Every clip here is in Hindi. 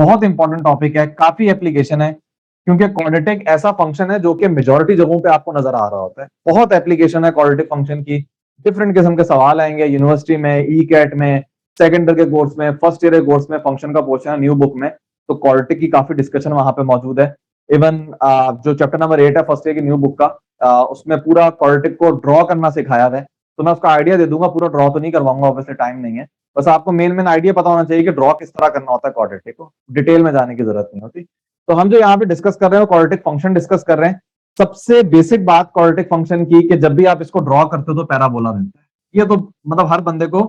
बहुत इंपॉर्टेंट टॉपिक है, काफी एप्लीकेशन है, क्योंकि क्वाड्रेटिक ऐसा फंक्शन है जो कि मेजॉरिटी जगहों पे आपको नजर आ रहा होता है। बहुत एप्लीकेशन है क्वाड्रेटिक फंक्शन की, डिफरेंट किस्म के सवाल आएंगे यूनिवर्सिटी में, ई कैट में, सेकेंड ईयर के कोर्स में, फर्स्ट ईयर के कोर्स में फंक्शन का क्वेश्चन है न्यू बुक में, तो क्वाड्रेटिक की काफी डिस्कशन वहां पे मौजूद है। इवन जो चैप्टर नंबर 8 है फर्स्ट ईयर की न्यू बुक का, उसमें पूरा क्वाड्रेटिक को ड्रॉ करना सिखाया है, तो मैं उसका आइडिया दे दूंगा, पूरा ड्रॉ तो नहीं करवाऊंगा, ऑब्वियसली टाइम नहीं है। बस आपको मेन मेन आइडिया पता होना चाहिए कि ड्रॉ किस तरह करना होता है क्वाड्रेटिक को, डिटेल में जाने की जरूरत नहीं होती। तो हम जो यहाँ पे डिस्कस कर रहे हैं क्वाड्रेटिक फंक्शन डिस्कस कर रहे हैं। सबसे बेसिक बात क्वाड्रेटिक फंक्शन की कि जब भी आप इसको ड्रॉ करते हो तो पैराबोला बनता है, ये तो मतलब हर बंदे को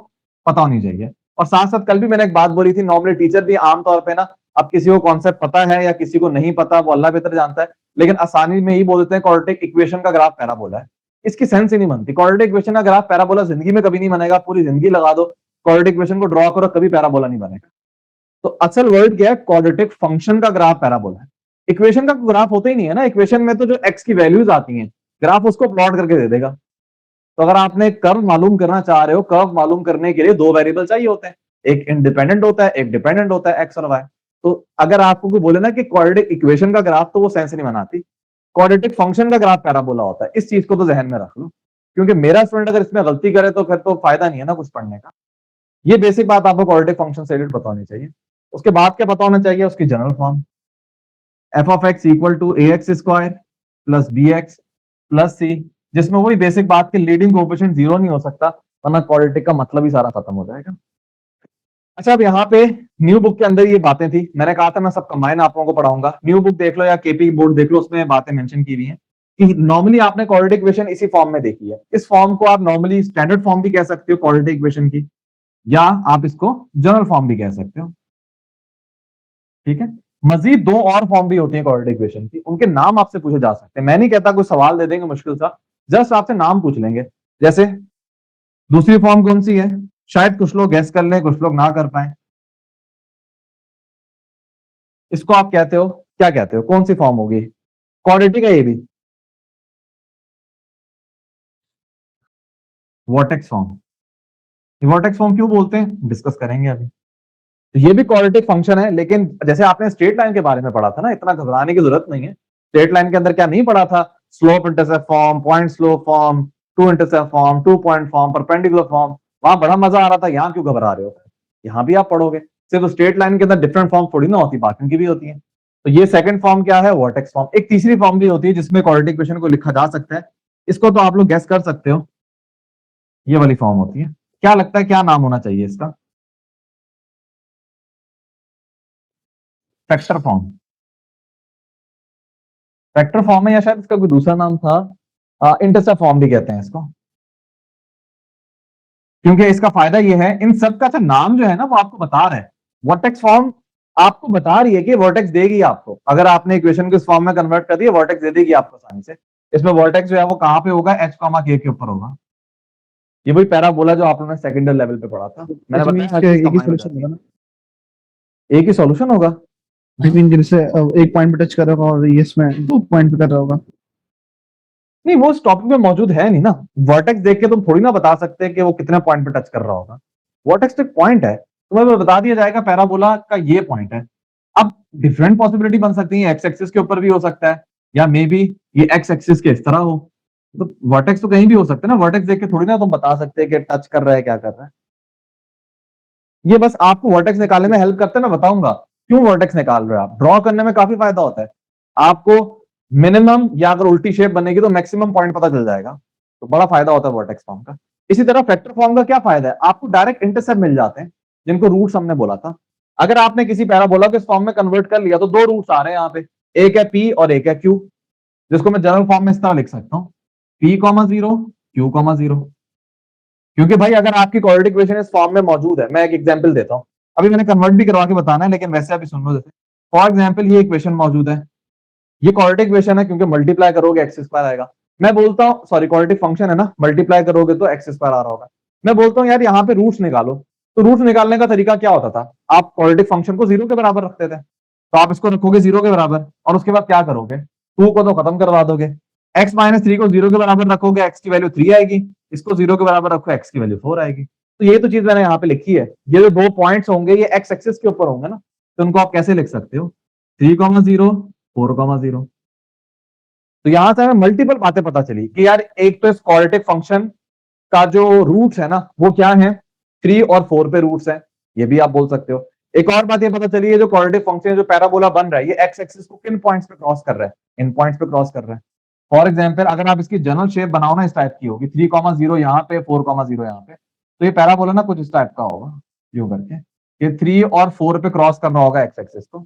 पता होनी चाहिए। और साथ साथ कल भी मैंने एक बात बोली थी, नॉर्मली टीचर भी आमतौर पर ना, अब किसी को कॉन्सेप्ट पता है या किसी को नहीं पता, वो अल्लाह बेहतर जानता है, लेकिन आसानी में ही बोल देते हैं क्वाड्रेटिक इक्वेशन का ग्राफ पैराबोला है। इसकी सेंस ही नहीं बनती। क्वाड्रेटिक इक्वेशन का ग्राफ पैराबोला जिंदगी में कभी नहीं बनेगा, पूरी जिंदगी लगा दो क्वाड्रेटिक इक्वेशन को ड्रॉ करो, कभी पैराबोला नहीं बनेगा। तो असल वर्ड क्या है, क्वाड्रेटिक फंक्शन का ग्राफ पैराबोला है। इक्वेशन का ग्राफ होता ही नहीं है ना, इक्वेशन में तो जो एक्स की वैल्यूज आती हैं, ग्राफ उसको प्लॉट करके दे देगा। तो अगर आपने कर्व मालूम करना चाह रहे हो, कर्व मालूम करने के लिए दो वेरिएबल चाहिए होते हैं, एक इंडिपेंडेंट होता है, एक डिपेंडेंट होता है, एक्स और वाई। तो अगर आपको कोई बोले ना कि क्वाड्रेटिक इक्वेशन का ग्राफ, तो वो सेंस नहीं बनाती। क्वाड्रेटिक फंक्शन का ग्राफ पैराबोला होता है, इस चीज को तो जहन में रख लो, क्योंकि मेरा स्टूडेंट अगर इसमें गलती करे तो फिर तो फायदा नहीं है ना कुछ पढ़ने का। ये बेसिक बात आपको क्वाड्रेटिक फंक्शन से रिलेटेड पता होनी चाहिए। उसके बाद क्या पता होना चाहिए, उसकी general form f of x equal to a x square plus b x plus c, जिसमें वही बेसिक बात की लीडिंग कोएफिशिएंट जीरो नहीं हो सकता, वरना क्वाड्रेटिक का मतलब ही सारा खत्म हो जाएगा। अच्छा, अब यहाँ पे न्यू बुक के अंदर ये बातें थी, मैंने कहा था मैं सब कंबाइन आप लोगों को पढ़ाऊंगा। न्यू बुक देख लो या केपी बोर्ड देख लो, उसमें बातें मेंशन की हुई हैं कि नॉर्मली आपने क्वाड्रेटिक इक्वेशन इसी फॉर्म में देखी है। इस फॉर्म को आप नॉर्मली स्टैंडर्ड फॉर्म भी कह सकते हो क्वाड्रेटिक इक्वेशन की, या आप इसको जनरल फॉर्म भी कह सकते हो। ठीक है, मजीद दो और फॉर्म भी होती है क्वाड्रेटिक इक्वेशन की, उनके नाम आपसे पूछे जा सकते हैं। मैं नहीं कहता कोई सवाल दे देंगे मुश्किल सा, जस्ट आपसे नाम पूछ लेंगे। जैसे दूसरी फॉर्म कौन सी है, शायद कुछ लोग गैस कर लें, कुछ लोग ना कर पाए। इसको आप कहते हो, क्या कहते हो, कौन सी फॉर्म होगी? क्वाड्रेटिक है ये भी, वर्टेक्स फॉर्म। वर्टेक्स फॉर्म क्यों बोलते हैं, डिस्कस करेंगे अभी। तो ये भी क्वाड्रेटिक फंक्शन है, लेकिन जैसे आपने स्ट्रेट लाइन के बारे में पढ़ा था ना, इतना घबराने की जरूरत नहीं है। स्ट्रेट लाइन के अंदर क्या नहीं पढ़ा था, slope intercept form, point slope form, two intercept form, two point form, perpendicular form, वहां बड़ा मजा आ रहा था। यहाँ क्यों घबरा रहे हो, यहाँ भी आप पढ़ोगे। सिर्फ स्ट्रेट लाइन के अंदर डिफरेंट फॉर्म थोड़ी ना होती, बाकी की भी होती है। तो ये सेकंड फॉर्म क्या है, वर्टेक्स फॉर्म। एक तीसरी फॉर्म भी होती है जिसमें क्वाड्रेटिक इक्वेशन को लिखा जा सकता है, इसको तो आप लोग गेस कर सकते हो, ये वाली फॉर्म होती है। क्या लगता है क्या नाम होना चाहिए इसका? Factor form. फैक्टर फॉर्म है, या शायद इसका कोई दूसरा नाम था, इंटरसेप्ट फॉर्म भी कहते हैं इसको। क्योंकि इसका फायदा ये है, इन सब का नाम जो है ना वो आपको बता रहा है। वर्टेक्स फॉर्म आपको बता रही है कि वर्टेक्स देगी आपको, अगर आपने इक्वेशन को इस फॉर्म में कन्वर्ट कर दिया, वर्टेक्स दे देगी आपको आसानी से। इसमें वर्टेक्स जो है वो कहां पे होगा, एच कॉमा के ऊपर होगा। ये वही पैराबोला जो आप लोगों ने सेकेंडरी लेवल पे पढ़ा था, मैंने बताया एक ही सॉल्यूशन होगा। जिनसे एक पॉइंट पे टच कर रहा होगा और ये इसमें 2 पॉइंट पे कर रहा होगा। नहीं, वो उस टॉपिक में मौजूद है नहीं ना। वर्टेक्स देख के तुम थोड़ी ना बता सकते कि वो कितने पॉइंट पे टच कर रहा होगा। वर्टेक्स तो एक पॉइंट है, तुम्हें बता दिया जाएगा पैराबोला का ये पॉइंट है। अब डिफरेंट पॉसिबिलिटी बन सकती है, एक्स एक्सिस के ऊपर भी हो सकता है, या मे बी ये एक्स एक्सिस के इस तरह हो। तो वर्टेक्स तो कहीं भी हो सकता है ना, वर्टेक्स देख के थोड़ी ना तुम बता सकते हैं कि टच कर रहा है, क्या कर रहा है। ये बस आपको वर्टेक्स निकालने में हेल्प करते हैं, मैं बताऊंगा क्यों वर्टेक्स निकाल रहे हो आप। ड्रॉ करने में काफी फायदा होता है आपको, मिनिमम या अगर उल्टी शेप बनेगी तो मैक्सिमम पॉइंट पता चल जाएगा, तो बड़ा फायदा होता है वर्टेक्स फॉर्म का। इसी तरह फैक्टर फॉर्म का क्या फायदा है, आपको डायरेक्ट इंटरसेप्ट मिल जाते हैं, जिनको रूट्स हमने बोला था। अगर आपने किसी पैराबोला के फॉर्म में कन्वर्ट कर लिया तो दो रूट्स आ रहे हैं यहाँ पे, एक है पी और एक है क्यू, जिसको मैं जनरल फॉर्म में इस तरह लिख सकता हूँ, P comma zero, Q comma zero. क्योंकि भाई अगर आपकी क्वाड्रेटिक इक्वेशन इस फॉर्म में मौजूद है, मैं एक एग्जांपल देता हूँ, अभी मैंने कन्वर्ट भी करवा के बताना है, लेकिन वैसे अभी सुन लो। जैसे फॉर एग्जांपल ये इक्वेशन मौजूद है, ये क्वाड्रेटिक इक्वेशन है, क्योंकि मल्टीप्लाई करोगे एक्स स्क्वायर आएगा। मैं बोलता हूँ, सॉरी क्वाड्रेटिक फंक्शन है ना, मल्टीप्लाई करोगे तो एक्स स्क्वायर आ रहा होगा। मैं बोलता हूँ यार यहाँ पे रूट्स निकालो, तो रूट्स निकालने का तरीका क्या होता था, आप क्वाड्रेटिक फंक्शन को जीरो के बराबर रखते थे। तो आप इसको रखोगे जीरो के बराबर, और उसके बाद क्या करोगे, टू को तो खत्म करवा दोगे, एक्स माइनस थ्री को जीरो के बराबर रखोगे, एक्स की वैल्यू 3 आएगी, इसको जीरो के बराबर रखो, एक्स की वैल्यू 4 आएगी। तो ये तो चीज मैंने यहाँ पे लिखी है। ये जो दो पॉइंट्स होंगे ये एक्स एक्सिस के ऊपर होंगे ना, तो उनको आप कैसे लिख सकते हो 3,0 4,0। तो यहां से हमें मल्टीपल बातें पता चली कि यार एक तो इस क्वाड्रेटिक फंक्शन का जो रूट्स है ना वो क्या है 3 और 4 पे रूट्स है, ये भी आप बोल सकते हो। एक और बात ये पता चली है जो क्वाड्रेटिक फंक्शन जो पैराबोला बन रहा है ये एक्स एक्सिस को किन पॉइंट्स पे क्रॉस कर रहा है, इन पॉइंट्स पे क्रॉस कर रहा है। फॉर एग्जाम्पल अगर आप इसकी जनरल शेप बनाओ ना इस टाइप की होगी 3,0 यहाँ पे 4,0 यहाँ पे, तो ये पैराबोला ना कुछ इस टाइप का होगा यूं करके, ये 3 और 4 पे क्रॉस करना होगा एक्स एक्सिस को।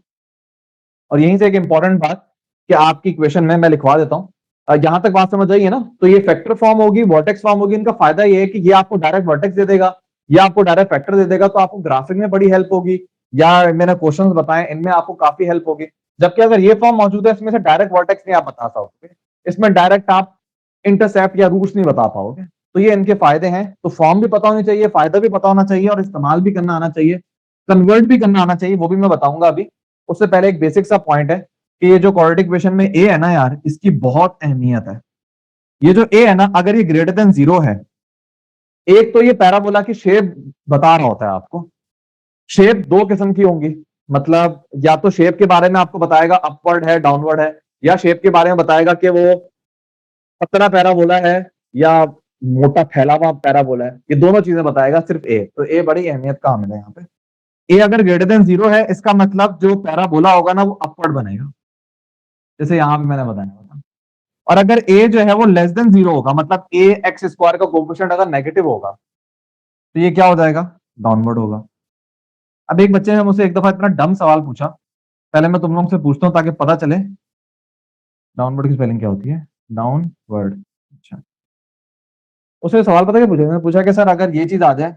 और यहीं से एक इंपॉर्टेंट बात कि आपकी इक्वेशन में मैं लिखवा देता हूं, यहां तक बात समझ आई है ना। तो ये फैक्टर फॉर्म होगी, वर्टेक्स फॉर्म होगी। इनका फायदा ये है कि ये आपको डायरेक्ट वर्टेक्स दे देगा, ये आपको डायरेक्ट फैक्टर दे देगा, तो आपको ग्राफिक में बड़ी हेल्प होगी, या मैंने क्वेश्चंस बताए इनमें आपको काफी हेल्प होगी। जबकि अगर ये फॉर्म मौजूद है इसमें से डायरेक्ट वर्टेक्स नहीं आप बता पाओगे, इसमें डायरेक्ट आप इंटरसेप्ट या रूट्स नहीं बता पाओगे। तो ये इनके फायदे हैं। तो फॉर्म भी पता होनी चाहिए, फायदा भी पता होना चाहिए, और इस्तेमाल भी करना आना चाहिए, कन्वर्ट भी करना आना चाहिए, वो भी मैं बताऊंगा अभी। उससे पहले एक बेसिक सा पॉइंट है कि ये जो क्वाड्रेटिक इक्वेशन में ए है ना यार, इसकी बहुत अहमियत है। ये जो ए है ना, अगर ये ग्रेटर देन 0 है, एक तो ये पैराबोला की शेप बता रहा होता है आपको। शेप दो किस्म की होंगी, मतलब या तो शेप के बारे में आपको बताएगा अपवर्ड है डाउनवर्ड है, या शेप के बारे में बताएगा कि वो पतला पैराबोला है या मोटा फैला हुआ पैराबोला है। ये दोनों चीजें बताएगा सिर्फ ए। तो ए बड़ी अहमियत का हामिल है यहाँ पे। ए अगर ग्रेटर देन 0 है, इसका मतलब जो पैराबोला होगा ना वो अपवर्ड बनेगा, जैसे यहां पे मैंने बताया था। और अगर ए जो है वो लेस देन 0 होगा, मतलब ए एक्स स्क्वायर का कोफिशिएंट अगर नेगेटिव होगा, तो ये क्या हो जाएगा, डाउनवर्ड होगा। अब एक बच्चे ने मुझसे एक दफा इतना डम सवाल पूछा, पहले मैं तुम लोगों से पूछता हूँ ताकि पता चले डाउनवर्ड की स्पेलिंग क्या होती है, डाउनवर्ड। अच्छा, उसे सवाल पता क्या पूछा, मैंने पूछा कि सर अगर ये चीज आ जाए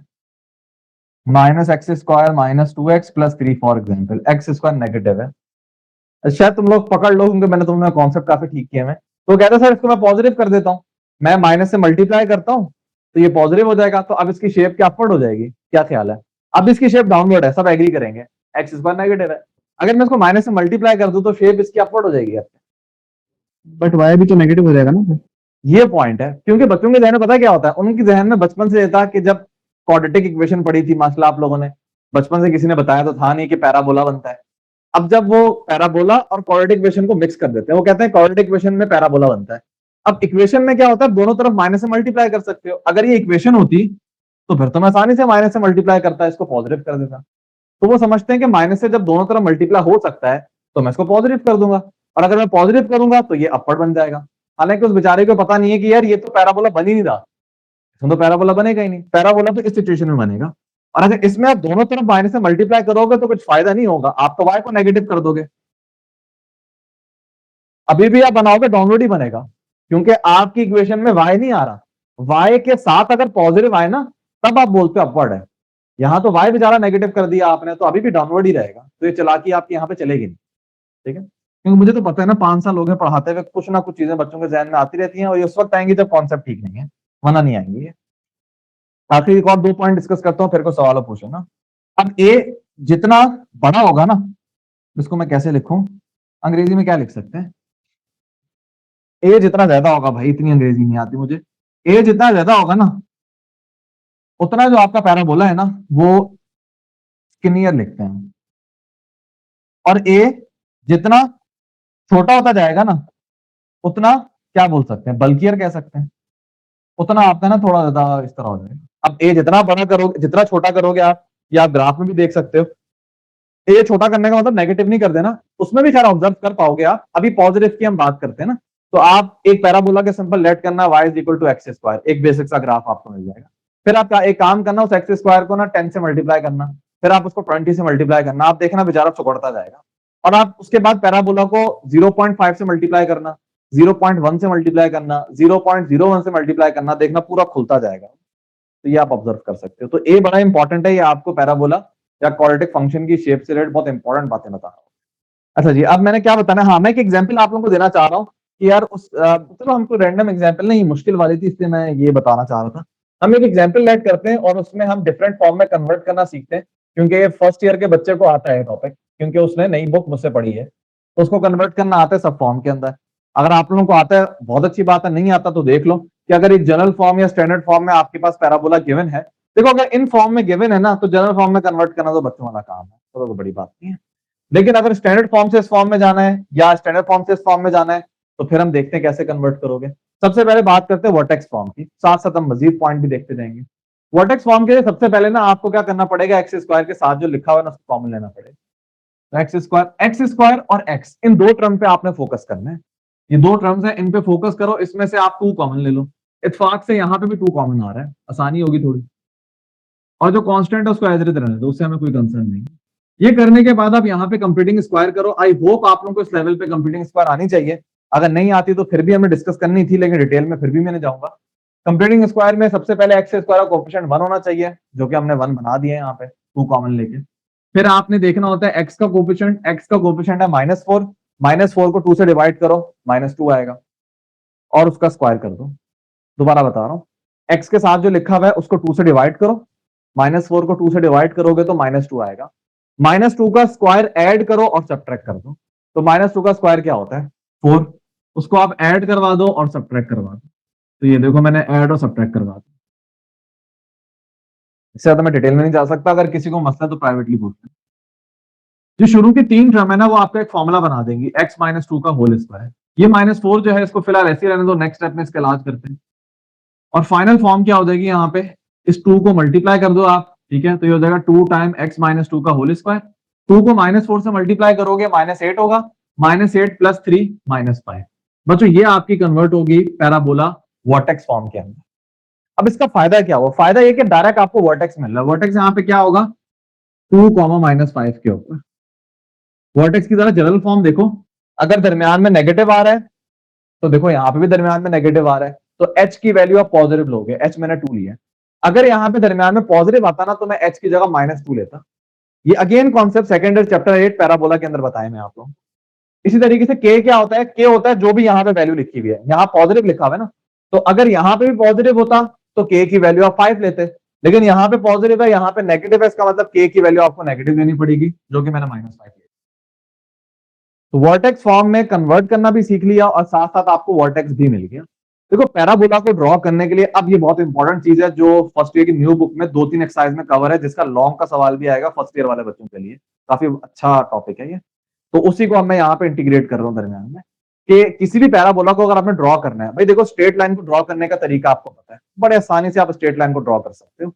-x² -2x + 3 for example, x square negative है, शायद तुम लोग पकड़ लो क्योंकि मैंने तुम्हें कॉन्सेप्ट काफी ठीक किया है। तो कहता सर इसको मैं पॉजिटिव कर देता हूँ, मैं माइनस से मल्टीप्लाई करता हूँ तो ये पॉजिटिव हो जाएगा, तो अब इसकी शेप क्या अपवर्ड हो जाएगी, क्या ख्याल है। अब इसकी शेप डाउनवर्ड है, सब एग्री करेंगे, एक्स स्क्वायर नेगेटिव है। अगर मैं इसको माइनस से मल्टीप्लाई कर दूं तो शेप इसकी अपवर्ड हो जाएगी। बट वाई भी तो नेगेटिव हो जाएगा ना। ये पॉइंट है, क्योंकि बच्चों के जहन में पता क्या होता है, उनके जहन में बचपन से था कि जब क्वाड्रेटिक इक्वेशन पढ़ी थी माशाल्लाह आप लोगों ने, बचपन से किसी ने बताया तो था नहीं कि पैराबोला बनता है। अब जब वो पैराबोला और क्वाड्रेटिक इक्वेशन को मिक्स कर देते हैं, वो कहते हैं क्वाड्रेटिक इक्वेशन में पैराबोला बनता है। अब इक्वेशन में क्या होता है, दोनों तरफ माइनस से मल्टीप्लाई कर सकते हो। अगर ये इक्वेशन होती तो फिर तो मैं आसानी से माइनस से मल्टीप्लाई करता, इसको पॉजिटिव कर देता। तो वो समझते हैं कि माइनस से जब दोनों तरफ मल्टीप्लाई हो सकता है तो मैं इसको पॉजिटिव कर दूंगा, और अगर मैं पॉजिटिव करूंगा तो ये अपवर्ड बन जाएगा। हालांकि उस बेचारे को पता नहीं है कि यार ये तो पैराबोला बन ही नहीं रहा, इसमें तो पैराबोला बनेगा ही नहीं, पैराबोला तो इस सिचुएशन में बनेगा। और अगर इसमें आप दोनों तरफ माइनस से मल्टीप्लाई करोगे तो कुछ फायदा नहीं होगा, आप तो y को नेगेटिव कर दोगे, अभी भी आप बनाओगे डाउनवर्ड ही बनेगा, क्योंकि आपकी इक्वेशन में y नहीं आ रहा। y के साथ अगर पॉजिटिव आए ना तब आप बोलते हो अपवर्ड है, यहां तो y बेचारा नेगेटिव कर दिया आपने, तो अभी भी डाउनवर्ड ही रहेगा। तो ये चालाकी आपकी यहाँ पे चलेगी नहीं, ठीक है। क्योंकि मुझे तो पता है ना 5 साल हो गए पढ़ाते हुए, कुछ ना कुछ चीजें बच्चों के जहन में आती रहती हैं, और ये उस वक्त आएंगी जब कॉन्सेप्ट ठीक नहीं है, वरना नहीं आएंगी ये। आखिर एक और 2 पॉइंट डिस्कस करता हूँ, फिर को सवाल पूछो ना। अब ए जितना बड़ा होगा ना, इसको मैं कैसे लिखूं, अंग्रेजी में क्या लिख सकते हैं, ए जितना ज्यादा होगा, भाई इतनी अंग्रेजी नहीं आती मुझे, ए जितना ज्यादा होगा ना उतना जो आपका पैराबोला है ना वो स्किनियर लिखते हैं, और ए जितना छोटा होता जाएगा ना उतना क्या बोल सकते हैं, बल्कियर कह सकते हैं, उतना आपका ना थोड़ा ज्यादा इस तरह हो जाएगा। अब ए जितना बड़ा करोगे, जितना छोटा करोगे आप, या आप ग्राफ में भी देख सकते हो, ए छोटा करने का मतलब नेगेटिव नहीं कर देना, उसमें भी खैर ऑब्जर्व कर पाओगे आप। अभी पॉजिटिव की हम बात करते हैं ना, तो आप एक पैराबोला के सिंपल लेट करना y = x², एक बेसिक सा ग्राफ आपको मिल जाएगा। फिर आप एक काम करना, उस x² को ना 10 से मल्टीप्लाई करना, फिर आप उसको 20 से मल्टीप्लाई करना, आप देखना बेचारा चुकड़ता जाएगा। और आप उसके बाद पैराबोला को 0.5 से मल्टीप्लाई करना, 0.1 से मल्टीप्लाई करना, 0.01 से मल्टीप्लाई करना, देखना पूरा खुलता जाएगा। तो ये आप ऑब्जर्व कर सकते हो। तो ए बड़ा इंपॉर्टेंट है, ये आपको पैराबोला या क्वाड्रेटिक फंक्शन की शेप से रिलेटेड बहुत इंपॉर्टेंट बातें बता रहा हूँ। अच्छा जी, अब मैंने क्या बताना, हाँ मैं एक एग्जांपल आप लोगों को देना चाह रहा हूँ कि यार उस चलो हमको रैंडम एग्जांपल नहीं, मुश्किल वाली थी इसलिए मैं ये बताना चाह रहा था। हम एक एग्जांपल लेट करते हैं और उसमें हम डिफरेंट फॉर्म में कन्वर्ट करना सीखते हैं, क्योंकि फर्स्ट ईयर के बच्चे को आता है टॉपिक, क्योंकि उसने नई बुक मुझसे पढ़ी है, तो उसको कन्वर्ट करना आता है सब फॉर्म के अंदर। अगर आप लोगों को आता है बहुत अच्छी बात है, नहीं आता तो देख लो कि अगर एक जनरल फॉर्म या स्टैंडर्ड फॉर्म में आपके पास पैराबोला गिवन है, देखो अगर इन फॉर्म में गिवन है ना तो जनरल फॉर्म में कन्वर्ट करना तो बच्चों वाला काम है, तो बड़ी बात नहीं है। लेकिन अगर स्टैंडर्ड फॉर्म से इस फॉर्म में जाना है या स्टैंडर्ड फॉर्म से इस फॉर्म में जाना है तो फिर हम देखते हैं कैसे कन्वर्ट करोगे। सबसे पहले बात करते हैं वर्टेक्स फॉर्म की, साथ साथ हम मजीद पॉइंट भी देखते जाएंगे। वर्टेक्स फॉर्म के लिए सबसे पहले ना आपको क्या करना पड़ेगा, एक्स स्क्वायर के साथ जो लिखा हुआ है ना उसको कॉमन लेना पड़ेगा। एक्स स्क्वायर और एक्स, इन दो टर्म पे आपने फोकस करना है। ये दो टर्म्स है, इन पे फोकस करो, इसमें से आप 2 कॉमन ले लो। इत्तेफाक से यहाँ पे भी 2 कॉमन आ रहा है, आसानी होगी थोड़ी। और जो कांस्टेंट है उसको एज इट इज रहने दो, उससे हमें कोई कंसर्न नहीं। ये करने के बाद आप यहाँ पे कंप्यूटिंग स्क्वायर करो। आई होप आप लोगों को इस लेवल पे कंप्यूटिंग स्क्वायर आनी चाहिए। अगर नहीं आती तो फिर भी हमें डिस्कस करनी थी, लेकिन डिटेल में फिर भी मैंने जाऊंगा। कंप्यूटिंग स्क्वायर में सबसे पहले एक्स स्क्वायर का कोएफिशिएंट 1 होना चाहिए, जो कि हमने 1 बना दिया है यहाँ पे 2 कॉमन लेके। फिर आपने देखना होता है एक्स का कोएफिशिएंट है -4, -4 को 2 से डिवाइड करो, -2 आएगा और उसका स्क्वायर कर दो। दोबारा बता रहा हूँ, एक्स के साथ जो लिखा हुआ है उसको 2 से डिवाइड करो, -4 को 2 से डिवाइड करोगे तो -2 आएगा। -2 का स्क्वायर ऐड करो और सब्ट्रैक्ट कर दो। तो -2 का स्क्वायर क्या होता है, 4। उसको आप ऐड करवा दो और सब्ट्रैक्ट करवा दो। तो ये देखो मैंने ऐड और सब्ट्रैक्ट करवा दो। इससे ज्यादा मैं डिटेल में नहीं जा सकता, अगर किसी को मसला तो प्राइवेटली पूछना। जो शुरू की 3 टर्म है ना वो आपका एक फॉर्मूला बना देंगी, x - 2 का होल स्क्वायर। ये -4 जो है इसको फिलहाल ऐसे ही रहने दो, नेक्स्ट स्टेप में इसका इलाज करते हैं। और फाइनल फॉर्म क्या हो जाएगी, यहाँ पे इस 2 को मल्टीप्लाई कर दो आप, ठीक है। तो ये हो जाएगा 2 टाइम x - 2 का होल स्क्वायर। 2 को -4 से मल्टीप्लाई करोगे -8 होगा, -8 + 3 -5। बच्चों ये आपकी कन्वर्ट होगी पैराबोला वर्टेक्स फॉर्म के अंदर। अब इसका फायदा क्या हुआ, फायदा ये कि डायरेक्ट आपको वर्टेक्स मिल रहा है। वर्टेक्स यहाँ पे क्या होगा, 2, -5 के ऊपर। वर्टेक्स की जरा जनरल फॉर्म देखो, अगर दरमियान में नेगेटिव आ रहा है तो देखो यहाँ पे भी दरमियान में नेगेटिव आ रहा है, तो h की वैल्यू आप पॉजिटिव लोगे, h मैंने 2 लिया। अगर यहाँ पे दरमियान में पॉजिटिव आता ना तो मैं h की जगह -2 लेता। ये again concept second chapter 8 parabola के अंदर बताए मैं आप लोगों को। इसी तरीके से k क्या होता है, k होता है जो भी यहाँ पे वैल्यू लिखी हुई है, यहाँ पॉजिटिव लिखा हुआ है ना, तो अगर यहाँ पे भी पॉजिटिव होता तो k की वैल्यू आप 5 लेते, लेकिन यहाँ पे पॉजिटिव है, यहाँ पे नेगेटिव है, इसका मतलब k की वैल्यू आपको नेगेटिव लेनी पड़ेगी, जो कि मैंने -5 लिया। तो वर्टेक्स फॉर्म में कन्वर्ट करना भी सीख लिया और साथ साथ आपको वर्टेक्स भी मिल गया। देखो पैराबोला को ड्रॉ करने के लिए अब ये बहुत इंपॉर्टेंट चीज है जो फर्स्ट ईयर की न्यू बुक में 2-3 एक्सरसाइज में कवर है, जिसका लॉन्ग का सवाल भी आएगा फर्स्ट ईयर वाले बच्चों के लिए। काफी अच्छा टॉपिक है ये, तो उसी को अब मैं यहाँ पे इंटीग्रेट कर रहा हूँ दरमियान में, कि किसी भी पैराबोला को अगर आपने ड्रॉ करना है, भाई देखो स्ट्रेट लाइन को ड्रॉ करने का तरीका आपको पता है, बड़े आसानी से आप स्ट्रेट लाइन को ड्रॉ कर सकते हो।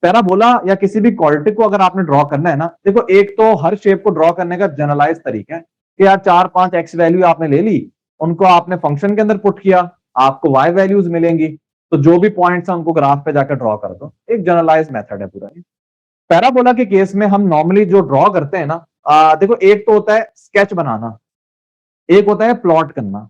पैराबोला या किसी भी क्वाड्रेटिक को अगर आपने ड्रॉ करना है ना, देखो एक तो हर शेप को ड्रॉ करने का जनरलाइज तरीका है कि यार 4-5 एक्स वैल्यू आपने ले ली, उनको आपने फंक्शन के अंदर पुट किया, आपको वाई वैल्यूज मिलेंगी, तो जो भी पॉइंट्स हैं उनको ग्राफ पे जाकर ड्रॉ कर दो। एक जनरलाइज मेथड है पूरा। पैराबोला के केस में हम नॉर्मली जो ड्रॉ करते हैं ना, देखो एक तो होता है स्केच बनाना, एक होता है प्लॉट करना।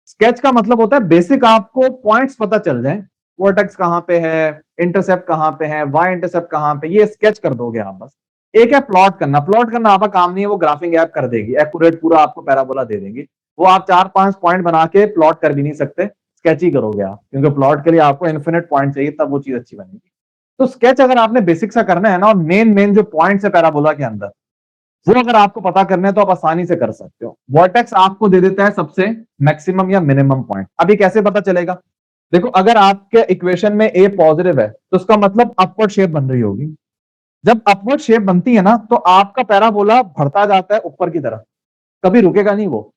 स्केच का मतलब होता है बेसिक आपको पॉइंट्स पता चल जाए, वर्टेक्स कहां पे है, इंटरसेप्ट कहां पे है, वाई इंटरसेप्ट कहां पे, ये स्केच कर दोगे आप बस। एक है प्लॉट करना, प्लॉट करना आपका काम नहीं है, वो ग्राफिंग ऐप कर देगी, एक्यूरेट पूरा आपको पैराबोला दे देंगी। वो आप 4-5 पॉइंट बना के प्लॉट कर भी नहीं सकते, स्केच ही करोगे आप, क्योंकि प्लॉट के लिए आपको इन्फिनिट पॉइंट चाहिए, तब वो चीज अच्छी बनेगी। तो स्केच अगर आपने बेसिक सा करना है ना, और मेन मेन जो पॉइंट्स है पैराबोला के अंदर, वो अगर आपको पता करना है तो आप आसानी से कर सकते हो। वर्टेक्स आपको दे देता है सबसे मैक्सिमम या मिनिमम पॉइंट। अभी कैसे पता चलेगा, देखो अगर आपके इक्वेशन में ए पॉजिटिव है तो उसका मतलब अपवर्ड शेप बन रही होगी। जब अपवर्ड शेप बनती है ना तो आपका पैराबोला बढ़ता जाता है ऊपर की तरफ, कभी रुकेगा नहीं वो।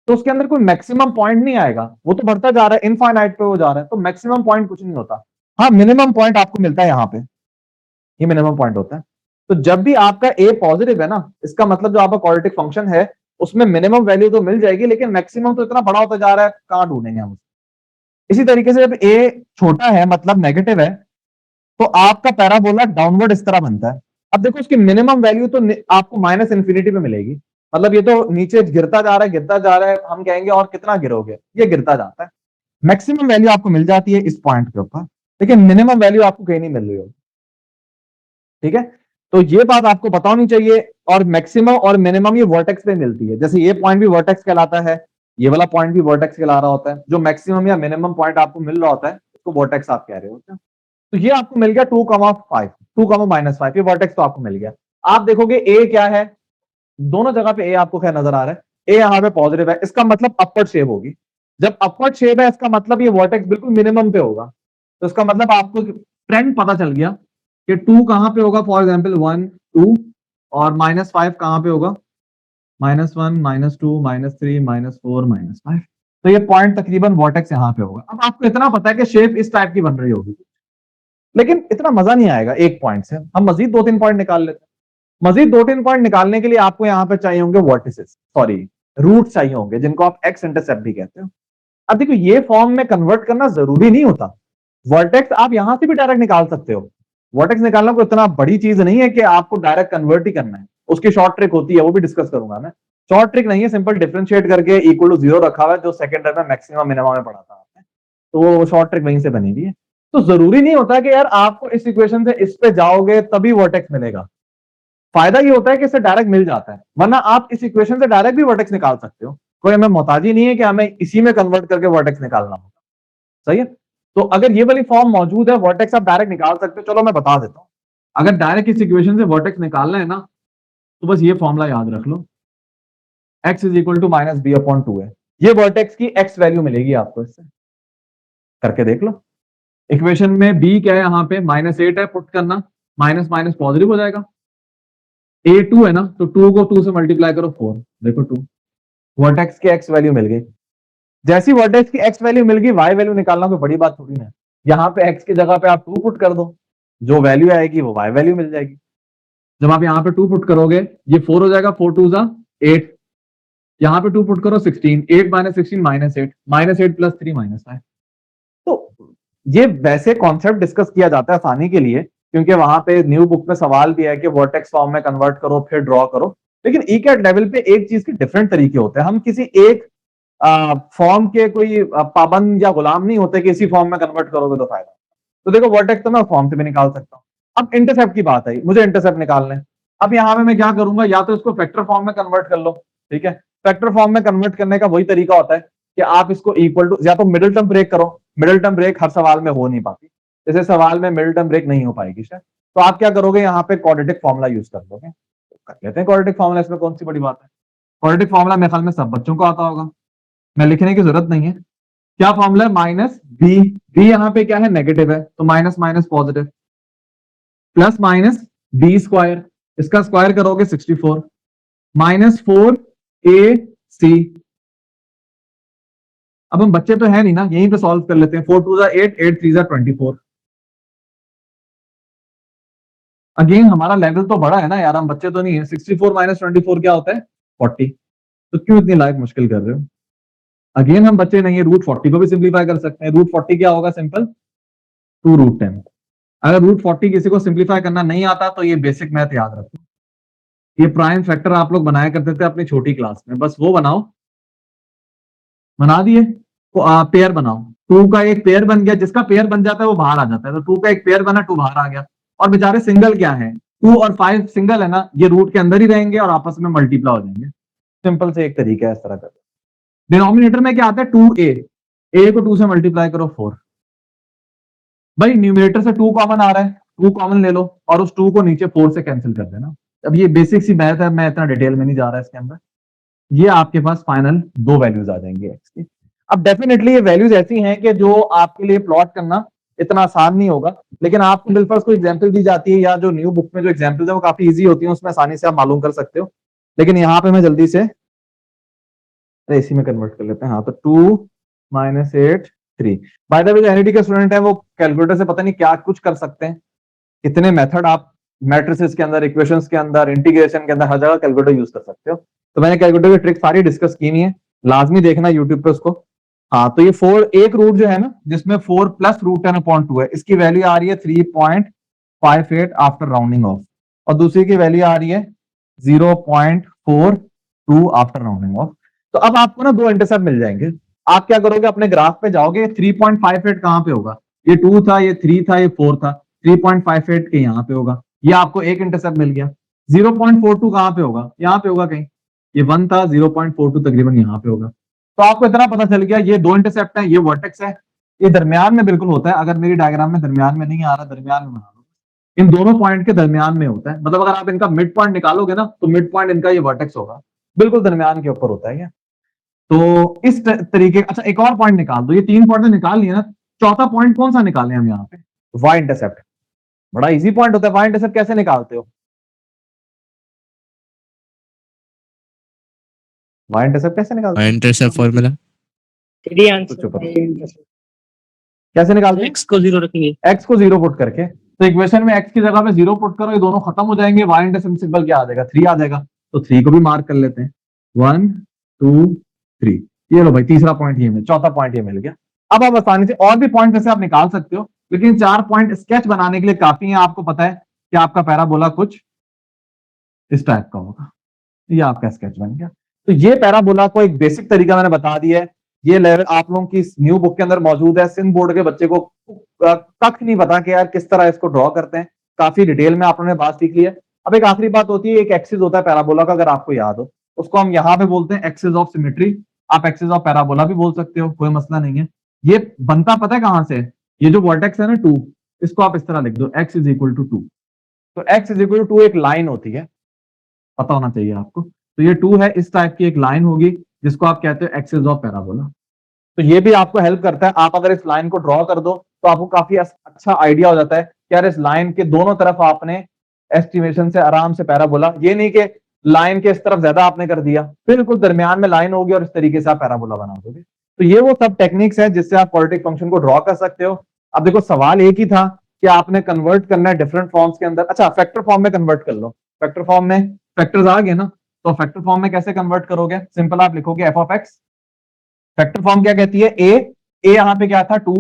तो उसके अंदर कोई मैक्सिमम पॉइंट नहीं आएगा, वो तो बढ़ता जा रहा है, इनफाइनाइट पे हो जा रहा है, तो मैक्सिमम पॉइंट कुछ नहीं होता। हाँ मिनिमम पॉइंट आपको मिलता है यहाँ पे, ये मिनिमम पॉइंट होता है। तो जब भी आपका ए पॉजिटिव है ना, इसका मतलब जो आपका क्वाड्रेटिक फंक्शन है उसमें मिनिमम वैल्यू तो मिल जाएगी, लेकिन मैक्सिमम तो इतना बड़ा होता जा रहा है, कहां ढूंढेंगे हम। इसी तरीके से जब ए छोटा है मतलब नेगेटिव है, तो आपका पैराबोला डाउनवर्ड इस तरह बनता है। अब देखो उसकी मिनिमम वैल्यू तो आपको -इन्फिनिटी पे मिलेगी, मतलब ये तो नीचे गिरता जा रहा है, गिरता जा रहा है, हम कहेंगे और कितना गिरोगे, ये गिरता जाता है। मैक्सिमम वैल्यू आपको मिल जाती है इस पॉइंट के ऊपर, लेकिन मिनिमम वैल्यू आपको कहीं नहीं मिल रही होगी, ठीक है। तो ये बात आपको पता होनी चाहिए। और मैक्सिमम और मिनिमम ये वर्टेक्स पे मिलती है, जैसे ये पॉइंट भी वर्टेक्स कहलाता है, ये वाला पॉइंट भी वर्टेक्स कहला रहा होता है। जो मैक्सिमम या मिनिमम पॉइंट आपको मिल रहा होता है उसको वर्टेक्स आप कह रहे होते हैं। तो ये आपको मिल गया 2,5, 2,-5, ये वर्टेक्स तो आपको मिल गया। आप देखोगे ए क्या है, दोनों जगह पे ए आपको क्या नजर आ रहा है, ए यहाँ पे पॉजिटिव है, इसका मतलब अपवर्ड शेप होगी। जब अपवर्ड शेप है इसका मतलब ये वर्टेक्स बिल्कुल मिनिमम पे होगा, तो इसका मतलब आपको ट्रेंड पता चल गया कि 2 कहां पे होगा, फॉर एग्जाम्पल 1, 2, और -5 कहां पे होगा, -1, -2, -3, -4, -5। तो ये पॉइंट तकरीबन वर्टेक्स यहाँ पे होगा। अब आपको इतना पता है कि शेप इस टाइप की बन रही होगी, लेकिन इतना मजा नहीं आएगा एक पॉइंट से। हम मजीद 2-3 पॉइंट निकाल लेते हैं। मजीद 2-3 पॉइंट निकालने के लिए आपको यहाँ पे चाहिए होंगे वर्टिसेस, सॉरी रूट चाहिए होंगे, जिनको आप एक्स इंटरसेप्ट भी कहते हो। अब देखो ये फॉर्म में कन्वर्ट करना जरूरी नहीं होता। वर्टेक्स आप यहां से भी डायरेक्ट निकाल सकते हो। वर्टेक्स निकालना कोई इतना बड़ी चीज नहीं है कि आपको डायरेक्ट कन्वर्ट ही करना है। उसकी शॉर्ट ट्रिक होती है, वो भी डिस्कस करूंगा मैं। शॉर्ट ट्रिक नहीं है, सिंपल डिफरेंशिएट करके इक्वल टू 0 रखा हुआ है, जो सेकंड टर्म में मैक्सिमम मिनिमम में पढ़ा था आपने। तो वो शॉर्ट ट्रिक वहीं से बनी हुई है। तो जरूरी नहीं होता कि यार आपको इस इक्वेशन से इस पे जाओगे तभी वर्टेक्स मिलेगा। फायदा ये होता है कि इससे डायरेक्ट मिल जाता है, वरना आप इस इक्वेशन से डायरेक्ट भी वर्टेक्स निकाल सकते हो। कोई हमें मोहताजी नहीं है कि हमें इसी में कन्वर्ट करके वर्टेक्स निकालना होगा। सही है। तो अगर ये वाली फॉर्म मौजूद है, वर्टेक्स आप डायरेक्ट निकाल सकते हो। चलो मैं बता देता हूं। अगर डायरेक्ट इस इक्वेशन से वर्टेक्स निकालना है ना, तो बस ये फॉर्मूला याद रख लो, x is equal to -b/2 है। ये वर्टेक्स की x वैल्यू मिलेगी आपको, इससे करके देख लो। इक्वेशन में b क्या है, यहाँ पे -8 है, पुट करना, माइनस माइनस पॉजिटिव हो जाएगा। a2 है ना, तो 2 को 2 से मल्टीप्लाई करो 4, देखो 2। वर्टेक्स की x वैल्यू मिल गई। जैसी वर्टेक्स की x वैल्यू मिल गई, y वैल्यू निकालना कोई बड़ी बात थोड़ी ना है। यहाँ पे x की जगह पे आप 2 पुट कर दो, जो वैल्यू आएगी वो y वैल्यू मिल जाएगी। जब आप यहाँ पे 2 पुट करोगे, ये 4 हो जाएगा, 4 2 8। यहाँ पे 2 पुट करो 16, 8 - 16 -8, -8 + 3 -5। तो ये वैसे कॉन्सेप्ट डिस्कस किया जाता है आसानी के लिए, क्योंकि वहां पे न्यू बुक में सवाल भी है कि वर्टेक्स फॉर्म में कन्वर्ट करो फिर ड्रॉ करो। लेकिन ईकैट लेवल पे एक चीज के डिफरेंट तरीके होते हैं। हम किसी एक फॉर्म के कोई पाबंद या गुलाम नहीं होते कि इसी फॉर्म में कन्वर्ट करोगे तो फायदा। तो देखो वर्टेक्स तो मैं फॉर्म से भी निकाल सकता हूँ। अब इंटरसेप्ट की बात आई, मुझे इंटरसेप्ट निकालना है। अब यहाँ पे मैं क्या करूंगा, या तो इसको फैक्टर फॉर्म में कन्वर्ट कर लो, ठीक है। फैक्टर फॉर्म में कन्वर्ट करने का वही तरीका होता है कि आप इसको इक्वल टू, या तो मिडिल टर्म ब्रेक करो। मिडिल टर्म ब्रेक हर सवाल में हो नहीं पाती, जैसे सवाल में मिडिल टर्म ब्रेक नहीं हो पाएगी शायद। तो आप क्या करोगे, यहाँ पे क्वाड्रेटिक फॉर्मूला यूज कर लोगे। कर लेते हैं क्वाड्रेटिक फॉर्मूला, इसमें कौन सी बड़ी बात है। क्वाड्रेटिक फॉर्मूला मेरे ख्याल में सब बच्चों को आता होगा, मैं लिखने की जरूरत नहीं है। क्या फॉर्मूला है, -b। b यहाँ पे क्या है, नेगेटिव है, तो minus minus positive, plus minus b square, इसका स्क्वायर करोगे 64, -4ac। अब हम बच्चे तो है नहीं ना, यहीं पे सॉल्व कर लेते हैं। 4 2 8, 8 3 24। अगेन हमारा लेवल तो बड़ा है ना यार, हम बच्चे तो नहीं है। 64 - 24 क्या होता है, 40। तो क्यों इतनी लाइफ मुश्किल कर रहे हो। अगेन हम बच्चे नहीं है, √40 को भी सिंप्लीफाई कर सकते हैं। √40 क्या होगा, सिंपल 2√10। अगर √40 किसी को सिंप्लीफाई करना नहीं आता तो ये बेसिक मैथ याद रखो। ये प्राइम फैक्टर आप लोग बनाया करते थे अपनी छोटी क्लास में, बस वो बनाओ। बना दिए तो पेयर बनाओ। 2 का एक पेयर बन गया, जिसका पेयर बन जाता है वो बाहर आ जाता है। तो 2 का एक पेयर बना, 2 बाहर आ गया। और बेचारे सिंगल क्या है, 2 और 5 सिंगल है ना, ये रूट के अंदर ही रहेंगे और आपस में मल्टीप्लाई हो जाएंगे। सिंपल से एक तरीका है इस तरह का। डिनोमिनेटर में क्या आता है, 2a। a को 2 से मल्टीप्लाई करो 4। भाई न्यूमिनेटर से 2 कॉमन आ रहा है, 2 कॉमन ले लो और उस 2 को नीचे 4 से कैंसिल कर देना। अब ये बेसिक सी मैथ है, मैं इतना डिटेल में नहीं जा रहा इसके अंदर। ये आपके पास फाइनल 2 वैल्यूज आ जाएंगे एक्स की। अब डेफिनेटली ये वैल्यूज ऐसी हैं कि जो आपके लिए प्लॉट करना इतना आसान नहीं होगा, लेकिन आपको बिल्कुल कोई एग्जांपल दी जाती है, या जो न्यू बुक में जो एग्जांपल्स है वो काफी इजी होती है, उसमें आसानी से आप मालूम कर सकते हो। लेकिन यहाँ पे मैं जल्दी से इसी में कन्वर्ट कर लेते हैं। हाँ, तो 2 - 8 3। बाय द वे जो एनईटी के स्टूडेंट है वो कैलकुलेटर से पता नहीं क्या कुछ कर सकते हैं। कितने मेथड आप मैट्रिसेस के अंदर, इक्वेशंस के अंदर, इंटीग्रेशन के अंदर हर जगह कैलकुलेटर यूज कर सकते हो। तो मैंने कैलकुलेटर की ट्रिक सारी डिस्कस की नहीं है, लाजमी देखना यूट्यूब पे उसको। हाँ, तो ये 4 एक रूट जो है ना, जिसमें 4 + √10/2 है, इसकी वैल्यू आ रही है 3.58 आफ्टर राउंडिंग ऑफ, और दूसरी की वैल्यू आ रही है 0.42 आफ्टर राउंडिंग ऑफ। तो अब आपको ना 2 इंटरसेप्ट मिल जाएंगे। आप क्या करोगे, अपने ग्राफ पे जाओगे, 3.58 कहां पे होगा, ये 2 था, ये 3 था, ये 4 था, 3.58 के यहाँ पे होगा। ये आपको एक इंटरसेप्ट मिल गया। 0.42 कहां पे होगा, यहाँ पे होगा कहीं, ये 1 था, 0.42 तकरीबन यहाँ पे होगा। तो आपको इतना पता चल गया, ये 2 इंटरसेप्ट है, ये वर्टेक्स है, ये दरमियान में बिल्कुल होता है। अगर मेरी डायग्राम में दरमियान में नहीं आ रहा, दरमियान में बना लो, इन दोनों पॉइंट के दरमियान में होता है। मतलब अगर आप इनका मिड पॉइंट निकालोगे ना, तो मिड पॉइंट इनका ये वर्टेक्स होगा, बिल्कुल दरमियान के ऊपर होता है ये। तो इस तरीके, अच्छा एक और पॉइंट निकाल दो, ये 3 पॉइंट तो निकाल लिए ना, चौथा पॉइंट कौन सा निकालें हम यहाँ पे, वाई इंटरसेप्ट। बड़ा इजी पॉइंट होता है, वाई इंटरसेप्ट कैसे निकालते हो। y इंटरसेप्ट कैसे निकालते y हैं? इंटरसेप्ट फॉर्मूला 3 तो आंसर चुप रहो। है इंटरसेप्ट। कैसे निकालते हैं? x को 0 रखेंगे। x को 0 पुट करके, तो इक्वेशन में x की जगह पे 0 पुट करो, ये दोनों खत्म हो जाएंगे, y इंटरसेप्ट सिंबल क्या आ जाएगा? 3 आ जाएगा। तो 3 को भी मार्क कर लेते हैं, 1 2 3। ये लो भाई, तीसरा पॉइंट ये मिल, चौथा पॉइंट ये मिल गया। अब आप आसानी से और भी पॉइंट वैसे आप निकाल सकते हो, लेकिन 4 पॉइंट स्केच बनाने के लिए काफी है। आपको पता है कि आपका पैराबोला कुछ इस टाइप का होगा, ये आपका स्केच बन गया। तो ये पैराबोला को एक बेसिक तरीका मैंने बता दिया है। ये लेवल आप लोगों की न्यू बुक के अंदर मौजूद है। सिंध बोर्ड के बच्चे को कख नहीं पता कि यार किस तरह इसको ड्रॉ करते हैं, काफी डिटेल में आप लोगों ने बात सीख ली है। अब एक आखिरी बात होती है, एक एक्सिस होता है पैराबोला का, अगर आपको याद हो, उसको हम यहाँ पे बोलते हैं एक्सिस ऑफ सिमेट्री। आप एक्सिस ऑफ पैराबोला भी बोल सकते हो, कोई मसला नहीं है। ये बनता पता है कहां से? ये जो वर्टेक्स है ना 2, इसको आप इस तरह लिख दो, x इज इक्वल टू 2। तो x इज इक्वल टू 2 एक लाइन होती है, पता होना चाहिए आपको। तो ये 2 है, इस टाइप की एक लाइन होगी जिसको आप कहते हो एक्सिस ऑफ पैराबोला। तो ये भी आपको हेल्प करता है। आप अगर इस लाइन को ड्रॉ कर दो तो आपको काफी अच्छा आइडिया हो जाता है कि यार इस लाइन के दोनों तरफ आपने एस्टिमेशन से आराम से पैराबोला, ये नहीं कि लाइन के इस तरफ ज्यादा आपने कर दिया, बिल्कुल दरमियान में लाइन होगी और इस तरीके से आप पैराबोला बना दोगे। तो ये वो सब टेक्निक्स है जिससे आप क्वाड्रेटिक फंक्शन को ड्रॉ कर सकते हो। अब देखो सवाल एक ही था कि आपने कन्वर्ट करना है डिफरेंट फॉर्म्स के अंदर। अच्छा, फैक्टर फॉर्म में कन्वर्ट कर लो। फैक्टर फॉर्म में फैक्टर्स आ गए ना, तो फैक्टर फॉर्म में कैसे कन्वर्ट करोगे? सिंपल, आप लिखोगे F of x. Factor form क्या कहती है? ए यहां पे क्या था? 2।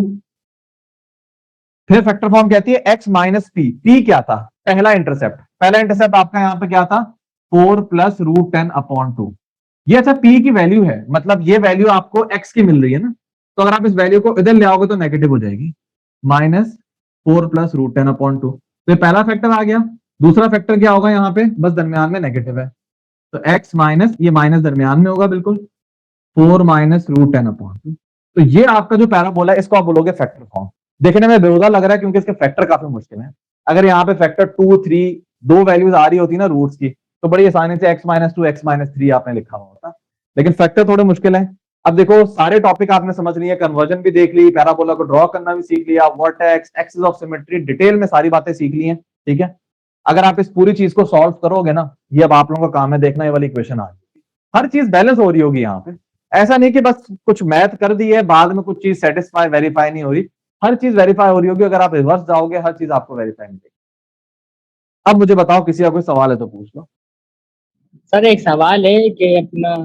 फिर फैक्टर फॉर्म कहती है x माइनस पी। पी क्या था? पहला इंटरसेप्ट। पहला इंटरसेप्ट आपका यहां पे क्या था? 4 प्लस रूट 10 अपॉन 2। ये अच्छा पी की वैल्यू है, मतलब ये वैल्यू आपको x की मिल रही है ना, तो अगर आप इस वैल्यू को इधर ले आओगे तो नेगेटिव हो जाएगी, माइनस 4 प्लस रूट 10 अपॉन 2। तो ये पहला फैक्टर आ गया। दूसरा फैक्टर क्या होगा? यहाँ पे बस दरमियान में नेगेटिव है, तो x माइनस, ये माइनस दरमियान में होगा बिल्कुल, 4 माइनस रूट 10 अपॉन 2। तो ये आपका जो पैराबोला है, इसको आप बोलोगे फैक्टर फॉर्म। देखने में बेहुदा लग रहा है क्योंकि इसके फैक्टर काफी मुश्किल है। अगर यहाँ पे फैक्टर 2 3 दो वैल्यूज आ रही होती ना रूट्स की, तो बड़ी आसानी से x माइनस 2 x माइनस 3 आपने लिखा हुआ होता, लेकिन फैक्टर थोड़े मुश्किल है। अब देखो सारे टॉपिक आपने समझ लिए, कन्वर्जन भी देख ली, पैराबोला को ड्रॉ करना भी सीख लिया, vertex, axis of symmetry, detail में सारी बातें सीख ली हैं, ठीक है। अगर आप इस पूरी चीज को सॉल्व करोगे ना, ये अब आप लोगों का काम है, देखना ये वाली इक्वेशन आ जाएगी, हर चीज बैलेंस हो रही होगी यहाँ पे। ऐसा नहीं कि बस कुछ मैथ कर दी है, बाद में कुछ चीज सेटिस्फाई वेरीफाई नहीं हो रही, हर चीज वेरीफाई हो रही होगी। अगर आप रिवर्स जाओगे हर चीज आपको वेरीफाई मिलेगी। अब मुझे बताओ, किसी का कोई सवाल है तो पूछ लो। सर एक सवाल है कि अपना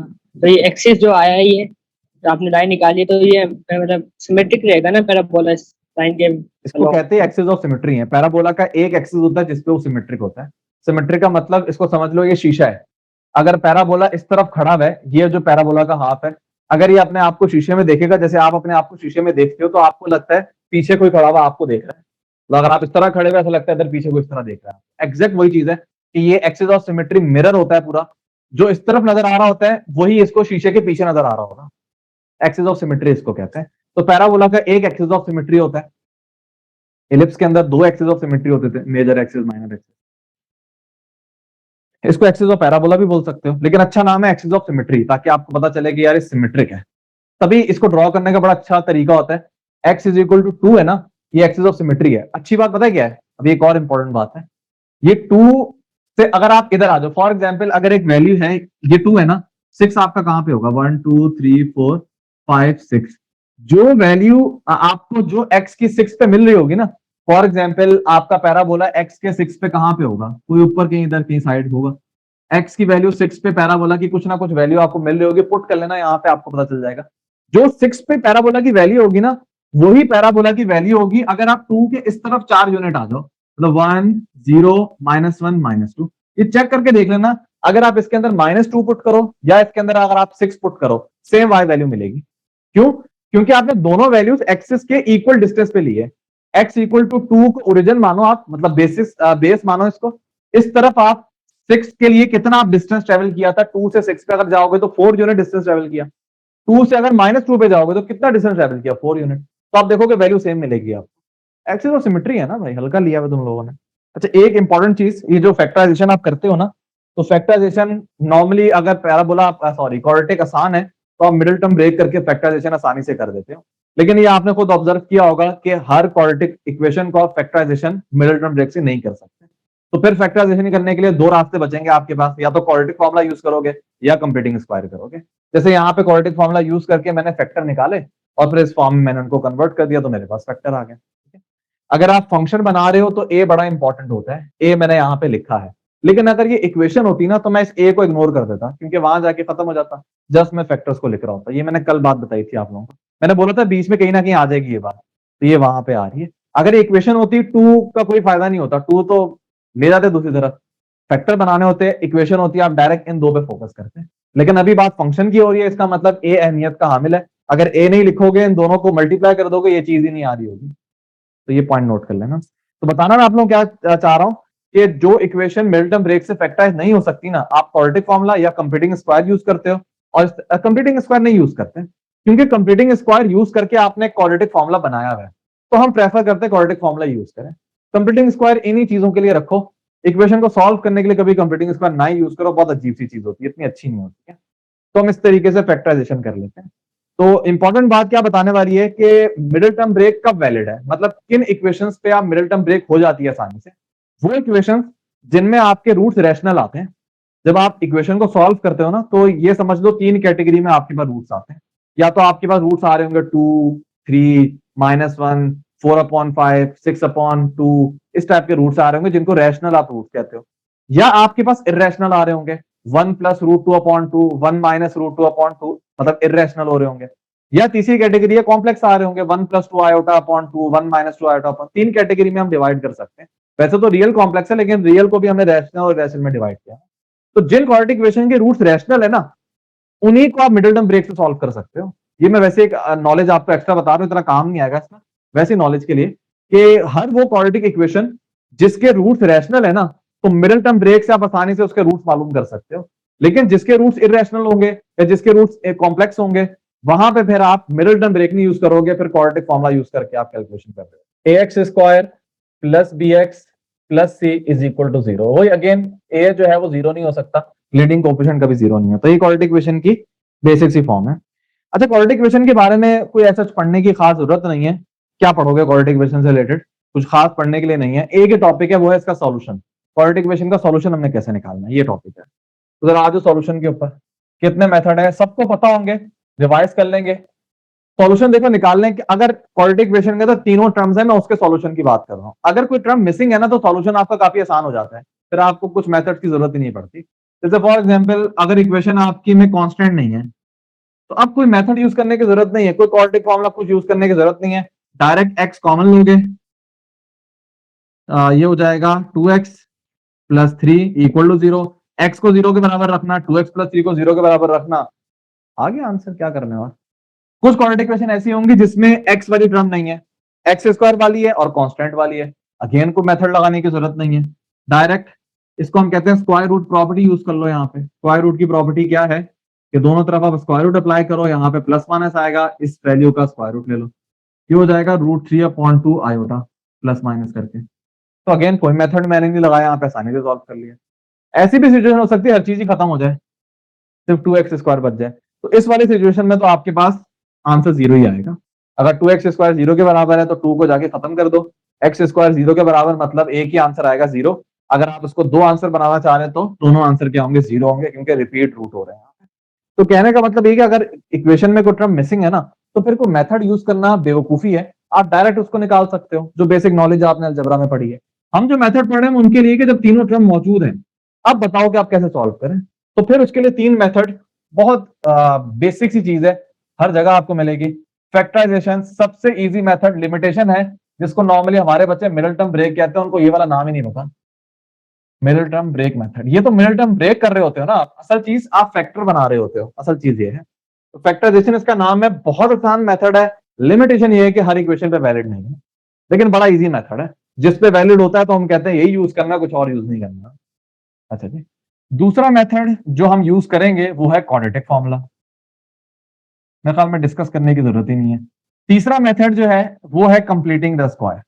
तो ये एक्सिस जो आया है, ये जो आपने लाइन निकाली, तो ये मतलब सिमेट्रिक रहेगा ना पैराबोला लाइन के? इसको कहते हैं एक्सिस ऑफ सिमेट्री है। पैराबोला का एक एक्सिस होता है जिसपे वो सिमेट्रिक होता है। सिमेट्रिक का मतलब इसको समझ लो, ये शीशा है। अगर पैराबोला इस तरफ खड़ा है, ये जो पैराबोला का हाफ है, अगर ये अपने आप को शीशे में देखेगा, जैसे आप अपने आप को शीशे में देखते हो, तो आपको लगता है पीछे कोई खड़ा हुआ आपको देख रहा है। तो अगर आप इस तरह खड़े हुए, ऐसा लगता है इधर पीछे कोई इस तरह देख रहा है। एग्जैक्ट वही चीज है कि ये एक्सिस ऑफ सिमेट्री मिरर होता है पूरा, जो इस तरफ नजर आ रहा होता है वही इसको शीशे के पीछे नजर आ रहा होगा। एक्सिस ऑफ सिमेट्री इसको कहते हैं। तो पैराबोला का एक एक्सिस ऑफ सिमेट्री होता है। इलिप्स के अंदर 2 एक्सिस ऑफ सिमेट्री होते थे, मेजर एक्सिस, माइनर एक्सिस। इसको एक्सिस ऑफ पैराबोला भी बोल सकते हो, लेकिन अच्छा नाम है एक्सिस ऑफ सिमेट्री, ताकि आपको पता चले कि यार ये सिमेट्रिक है। तभी इसको ड्रॉ करने का बड़ा अच्छा तरीका होता है। x इज इक्वल टू 2 है ना, ये एक्सिस ऑफ सिमेट्री है। अच्छी बात पता है क्या है? अभी एक और इंपॉर्टेंट बात है, ये 2 से अगर आप इधर आ जाओ, फॉर एग्जाम्पल अगर एक वैल्यू है, ये 2 है ना, 6 आपका कहां पे होगा? 1 2 3 4 5 6। जो वैल्यू आपको जो x की 6 पे मिल रही होगी ना, फॉर एग्जाम्पल आपका पैराबोला x के 6 पे कहां पे होगा? कोई ऊपर कहीं इधर कहीं साइड होगा। x की वैल्यू 6 पे पैराबोला की कुछ ना कुछ वैल्यू आपको मिल रही होगी, पुट कर लेना यहाँ पे, आपको पता चल जाएगा। जो 6 पे पैराबोला की वैल्यू होगी ना, वही पैराबोला की वैल्यू होगी अगर आप 2 के इस तरफ 4 यूनिट आ जाओ, मतलब 1 0 -1 -2। ये चेक करके देख लेना, अगर आप इसके अंदर -2 पुट करो या इसके अंदर अगर आप 6 पुट करो, सेम y वैल्यू मिलेगी। क्यों? क्योंकि आपने दोनों वैल्यूज एक्सिस के इक्वल डिस्टेंस पे ली है। x इक्वल टू 2 को ओरिजिन मानो आप, मतलब बेस मानो इसको। इस तरफ आप 6 के लिए कितना आप डिस्टेंस ट्रेवल किया था? 2 से 6 पे अगर जाओगे तो 4 यूनिट डिस्टेंस ट्रेवल किया। 2 से अगर -2 पे जाओगे तो कितना डिस्टेंस ट्रेवल किया? 4 यूनिट। तो आप देखोगे वैल्यू सेम मिलेगी आपको। एक्सिस ऑफ सिमेट्री है ना भाई, हल्का लिया हुआ तुम लोगों ने। अच्छा, एक इंपॉर्टेंट चीज, ये जो फैक्टराइजेशन आप करते हो ना, तो फैक्टराइजेशन नॉर्मली अगर पैराबोला क्वाड्रेटिक आसान है तो आप मिडिल टर्म ब्रेक करके फैक्टराइजेशन आसानी से कर देते हो। लेकिन ये आपने खुद ऑब्जर्व किया होगा कि हर क्वाड्रेटिक इक्वेशन को आप फैक्टराइजेशन मिडिल टर्म ब्रेक से नहीं कर सकते। तो फिर फैक्टराइजेशन करने के लिए दो रास्ते बचेंगे आपके पास, या तो क्वाड्रेटिक फॉर्मूला यूज करोगे या कंप्लीटिंग स्क्वायर करोगे। जैसे यहाँ पे क्वाड्रेटिक फॉर्मूला यूज करके मैंने फैक्टर निकाले और फिर इस फॉर्म में मैंने उनको कन्वर्ट कर दिया, तो मेरे पास फैक्टर आ गया। अगर आप फंक्शन बना रहे हो तो ए बड़ा इंपॉर्टेंट होता है, ए मैंने यहाँ पे लिखा है, लेकिन अगर ये इक्वेशन होती ना तो मैं इस ए को इग्नोर कर देता, क्योंकि वहां जाके खत्म हो जाता, जस्ट मैं फैक्टर्स को लिख रहा होता। ये मैंने कल बात बताई थी आप लोगों को, मैंने बोला था बीच में कहीं ना कहीं आ जाएगी ये बात, तो ये वहां पे आ रही है। अगर इक्वेशन होती टू का कोई फायदा नहीं होता, टू तो ले जाते दूसरी तरफ, फैक्टर बनाने होते, इक्वेशन होती है, आप डायरेक्ट इन दो पे फोकस करते हैं। लेकिन अभी बात फंक्शन की हो रही है, इसका मतलब ए अहमियत का हामिल है। अगर ए नहीं लिखोगे, इन दोनों को मल्टीप्लाई कर दोगे, ये चीज ही नहीं आ रही होगी। तो ये पॉइंट नोट कर लेना। तो बताना मैं आप लोग क्या चाह रहा हूं कि जो इक्वेशन मिडल ब्रेक से फैक्टराइज नहीं हो सकती ना, आप क्वाड्रेटिक फॉर्मूला या कंप्लीटिंग स्क्वायर यूज करते हो, और कंप्लीटिंग स्क्वायर नहीं यूज करते, क्योंकि कंप्लीटिंग स्क्वायर यूज करके आपने क्वाड्रेटिक फॉर्मूला बनाया हुआ है, तो हम प्रेफर करते हैं क्वाड्रेटिक फॉर्मूला यूज करें। कंप्लीटिंग स्क्वायर इन्हीं चीजों के लिए रखो, इक्वेशन को सॉल्व करने के लिए कभी कंप्लीटिंग स्क्वायर ना यूज करो, बहुत अजीब सी चीज होती है, इतनी अच्छी नहीं होती है। तो हम इस तरीके से फैक्टराइजेशन कर लेते हैं। तो इंपॉर्टेंट बात क्या बताने वाली है कि मिडिल टर्म ब्रेक कब वैलिड है, मतलब किन इक्वेशंस पे आप मिडिल टर्म ब्रेक हो जाती है आसानी से, वो इक्वेशंस जिनमें आपके रूट्स रैशनल आते हैं। जब आप इक्वेशन को सॉल्व करते हो ना, तो ये समझ लो तीन कैटेगरी में आपके पास रूट्स आते हैं। या तो आपके पास रूट्स आ रहे होंगे 2, 3, -1, 4/5, 6/2, इस टाइप के रूट्स आ रहे होंगे जिनको रैशनल आप रूट्स कहते हो। या आपके पास इर्रेशनल आ रहे होंगे, 1 + √2/2, 1 - √2/2, मतलब इर्रेशनल हो रहे होंगे। या तीसरी कैटेगरी है कॉम्प्लेक्स आ रहे होंगे, 1 + 2i/2, 1 - 2i/2। तीन कैटेगरी में हम डिवाइड कर सकते हैं। वैसे तो रियल कॉम्प्लेक्स है, लेकिन रियल को भी हमने रैशनल और इर्रेशनल में डिवाइड किया। तो जिन क्वाड्रेटिक इक्वेशन के रूट्स रैशनल है ना, उन्हीं को आप मिडिल टर्म ब्रेक से सॉल्व कर सकते हो। ये मैं वैसे एक नॉलेज आपको एक्स्ट्रा बता रहा हूं, इतना काम नहीं आएगा इसमें, वैसे नॉलेज के लिए, कि हर वो क्वाड्रेटिक इक्वेशन जिसके रूट्स रैशनल है ना, तो मिडिल टर्म ब्रेक से आप आसानी से उसके रूट्स मालूम कर सकते हो। लेकिन जिसके रूट्स इर्रेशनल होंगे या जिसके रूट्स कॉम्प्लेक्स होंगे, वहां पे फिर आप मिडिल टर्म ब्रेक नहीं यूज करोगे, फिर क्वाड्रेटिक फॉर्मूला यूज करके आप कैलकुलेशन कर रहे हो। ax² + bx + c = 0। वही अगेन a जो है वो 0 नहीं हो सकता, लीडिंग कोएफिशिएंट कभी 0 नहीं है। तो ये क्वाड्रेटिक इक्वेशन की बेसिक सी फॉर्म है। अच्छा, क्वाड्रेटिक इक्वेशन के बारे में कोई ऐसा पढ़ने की खास जरूरत नहीं है। क्या पढ़ोगे क्वाड्रेटिक इक्वेशन से रिलेटेड, कुछ खास पढ़ने के लिए नहीं है। एक ही टॉपिक है, वो है इसका सॉल्यूशन। क्वाड्रेटिक इक्वेशन का सॉल्यूशन हमने कैसे निकालना है, ये टॉपिक है। तो जरा आज सॉल्यूशन के ऊपर कितने मेथड है सबको पता होंगे, रिवाइज कर लेंगे। सॉल्यूशन देखो निकालने के, अगर क्वाड्रेटिक इक्वेशन के तो तीनों टर्म्स है, मैं उसके सॉल्यूशन की बात कर रहा हूं। अगर कोई टर्म मिसिंग है ना, तो सॉल्यूशन आपका काफी आसान हो जाता है, फिर आपको कुछ मेथड की जरूरत ही नहीं पड़ती। जैसे फॉर एग्जांपल, अगर इक्वेशन आपकी में कांस्टेंट नहीं है, तो अब कोई मेथड यूज करने की जरूरत नहीं है, कोई क्वाड्रेटिक फॉर्मूला कुछ यूज करने की जरूरत नहीं है। डायरेक्ट x कॉमन लोगे, ये हो जाएगा 2x + 3 = 0। x को 0 के बराबर रखना, 2x + 3 को 0 के बराबर रखना, आ गया आंसर। क्या करने वाला। कुछ क्वाड्रेटिक इक्वेशन ऐसी होंगी जिसमें x वाली टर्म नहीं है, x² वाली है और कांस्टेंट वाली है, अगेन को मेथड लगाने की जरूरत नहीं है, डायरेक्ट इसको हम कहते हैं स्क्वायर रूट प्रॉपर्टी यूज कर लो। यहाँ पे स्क्वायर रूट की प्रॉपर्टी क्या है कि दोनों तरफ आप स्क्वायर रूट अप्लाई करो, यहाँ पे +- आएगा, इस वैल्यू का स्क्वायर रूट ले लो, ये हो जाएगा √3/2 आयोटा + करके। तो अगेन कोई मेथड मैंने नहीं लगाया, यहाँ पे आसानी से सॉल्व कर लिया। ऐसी भी सिचुएशन हो सकती है हर चीज ही खत्म हो जाए, सिर्फ 2x² बच जाए, तो इस वाली सिचुएशन में तो आपके पास आंसर 0 ही आएगा। अगर 2x² 0 के बराबर है तो 2 को जाके खत्म कर दो, x² 0 के बराबर मतलब एक ही आंसर आएगा 0। अगर आप उसको दो आंसर बनाना चाह रहे हैं तो दोनों आंसर क्या होंगे, 0 होंगे, क्योंकि रिपीट रूट हो रहे हैं। तो कहने का मतलब ये कि अगर इक्वेशन में कोई टर्म मिसिंग है ना, तो फिर कोई मेथड यूज करना बेवकूफी है, आप डायरेक्ट उसको निकाल सकते हो, जो बेसिक नॉलेज आपने अलजेब्रा में पढ़ी है। हम जो मेथड पढ़ रहे हैं उनके लिए कि जब तीनों टर्म मौजूद हैं, अब बताओ कि आप कैसे सॉल्व करें। तो फिर उसके लिए तीन मेथड, बहुत बेसिक सी चीज है, हर जगह आपको मिलेगी। फैक्टराइजेशन सबसे इजी मेथड, लिमिटेशन है, जिसको नॉर्मली हमारे बच्चे मिडिल टर्म ब्रेक कहते हैं, उनको ये वाला नाम ही नहीं पता, मिडिल टर्म ब्रेक मेथड। ये तो मिडिल टर्म ब्रेक कर रहे होते हो ना, असल चीज आप फैक्टर बना रहे होते हो, असल चीज ये है। तो फैक्टराइजेशन इसका नाम है, बहुत आसान मेथड है। लिमिटेशन ये है कि हर इक्वेशन पे वैलिड नहीं है, लेकिन बड़ा इजी मेथड है। जिस पे वैलिड होता है तो हम कहते हैं यही यूज करना, कुछ और यूज नहीं करना। अच्छा जी, दूसरा मेथड जो हम यूज करेंगे वो है क्वाड्रेटिक फॉर्मूला, मेरे ख्याल में डिस्कस करने की जरूरत ही नहीं है। तीसरा मेथड जो है वो है कंप्लीटिंग द स्क्वायर।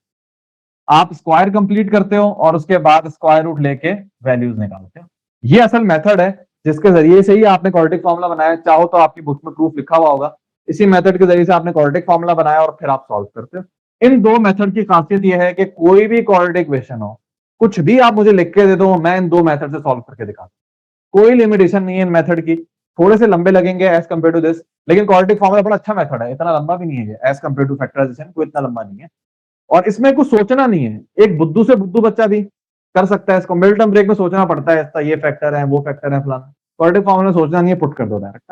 आप स्क्वायर कंप्लीट करते हो और उसके बाद स्क्वायर रूट लेके वैल्यूज निकालते हो। ये असल मेथड है जिसके जरिए से ही आपने क्वाड्रेटिक फॉर्मूला बनाया। चाहो तो आपकी बुक में प्रूफ लिखा हुआ होगा, इसी मेथड के जरिए से आपने क्वाड्रेटिक फॉर्मूला बनाया और फिर आप सॉल्व करते हो। इन दो मेथड की खासियत यह है कि कोई भी क्वाड्रेटिक इक्वेशन हो, कुछ भी आप मुझे लिख के दे दो, मैं इन 2 मेथड से सॉल्व करके दिखाता हूं। कोई लिमिटेशन नहीं है इन मेथड की, थोड़े से लंबे लगेंगे एज कंपेयर टू दिस, लेकिन क्वाड्रेटिक फॉर्मूला बड़ा अच्छा मेथड है, इतना लंबा भी नहीं है एज कंपेयर टू फैक्टराइजेशन, कोई इतना लंबा नहीं है और इसमें कुछ सोचना नहीं है। एक बुद्धू से बुद्धू बच्चा भी कर सकता है इसको। मिड टर्म ब्रेक में सोचना पड़ता है, इसका ये फैक्टर है, वो फैक्टर है, फलाना। क्वाड्रेटिक फॉर्मूला में सोचना नहीं है, पुट कर दो डायरेक्ट।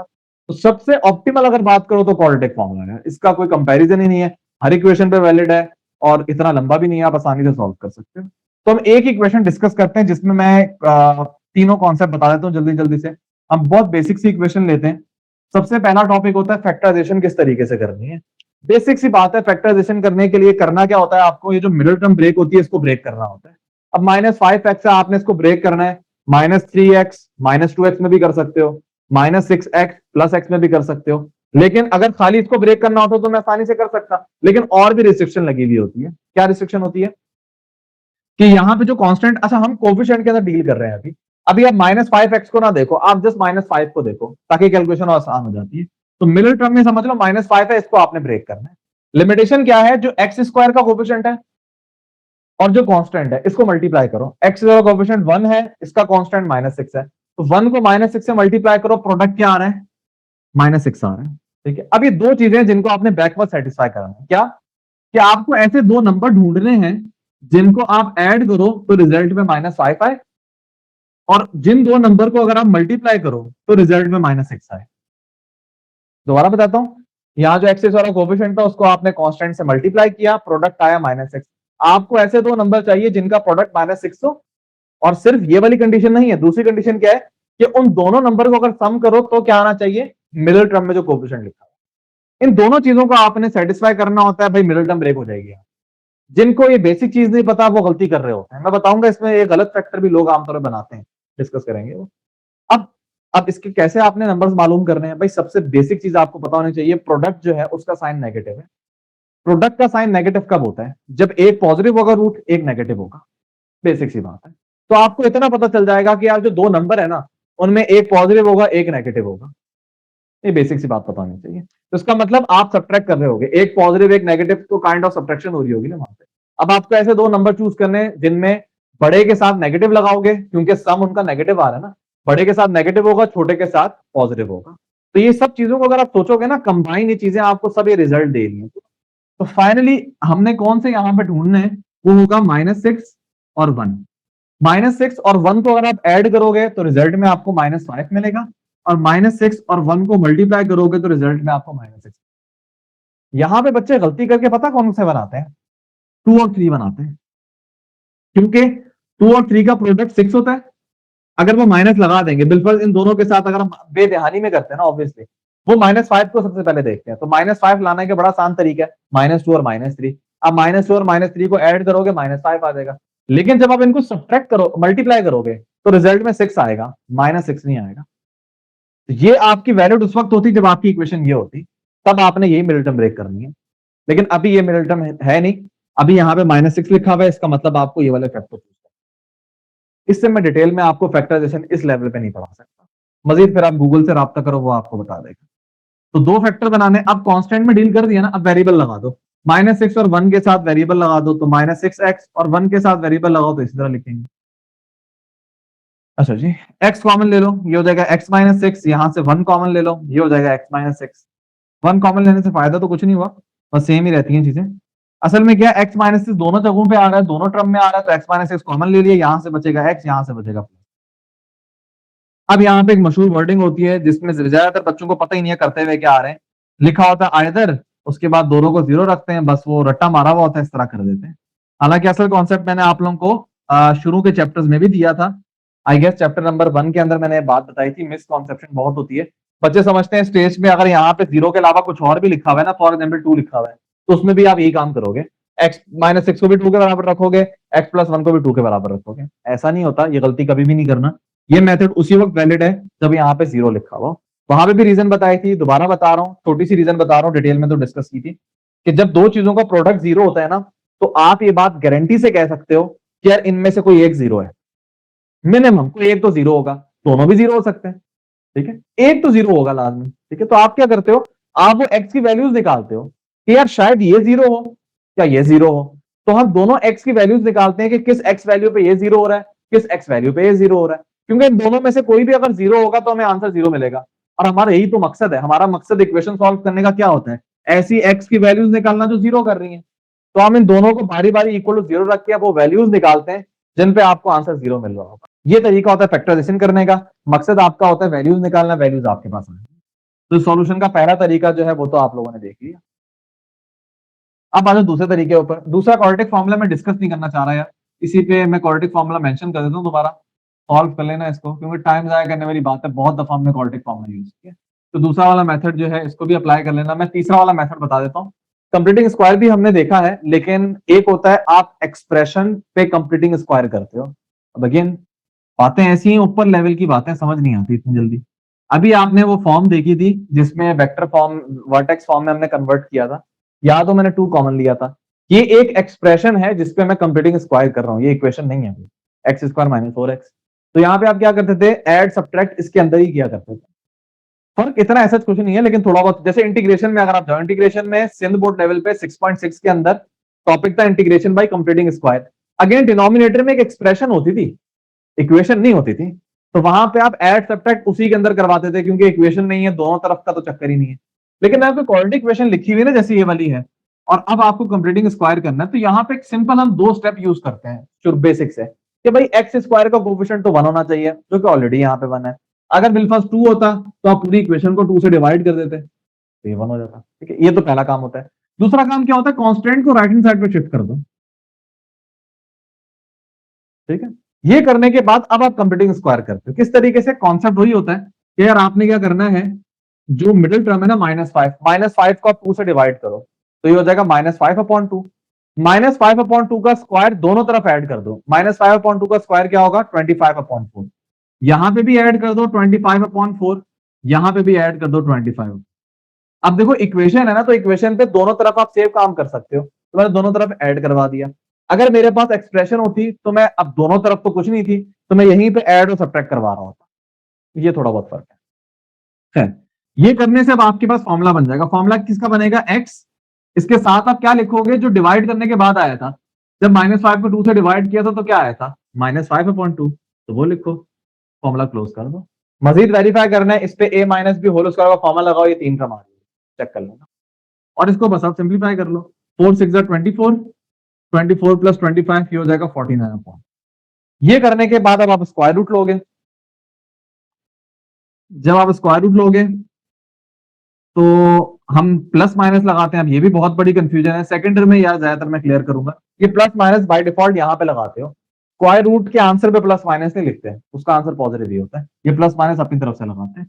तो सबसे ऑप्टिमल अगर बात करो तो क्वाड्रेटिक फॉर्मूला है, इसका कोई कंपैरिजन ही नहीं है, हर इक्वेशन पे वैलिड है और इतना लंबा भी नहीं है, आप आसानी से सॉल्व कर सकते हो। तो हम एक इक्वेशन डिस्कस करते हैं जिसमें मैं तीनों कॉन्सेप्ट बता देता हूँ जल्दी जल्दी से। हम बहुत बेसिक सी इक्वेशन लेते हैं। सबसे पहला टॉपिक होता है फैक्टराइजेशन किस तरीके से करनी है। बेसिक सी बात है, फैक्टराइजेशन करने के लिए करना क्या होता है, आपको ये जो मिडिल टर्म ब्रेक होती है इसको ब्रेक करना होता है। अब -5x है, आपने इसको ब्रेक करना है, -3x -2x में भी कर सकते हो, -6x + x में भी कर सकते हो। लेकिन अगर खाली इसको ब्रेक करना होता तो मैं आसानी से कर सकता, लेकिन और भी रिस्ट्रिक्शन लगी हुई होती है। क्या रिस्ट्रिक्शन होती है कि यहाँ पे जो कांस्टेंट, अच्छा हम कोफिशिएंट के अंदर डील कर रहे हैं अभी। अभी आप -5x को ना देखो, आप जस्ट -5 को देखो ताकि कैलकुलेशन आसान हो जाती है। तो मिडिल टर्म में समझ लो -5 है, इसको आपने ब्रेक करना है। लिमिटेशन क्या है, जो x स्क्वायर का कोफिशिएंट है और जो कांस्टेंट है इसको मल्टीप्लाई करो। x का कोफिशिएंट 1 है, इसका कांस्टेंट -6 है, तो 1 को -6 से मल्टीप्लाई करो, प्रोडक्ट क्या आ रहा है, -6 आ रहा है। ठीक है, अब ये दो चीजें जिनको आपने बैकवर्ड सेटिस्फाई करना है। क्या कि आपको ऐसे दो नंबर ढूंढने हैं जिनको आप ऐड करो तो रिजल्ट में -5 आए, और जिन दो नंबर को अगर आप मल्टीप्लाई करो तो रिजल्ट में -6 आए। दोबारा बताता हूं, यहां जो एक्सिस वाला कोफिशिएंट था उसको आपने कांस्टेंट से मल्टीप्लाई किया, प्रोडक्ट आया -6। आपको ऐसे दो नंबर चाहिए जिनका प्रोडक्ट -6 हो, और सिर्फ ये वाली कंडीशन नहीं है, दूसरी कंडीशन क्या है कि उन दोनों नंबर को अगर सम करो तो क्या आना चाहिए, मिडिल टर्म में जो कोफिशिएंट लिखा है। इन दोनों चीजों को आपने सेटिस्फाई करना होता है, भाई मिडिल टर्म ब्रेक हो जाएगी। जिनको ये बेसिक चीज नहीं पता वो गलती कर रहे होते हैं। मैं बताऊंगा इसमें एक गलत फैक्टर भी लोग आमतौर पर बनाते हैं, डिस्कस करेंगे वो। अब अब इसके कैसे आपने नंबर्स मालूम करने हैं, भाई सबसे बेसिक चीज आपको पता होनी चाहिए, प्रोडक्ट जो है उसका साइन नेगेटिव है। प्रोडक्ट का साइन नेगेटिव कब होता है, जब एक पॉजिटिव होगा रूट, एक नेगेटिव होगा। बेसिक सी बात है। तो आपको इतना पता चल जाएगा कि यार जो दो नंबर है ना उनमें एक पॉजिटिव होगा एक नेगेटिव होगा। ये बेसिक सी बात पता होनी चाहिए। तो इसका मतलब आप सब्ट्रैक्ट कर रहे होगे, एक पॉजिटिव एक नेगेटिव, तो काइंड ऑफ सब्ट्रैक्शन हो रही होगी ना वहां पे। अब आपको ऐसे दो नंबर चूज करने जिनमें बड़े के साथ नेगेटिव लगाओगे, क्योंकि सम उनका नेगेटिव आ रहा है ना, बड़े के साथ नेगेटिव होगा, छोटे के साथ पॉजिटिव होगा। तो ये सब चीजों को अगर आप सोचोगे ना, कंबाइन ये चीजें आपको सब ये रिजल्ट दे रही है। तो फाइनली हमने कौन से यहां पे ढूंढने हैं, वो होगा -6 और 1। -6 और 1 को अगर आप ऐड करोगे तो रिजल्ट में आपको -5 मिलेगा, और -6 और 1 को मल्टीप्लाई करोगे तो रिजल्ट में आपको -6। यहां पे बच्चे गलती करके पता कौन से बनाते हैं, 2 और 3 बनाते हैं, क्योंकि 2 और 3 का प्रोडक्ट 6 होता है। अगर वो माइनस लगा देंगे बिल्कुल इन दोनों के साथ, अगर हम बेध्यानी में करते हैं ना, ऑब्वियसली वो -5 को सबसे पहले देखते हैं। तो -5 लाने का बड़ा आसान तरीका है, -2 और -3। अब -2 और -3 को ऐड करोगे -5 आ जाएगा। लेकिन जब आप इनको सब्ट्रैक्ट करो, मल्टीप्लाई करोगे, तो रिजल्ट में 6 आएगा, -6 नहीं आएगा। तो ये आपकी वैल्यूड उस वक्त होती जब आपकी इक्वेशन ये होती, तब आपने यही मिडिल टर्म ब्रेक करनी है। लेकिन अभी ये मिडिल टर्म है नहीं, अभी यहाँ पे -6 लिखा हुआ है, इसका मतलब आपको ये वाले फैक्टर। इससे मैं डिटेल में आपको फैक्टराइजेशन इस लेवल पे नहीं पढ़ा सकता, मजीद फिर आप गूगल से राब्ता करो, वो आपको बता देगा। तो दो फैक्टर बनाने, अब कांस्टेंट में डील कर दिया ना, अब वेरिएबल लगा दो। -6 और 1 के साथ वेरिएबल लगा दो, तो -6x, और 1 के साथ वेरिएबल लगाओ तो इसी तरह लिखेंगे। अच्छा जी, x कॉमन ले लो, ये हो जाएगा x -6, यहां से 1 कॉमन ले लो, ये हो जाएगा x -6। 1 कॉमन लेने से फायदा तो कुछ नहीं हुआ, बस सेम ही रहती हैं चीजें। असल में क्या है, x -6 दोनों जगहों पे आ रहा है, दोनों टर्म में आ रहा है, तो x -6 कॉमन ले लिया, यहां से बचेगा x, यहां से बचेगा प्लस। अब यहाँ पे एक मशहूर वर्डिंग होती है जिसमें ज्यादातर बच्चों को पता ही नहीं है करते हुए क्या आ रहे हैं। लिखा होता है आइदर, उसके बाद दोनों को 0 रखते हैं, बस वो रट्टा मारा हुआ होता है, इस तरह कर देते हैं। हालांकि असल कॉन्सेप्ट मैंने आप लोगों को शुरू के चैप्टर्स में भी दिया था। आई गेस चैप्टर नंबर 1 के अंदर मैंने बात बताई थी, मिसकॉन्सेप्शन बहुत होती है। बच्चे समझते हैं स्टेज में अगर यहाँ पे 0 के अलावा कुछ और भी लिखा हुआ है ना, फॉर एग्जाम्पल 2 लिखा हुआ है, तो उसमें भी आप यही काम करोगे, x -6 को भी 2 के बराबर रखोगे, x + 1 को भी 2 के बराबर रखोगे। ऐसा नहीं होता, ये गलती कभी भी नहीं करना। ये मेथड उसी वक्त वैलिड है जब यहाँ पे 0 लिखा हुआ। वहां पे भी रीजन बताई थी, दोबारा बता रहा हूँ, छोटी सी रीजन बता रहा हूँ, डिटेल में तो डिस्कस की थी कि जब दो चीजों का प्रोडक्ट 0 होता है ना, तो आप ये बात गारंटी से कह सकते हो कि यार इनमें से कोई एक 0 है, मिनिमम कोई एक तो 0 होगा, दोनों भी 0 हो सकते हैं। ठीक है, एक तो 0 होगा लाजमी। ठीक है, तो आप क्या करते हो, आप वो x की वैल्यूज निकालते हो कि यार शायद ये 0 हो या ये 0 हो, तो हम दोनों x की वैल्यूज निकालते हैं कि किस x वैल्यू पे ये जीरो हो रहा है, किस x वैल्यू पे ये जीरो हो रहा है, क्योंकि इन दोनों में से कोई भी अगर जीरो होगा तो हमें आंसर जीरो मिलेगा। और हमारा यही तो मकसद है, हमारा मकसद इक्वेशन सॉल्व करने का क्या होता है, ऐसी x की वैल्यूज निकालना जो जीरो कर रही है। तो हम इन दोनों को बारी बारी इक्वल टू जीरो रख के वो वैल्यूज निकालते हैं जिन पे आपको आंसर जीरो मिल रहा होगा। ये तरीका होता है फैक्टराइजेशन करने का। मकसद आपका होता है वैल्यूज निकालना, वैल्यूज आपके पास आए। तो सॉल्यूशन का पहला तरीका जो है वो तो आप लोगों ने देख लिया। अब आ जाओ दूसरे तरीके ऊपर। दूसरा क्वाड्रेटिक फॉर्मूला मैं डिस्कस नहीं करना चाह रहा यार, इसी पे मैं क्वाड्रेटिक फॉर्मूला मेंशन कर देता हूँ दोबारा, सॉल्व कर लेना इसको, क्योंकि टाइम जाया करने वाली बात है, बहुत दफा हमने क्वाड्रेटिक फॉर्मूला यूज किया। तो दूसरा वाला मेथड जो है इसको भी अप्लाई कर लेना। मैं तीसरा वाला मेथड बता देता हूँ। कंप्लीटिंग स्क्वायर भी हमने देखा है, लेकिन एक होता है आप एक्सप्रेशन पे कंप्लीटिंग स्क्वायर करते हो। अब अगेन बातें ऐसी हैं, ऊपर लेवल की बातें समझ नहीं आती इतनी जल्दी। अभी आपने वो फॉर्म देखी थी जिसमें वेक्टर फॉर्म वर्टेक्स फॉर्म में हमने कन्वर्ट किया था, या तो मैंने 2 कॉमन लिया था। ये एक एक्सप्रेशन है जिसपे मैं कंप्लीटिंग स्क्वायर कर रहा हूँ, ये इक्वेशन नहीं है, एक्स स्क्वायर माइनस 4x। तो यहाँ पे आप क्या करते थे, ऐड सब्ट्रैक्ट इसके अंदर ही किया करते थे। फर्क इतना ऐसा कुछ नहीं है, लेकिन थोड़ा बहुत, जैसे इंटीग्रेशन में अगर आप जाओ, इंटीग्रेशन में सिंध बोर्ड लेवल पे 6.6 के अंदर टॉपिक था integration by completing square. Again denominator में एक एक्सप्रेशन होती थी, इक्वेशन नहीं होती थी। तो वहां पे आप ऐड सब्ट्रैक्ट उसी के अंदर करवाते थे, क्योंकि इक्वेशन नहीं है, दोनों तरफ का तो चक्कर ही नहीं है। लेकिन आपको क्वाड्रेटिक इक्वेशन लिखी हुई है ना, जैसे ये वाली है, और अब आपको कंप्लीटिंग स्क्वायर करना है, तो यहाँ पे एक सिंपल हम 2 स्टेप यूज करते हैं जो बेसिक्स है कि भाई एक्स स्क्वायर का कोफिशिएंट तो 1 होना चाहिए, जो कि ऑलरेडी यहाँ पे 1 है। अगर बिलफर्स्ट 2 होता तो आप पूरी इक्वेशन को 2 से डिवाइड कर देते, तो ये 1 हो जाता। ठीक है, ये तो पहला काम होता है। दूसरा काम क्या होता है, कॉन्स्टेंट को राइट हैंड साइड पे शिफ्ट कर दो। ठीक है, ये करने के बाद अब आप कंप्लीटिंग स्क्वायर करते हो। किस तरीके से, कॉन्सेप्ट वही होता है कि यार आपने क्या करना है, जो मिडिल टर्म है ना -5 को आप 2 से डिवाइड करो, तो ये हो जाएगा -5/2। -5/2 का स्क्वायर दोनों तरफ ऐड कर दो। -5/2 का स्क्वायर क्या होगा, 25/4। यहां पे भी ऐड कर दो 25/4, यहां पे भी ऐड कर दो 25। अब देखो इक्वेशन है ना, तो इक्वेशन पे दोनों तरफ आप सेव काम कर सकते हो, तो मैंने दोनों तरफ ऐड करवा दिया। अगर मेरे पास एक्सप्रेशन होती तो मैं, अब दोनों तरफ तो कुछ नहीं थी, तो मैं यहीं पे ऐड और सब्ट्रैक्ट करवा रहा होता। ये थोड़ा बहुत फर्क है। ये करने से अब आपके पास फॉर्मूला बन जाएगा। फॉर्मूला किसका बनेगा, एक्स। इसके साथ आप क्या लिखोगे, जो डिवाइड करने के बाद आया था, जब -5 को 2 से डिवाइड किया था तो क्या आया था, -5/2, तो वो लिखो, फॉर्मूला क्लोज कर दो। मजीद वेरीफाई करना है, इस पे a minus b whole square का फॉर्मूला लगाओ, ये 3 का मान चेक कर लेना, और इसको बस आप सिंप्लीफाई कर लो। 4 6 24, 24 प्लस 25 ये हो जाएगा 49। ये करने के बाद अब आप स्क्वायर रूट लोगे। जब आप स्क्वायर रूट लोगे तो हम प्लस माइनस लगाते हैं। अब ये भी बहुत बड़ी कंफ्यूजन है, सेकंड टर्म में यार ज्यादातर मैं क्लियर करूंगा। ये प्लस माइनस बाय डिफॉल्ट यहां पे लगाते हो, स्क्वायर रूट के आंसर पे प्लस माइनस नहीं लिखते हैं, उसका आंसर पॉजिटिव ही होता है। ये प्लस माइनस अपनी तरफ से लगाते हैं,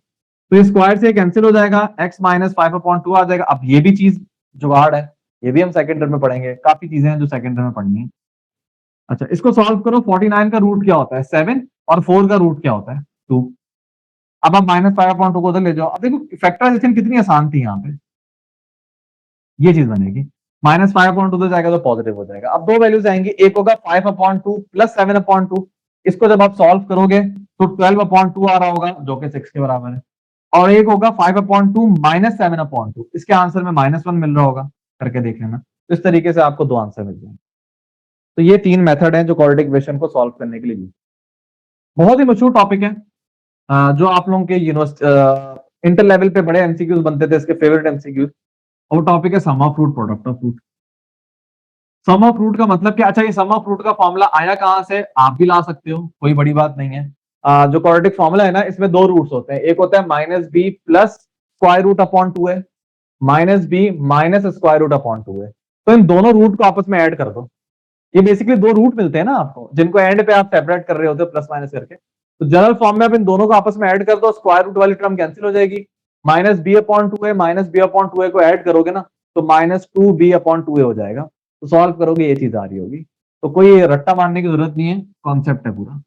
तो ये स्क्वायर से कैंसिल हो जाएगा, x -5/2 आ जाएगा। अब ये भी चीज जुगाड़ है, ये भी हम सेकंड टर्म में पढ़ेंगे, काफी चीजें हैं जो सेकंड टर्म में पढ़नी है। अच्छा, इसको सॉल्व करो। 49 का रूट क्या होता है, 7, और 4 का रूट क्या होता है, 2। अब आप -5/2 को उधर ले जाओ। अब देखो फैक्टराइजेशन कितनी आसान थी, यहाँ पे ये चीज बनेगी। -5/2 उधर जाएगा तो पॉजिटिव हो जाएगा। अब 2 वैल्यूज आएंगी, एक होगा 5/2 प्लस 7/2। इसको जब आप सॉल्व करोगे तो 12/2 आ रहा होगा, जो कि 6 के बराबर है। और एक होगा 5/2 माइनस 7/2, इसके आंसर में -1 मिल रहा होगा, करके देख लेना। तो इस तरीके से आपको 2 आंसर मिल जाएंगे। तो ये 3 मेथड हैं जो क्वाड्रेटिक इक्वेशन को सॉल्व करने के लिए। बहुत ही मशहूर टॉपिक है, जो आप लोगों के यूनिवर्सिटी इंटर लेवल पे बड़े एमसीक्यूज बनते थे, इसके फेवरेट एमसीक्यूज। और वो टॉपिक है sum of root, product of root. Sum of root का मतलब क्या, अच्छा ये सम ऑफ फ्रूट का फॉर्मूला आया कहां से, आप भी ला सकते हो, कोई बड़ी बात नहीं है। जो क्वाड्रेटिक फॉर्मूला है ना, इसमें 2 रूट्स होते हैं, एक होता है -b plus square root upon 2 है, -b minus square root upon 2 है। तो इन दोनों रूट को आपस में ऐड कर दो। ये बेसिकली 2 रूट मिलते हैं ना आपको, जिनको एंड पे आप सेपरेट कर रहे होते हो प्लस माइनस करके। तो जनरल फॉर्म में आप इन दोनों को आपस में ऐड कर दो, स्क्वायर रूट वाली टर्म कैंसिल हो जाएगी। -b/2 है, -b/2 को ऐड करोगे ना, तो -2b/2 हो जाएगा। तो सॉल्व करोगे ये चीज आ रही होगी। तो कोई रट्टा मारने की जरूरत नहीं है, कॉन्सेप्ट है पूरा।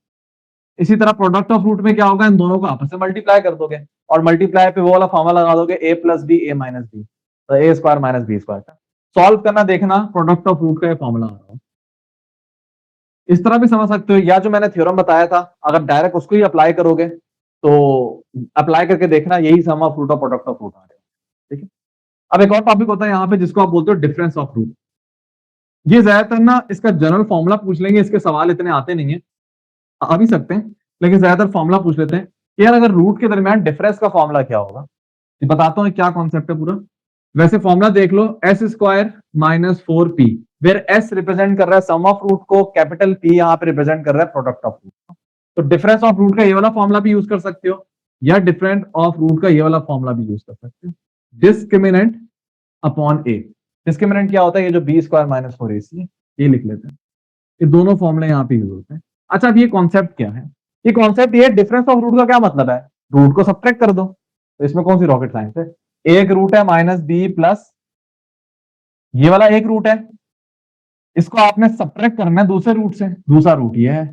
इसी तरह प्रोडक्ट ऑफ रूट में क्या होगा, इन दोनों को आपस में मल्टीप्लाई कर दोगे, और मल्टीप्लाई पे वो वाला फॉर्मूला लगा दोगे, a plus b a minus b, तो a square minus b square का। सॉल्व करना, देखना प्रोडक्ट ऑफ रूट का ये फॉर्मूला आ रहा है। इस तरह भी समझ सकते हो, या जो मैंने थ्योरम बताया था, अगर डायरेक्ट उसको ही अप्लाई करोगे तो अप्लाई करके देखना, यही सम ऑफ रूट और प्रोडक्ट ऑफ रूट आ रहा है। ठीक है, अब एक और टॉपिक होता है यहाँ पे जिसको आप बोलते हो डिफरेंस ऑफ रूट। ये ज्यादातर ना इसका जनरल फॉर्मूला पूछ लेंगे, इसके सवाल इतने आते नहीं है, आ भी सकते हैं लेकिन ज्यादातर फॉर्मूला पूछ लेते हैं कि यार अगर रूट के दरमियान डिफरेंस का फॉर्मूला क्या होगा। ये बताता हूँ क्या कॉन्सेप्ट है पूरा। वैसे फॉर्मूला देख लो, S square minus 4p, where S represent कर रहा है सम ऑफ रूट को, कैपिटल पी यहाँ पे रिप्रेजेंट कर रहा है प्रोडक्ट ऑफ रूट। तो डिफरेंस ऑफ रूट का ये वाला फॉर्मूला भी यूज कर सकते हो, या डिफरेंट ऑफ रूट का ये वाला फॉर्मूला भी यूज कर सकते हो, डिस्क्रिमिनेंट अपॉन ए। डिस्क्रिमिनेंट क्या होता है, ये जो बी स्क्वायर माइनस 4ac है, ये लिख लेते हैं। ये दोनों फॉर्मूले यहाँ पे यूज होते हैं। अच्छा, अब ये कॉन्सेप्ट क्या है, ये कॉन्सेप्ट ये डिफरेंस ऑफ रूट का क्या मतलब है, रूट को सब्ट्रैक्ट कर दो। तो इसमें कौन सी रॉकेट साइंस है, एक रूट है माइनस बी प्लस ये वाला एक रूट है, इसको आपने सब्ट्रैक्ट करना है दूसरे रूट से, दूसरा रूट ये है।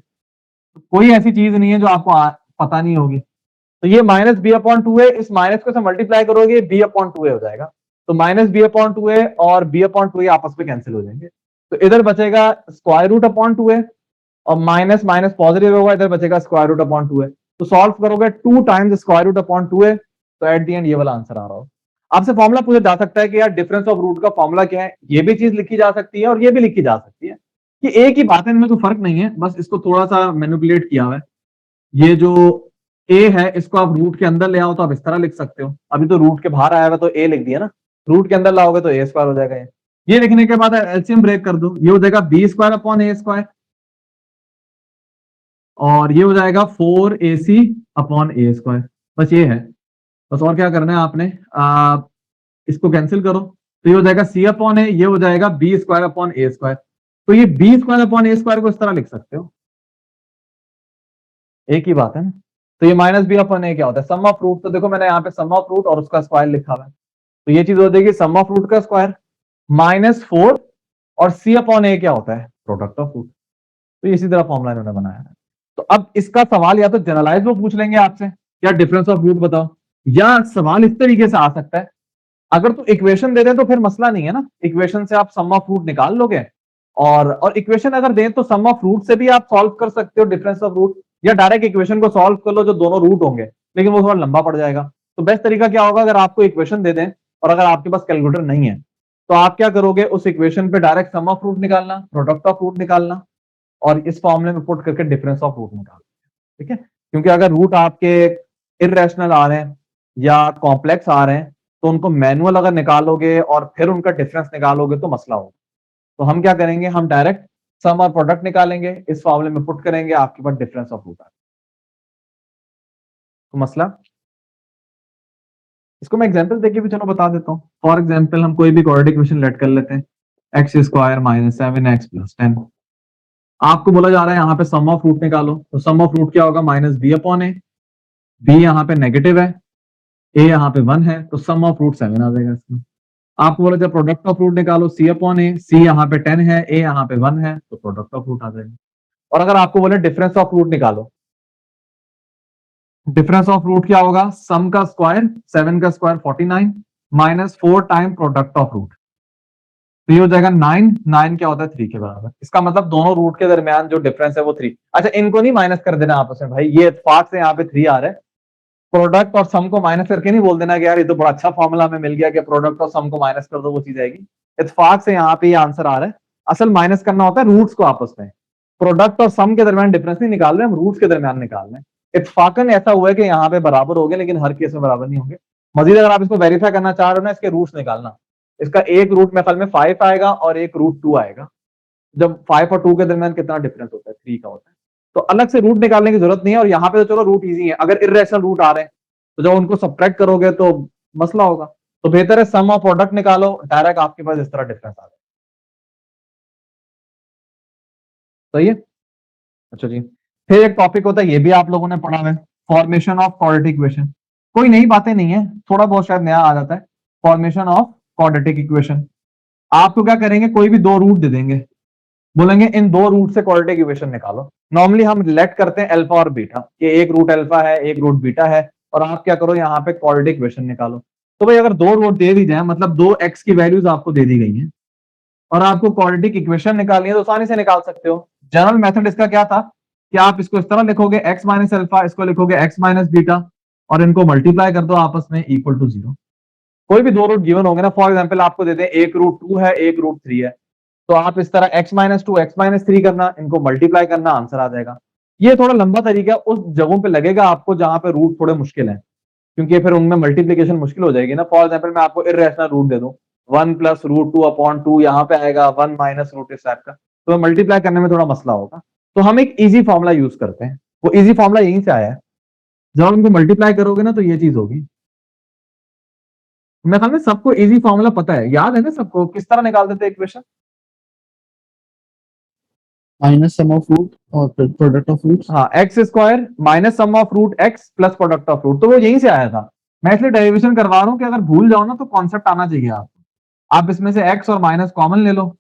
कोई ऐसी चीज नहीं है जो आपको पता नहीं होगी। तो ये माइनस बी अपॉन टू है, इस माइनस को से मल्टीप्लाई करोगे बी अपॉन टू हो जाएगा। तो माइनस बी अपॉन टू है और बी अपॉन टू आपस में कैंसिल हो जाएंगे। तो इधर बचेगा स्क्वायर रूट अपॉन टू है, और माइनस माइनस पॉजिटिव होगा, इधर बचेगा स्क्वायर रूट अपॉन टू है। तो सॉल्व करोगे 2 times square root upon two है, तो एट द एंड ये वाला आंसर आ रहा हो। आपसे फॉर्मूला पूछा जा सकता है कि यार डिफरेंस ऑफ रूट का फॉर्मूला क्या है, ये भी चीज लिखी जा सकती है और ये भी लिखी जा सकती है कि एक ही बात है, इनमें कोई फर्क नहीं है, बस इसको थोड़ा सा मैनिपुलेट किया हुआ है। ये जो ए है इसको आप रूट के अंदर ले आओ तो आप इस तरह लिख सकते हो, अभी तो रूट के बाहर आया हुआ तो ए लिख दिया ना, रूट के अंदर लाओगे तो ए स्क्वायर हो जाएगा। ये लिखने के बाद एलसीएम ब्रेक कर दो, ये हो जाएगा बी स्क्वायर अपॉन ए स्क्वायर, और ये हो जाएगा 4ac अपॉन ए स्क्वायर। बस ये है, बस और क्या करना है आपने, इसको कैंसिल करो तो ये हो जाएगा c अपॉन ए, ये हो जाएगा बी स्क्वायर अपॉन ए स्क्वायर। तो ये बी स्क्वायर अपॉन ए स्क्वायर को इस तरह लिख सकते हो, एक ही बात है ना। तो ये माइनस बी अपॉन ए क्या होता है, सम ऑफ रूट। तो देखो मैंने यहाँ पे सम ऑफ रूट और उसका स्क्वायर लिखा हुआ है, तो ये चीज हो जाएगी सम ऑफ रूट का स्क्वायर माइनस 4, और c अपॉन ए क्या होता है, प्रोडक्ट ऑफ रूट। तो इसी तरह फॉर्मूला इन्होंने बनाया है। तो अब इसका सवाल या तो जनरलाइज वो पूछ लेंगे आपसे, क्या डिफरेंस ऑफ रूट बताओ, या सवाल इस तरीके से आ सकता है, अगर तो इक्वेशन दे दें तो फिर मसला नहीं है ना, इक्वेशन से आप सम ऑफ रूट निकाल लोगे, और इक्वेशन अगर दें तो सम ऑफ रूट से भी आप सॉल्व कर सकते हो डिफरेंस ऑफ रूट, या डायरेक्ट इक्वेशन को सॉल्व कर लो जो दोनों रूट होंगे, लेकिन वो थोड़ा लंबा पड़ जाएगा। तो बेस्ट तरीका क्या होगा, अगर आपको इक्वेशन दे दें और अगर आपके पास कैलकुलेटर नहीं है तो आप क्या करोगे, उस इक्वेशन पे डायरेक्ट सम ऑफ रूट निकालना, प्रोडक्ट ऑफ रूट निकालना, और इस फॉर्मूले में पुट करके डिफरेंस ऑफ रूट निकालना। ठीक है, क्योंकि अगर रूट आपके इरेशनल आ रहे हैं या कॉम्प्लेक्स आ रहे हैं तो उनको मैनुअल अगर निकालोगे और फिर उनका डिफरेंस निकालोगे तो मसला होगा। तो हम क्या करेंगे, हम डायरेक्ट सम और प्रोडक्ट निकालेंगे, इस फॉर्मूले में पुट करेंगे, आपके पास डिफरेंस ऑफ रूट आ तो मसला। इसको मैं एग्जांपल देके भी चलो बता देता हूँ। फॉर एग्जांपल हम कोई भी क्वाड्रेटिक इक्वेशन लेट कर लेते हैं, x square minus 7x plus 10। आपको बोला जा रहा है यहाँ पे सम ऑफ रूट निकालो, तो सम ऑफ रूट क्या होगा, माइनस बी अपॉन ए, बी यहाँ पे नेगेटिव है, ए यहाँ पे 1 है, तो सम ऑफ रूट 7 आ जाएगा इसमें। आपको बोला जब प्रोडक्ट ऑफ रूट निकालो, सी अपॉन ए, सी यहाँ पे 10 है, ए यहाँ पे 1 है, तो प्रोडक्ट ऑफ रूट आ जाएगा। और अगर आपको बोले डिफरेंस ऑफ रूट निकालो, डिफरेंस ऑफ रूट क्या होगा, सम का स्क्वायर 7 का square 49 minus 4 time product of root, तो ये हो जाएगा 9, 9 क्या होता है 3 के बराबर। इसका मतलब दोनों रूट के दरमियान जो डिफरेंस है वो 3। अच्छा, इनको नहीं माइनस कर देना आपस में भाई, ये इत्तेफाक से यहाँ पे 3 आ रहा है, प्रोडक्ट और सम को माइनस करके नहीं बोल देना कि यार ये तो बड़ा अच्छा फॉर्मूला में मिल गया कि प्रोडक्ट और सम को माइनस कर दो वो चीज आएगी। इत्तेफाक से यहाँ पे ये आंसर आ रहा है। असल माइनस करना होता है रूट्स को आपस में, प्रोडक्ट और सम के दरमियान डिफरेंस नहीं निकाल रहे हम, रूट्स के दरमियान निकाल रहे हैं। इत्तेफाकन ऐसा हुआ है कि यहाँ पे बराबर हो गए, लेकिन हर केस में बराबर नहीं होंगे। मजीद अगर आप इसको वेरीफाई करना चाह रहे हो ना, इसके रूट्स निकालना, इसका एक रूट मेरे ख्याल में 5 आएगा और एक रूट 2 आएगा। जब 5 और 2 के दरमियान कितना डिफरेंस होता है, 3 का होता है। तो अलग से रूट निकालने की जरूरत नहीं है, और यहाँ पे तो चलो रूट इजी है। अगर इर्रेशनल रूट आ रहे हैं तो जब उनको सब्ट्रैक्ट करोगे तो मसला होगा। तो बेहतर है सम और प्रोडक्ट निकालो, डायरेक्ट आपके पास इस तरह डिफरेंस आ जाए। सही है। अच्छा जी, फिर एक टॉपिक होता है, ये भी आप लोगों ने पढ़ा है, फॉर्मेशन ऑफ क्वाड्रेटिक इक्वेशन। कोई नई बातें नहीं है, थोड़ा बहुत शायद नया आ जाता है। फॉर्मेशन ऑफ क्वाड्रेटिक इक्वेशन, आपको क्या करेंगे, कोई भी दो रूट दे देंगे, बोलेंगे इन दो रूट से क्वाड्रेटिक इक्वेशन निकालो। नॉर्मली हम लेट करते हैं अल्फा और बीटा, कि एक रूट अल्फा है एक रूट बीटा है, और आप क्या करो यहाँ पे क्वाड्रेटिक इक्वेशन निकालो। तो भाई अगर दो रूट दे दी जाए, मतलब दो एक्स की वैल्यूज आपको दे दी गई हैं और आपको क्वाड्रेटिक इक्वेशन निकालनी है, तो आसानी से निकाल सकते हो। जनरल मेथड इसका क्या था कि आप इसको इस तरह लिखोगे, एक्स माइनस अल्फा, इसको लिखोगे एक्स माइनस बीटा, और इनको मल्टीप्लाई कर दो आपस में इक्वल टू 0। कोई भी दो रूट गिवन होंगे ना, फॉर एग्जांपल आपको देते हैं एक रूट 2 है एक रूट 3 है, तो आप इस तरह x-2 x-3 करना, इनको मल्टीप्लाई करना, आंसर आ जाएगा। ये थोड़ा लंबा तरीका है, उस जगहों पे लगेगा आपको जहां पे रूट थोड़े मुश्किल हैं, क्योंकि फिर उनमें मल्टीप्लीकेशन मुश्किल हो जाएगी ना। फॉर एग्जाम्पल मैं आपको इर्रेशनल रूट दे दूं, 1 + √2/2, यहाँ पे आएगा 1 - रूट इस टाइप का, तो मल्टीप्लाई करने में थोड़ा मसला होगा। तो हम एक इजी फॉर्मूला यूज करते हैं, वो इजी फॉर्मूला यहीं से आया है। जब आप इनको मल्टीप्लाई करोगे ना तो ये चीज होगी। मैं ख्याल में सबको इजी फॉर्मूला पता है, याद है ना सबको, किस तरह निकालते थे equation? Minus sum of root और प्रोडक्ट ऑफ रूट्स। हाँ, x² minus sum of root x plus product of root, तो वो यहीं से आया था। मैं इसलिए डेरिवेशन करवा रहा हूँ कि अगर भूल जाओ ना तो कॉन्सेप्ट आना चाहिए आपको। आप इसमें से x और माइनस कॉमन ले लो,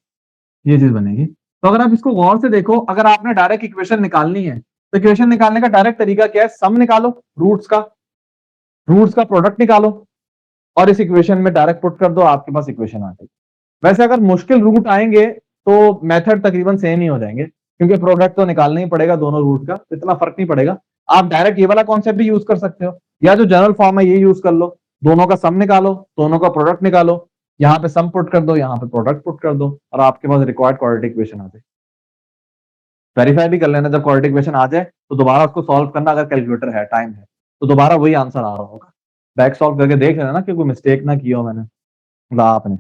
ये चीज बनेगी। तो अगर आप इसको गौर से देखो, अगर आपने डायरेक्ट इक्वेशन निकालनी है तो इक्वेशन निकालने का डायरेक्ट तरीका क्या है? सम निकालो रूट्स का प्रोडक्ट निकालो और इस इक्वेशन में डायरेक्ट पुट कर दो, आपके पास इक्वेशन आ गई। वैसे अगर मुश्किल रूट आएंगे तो मेथड तकरीबन सेम ही हो जाएंगे, क्योंकि प्रोडक्ट तो निकालना ही पड़ेगा दोनों रूट का, तो इतना फर्क नहीं पड़ेगा। आप डायरेक्ट ये वाला कॉन्सेप्ट भी यूज कर सकते हो, या जो जनरल फॉर्म है ये यूज कर लो, दोनों का सम निकालो, दोनों का प्रोडक्ट निकालो, यहाँ पे सम पुट कर दो, यहाँ पे प्रोडक्ट पुट कर दो, और आपके पास रिक्वायर्ड क्वाड्रेटिक इक्वेशन आ जाए। वेरीफाई भी कर लेना, जब क्वाड्रेटिक इक्वेशन आ जाए तो दोबारा उसको सॉल्व करना, अगर कैलकुलेटर है, टाइम है, तो दोबारा वही आंसर आ रहा होगा। बैक सॉल्व करके देख लेना कि कोई मिस्टेक ना किया हो मैंने, मतलब आपने।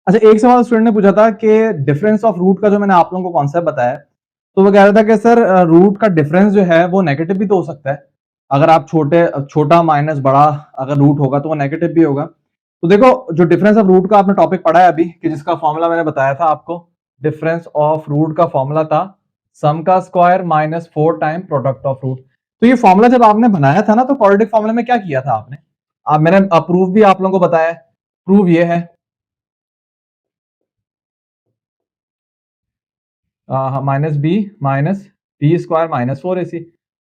अच्छा, एक सवाल स्टूडेंट ने पूछा था कि डिफरेंस ऑफ रूट का जो मैंने आप लोगों को कॉन्सेप्ट बताया, तो वो कह रहा था कि सर रूट का डिफरेंस जो है वो नेगेटिव भी तो हो सकता है। अगर आप छोटा माइनस बड़ा अगर रूट होगा तो वो नेगेटिव भी होगा। तो देखो, जो डिफरेंस ऑफ रूट का आपने टॉपिक पढ़ा है अभी, कि जिसका फॉर्मूला मैंने बताया था आपको, डिफरेंस ऑफ रूट का फॉर्मूला था सम का square minus 4 time product of root. तो ये फॉर्मूला जब आपने बनाया था ना, तो क्वाड्रेटिक फॉर्मूला में क्या किया था आपने? मैंने प्रूफ भी आप लोगों को बताया, प्रूफ ये है -b minus T square minus 4ac।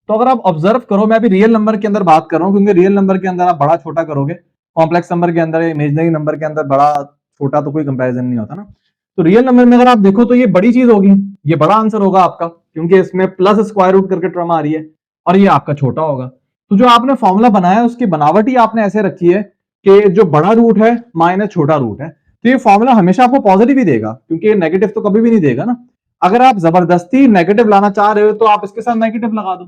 तो अगर आप ऑब्जर्व करो, मैं अभी रियल नंबर के अंदर बात कर रहा हूं, क्योंकि रियल नंबर के अंदर आप बड़ा छोटा करोगे, कॉम्प्लेक्स नंबर के अंदर, इमेजिनरी नंबर के अंदर बड़ा छोटा तो कोई कंपैरिजन नहीं होता ना। तो रियल नंबर में अगर आप देखो तो ये बड़ी चीज होगी, ये बड़ा आंसर होगा आपका, क्योंकि इसमें प्लस स्क्वायर रूट करके टर्म आ रही है, और ये आपका छोटा होगा। तो जो आपने फॉर्मूला बनाया है उसकी बनावट ही आपने ऐसे रखी है कि जो बड़ा रूट है माइनस छोटा रूट है, तो ये फॉर्मूला हमेशा आपको पॉजिटिव ही देगा, क्योंकि नेगेटिव तो कभी भी नहीं देगा ना। अगर आप जबरदस्ती नेगेटिव लाना चाह रहे हो तो आप इसके साथ नेगेटिव लगा दो,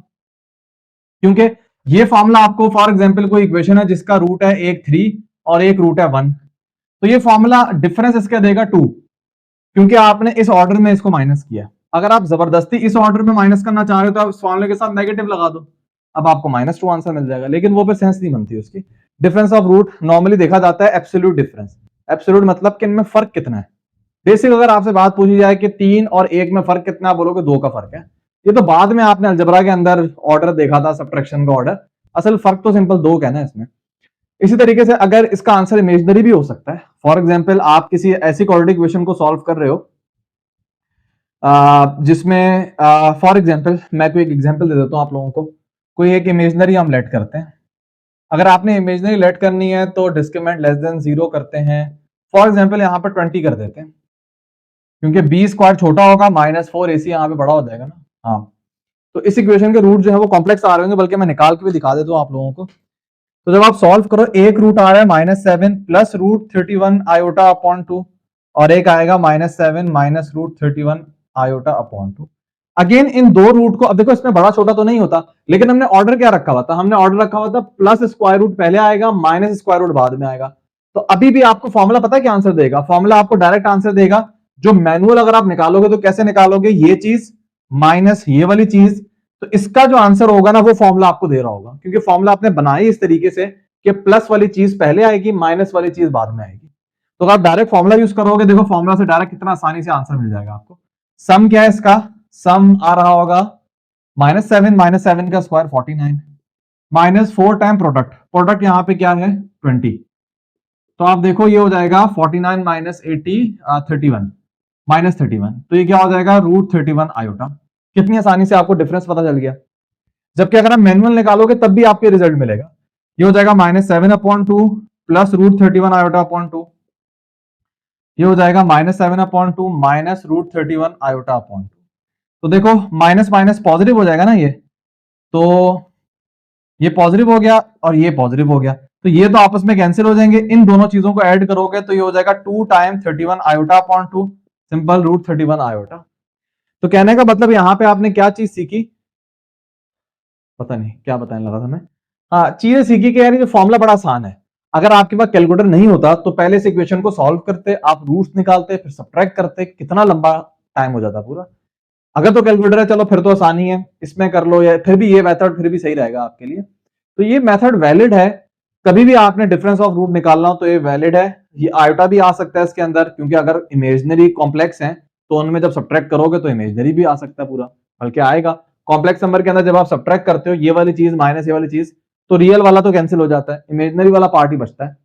क्योंकि ये फॉर्मूला आपको, फॉर एग्जांपल कोई इक्वेशन है जिसका रूट है एक 3 और एक रूट है 1, तो ये फॉर्मूला डिफरेंस इसका देगा 2, क्योंकि आपने इस ऑर्डर में इसको माइनस किया। अगर आप जबरदस्ती इस ऑर्डर में माइनस करना चाह रहे हो तो आप इस फॉर्मूले के साथ नेगेटिव लगा दो, अब आपको -2 आंसर मिल जाएगा, लेकिन वो पे सेंस नहीं बनती उसकी। डिफरेंस ऑफ रूट नॉर्मली देखा जाता है एब्सोल्यूट डिफरेंस। एब्सोल्यूट मतलब कि इनमें फर्क कितना है। बेसिक अगर आपसे बात पूछी जाए कि 3 और 1 में फर्क कितना, बोलोगे 2 का फर्क है। ये तो बाद में आपने अलजबरा के अंदर ऑर्डर देखा था, सब्ट्रैक्शन का ऑर्डर, असल फर्क तो सिंपल 2 का है ना इसमें। इसी तरीके से अगर इसका आंसर इमेजिनरी भी हो सकता है, फॉर एग्जांपल आप किसी ऐसी क्वाड्रेटिक इक्वेशन को सॉल्व कर रहे हो जिसमें फॉर एग्जांपल मैं कोई एक एग्जांपल दे देता हूं आप लोगों को। कोई एक इमेजिनरी हम लेट करते हैं, अगर आपने इमेजिनरी लेट करनी है तो डिस्क्रिमिनेंट लेस देन 0 करते हैं। फॉर एग्जांपल यहां पर 20 कर देते हैं, क्योंकि b स्क्वायर छोटा होगा, -4ac यहाँ पे बड़ा हो जाएगा ना। हाँ, तो इस इक्वेशन के रूट जो है वो कॉम्प्लेक्स आ रहे होंगे, बल्कि मैं निकाल के भी दिखा देता हूँ आप लोगों को। तो जब आप सॉल्व करो, एक रूट आ रहा है -7 प्लस √31 आयोटा अपॉन 2, और एक आएगा -7 minus √31 iota upon 2। Again in दो रूट को, अब देखो इसमें बड़ा छोटा तो नहीं होता, लेकिन हमने ऑर्डर क्या रखा हुआ था? हमने ऑर्डर रखा हुआ था प्लस स्क्वायर रूट पहले आएगा, माइनस स्क्वायर रूट बाद में आएगा। तो अभी भी आपको फॉर्मूला पता है क्या आंसर देगा? फॉर्मूला आपको डायरेक्ट आंसर देगा। जो मैनुअल अगर आप निकालोगे तो कैसे निकालोगे? ये चीज माइनस ये वाली चीज, तो इसका जो आंसर होगा ना वो फॉर्मूला आपको दे रहा होगा, क्योंकि फॉर्मूला आपने बनाई इस तरीके से कि प्लस वाली चीज पहले आएगी, माइनस वाली चीज बाद में आएगी। तो अगर आप डायरेक्ट फॉर्मूला यूज करोगे, देखो फॉर्मूला से डायरेक्ट कितना आसानी से आंसर मिल जाएगा आपको। सम क्या है इसका? सम आ रहा होगा -7 का स्क्वायर 49 -4 टाइम प्रोडक्ट, प्रोडक्ट यहां पे क्या है 20, तो आप देखो ये हो जाएगा 49 माइनस 80 31 -31, तो ये क्या हो जाएगा √31 आयोटा। कितनी आसानी से आपको डिफरेंस पता चल गया। जबकि अगर आप मैनुअल निकालोगे तब भी आपके रिजल्ट मिलेगा। ये हो जाएगा -7/2 प्लस √31 आयोटा अपॉन 2, ये हो जाएगा -7/2 माइनस √31 आयोटा अपॉन 2। तो देखो माइनस माइनस पॉजिटिव हो जाएगा ना, ये तो ये पॉजिटिव हो गया और ये पॉजिटिव हो गया, तो ये तो आपस में कैंसिल हो जाएंगे। इन दोनों चीजों को ऐड करोगे तो ये हो जाएगा 2 time 31 iota upon 2, simple root 31 iota. तो कहने का मतलब यहां पे आपने क्या चीज सीखी, पता नहीं क्या बताने लगा था मैं, हाँ चीजें सीखी कि यार ये फॉर्मूला बड़ा आसान है। अगर आपके पास कैलकुलेटर नहीं होता तो पहले से इक्वेशन को सॉल्व करते, आप रूट्स निकालते, फिर सब्ट्रैक्ट करते, कितना लंबा टाइम हो जाता पूरा। अगर तो कैलकुलेटर है चलो फिर तो आसानी है, इसमें कर लो, या फिर भी ये मेथड फिर भी सही रहेगा आपके लिए। तो ये मेथड वैलिड है, कभी भी आपने डिफरेंस ऑफ रूट निकालना हो तो ये वैलिड है। ये आयोटा भी आ सकता है इसके अंदर, क्योंकि अगर इमेजनरी कॉम्प्लेक्स है तो उनमें जब सब्ट्रैक्ट करोगे तो इमेजनरी भी आ सकता है पूरा, बल्कि आएगा। कॉम्प्लेक्स नंबर के अंदर जब आप सब्ट्रैक्ट करते हो ये वाली चीज माइनस ये वाली चीज, तो रियल वाला तो कैंसिल हो जाता है, इमेजनरी वाला पार्ट ही बचता है,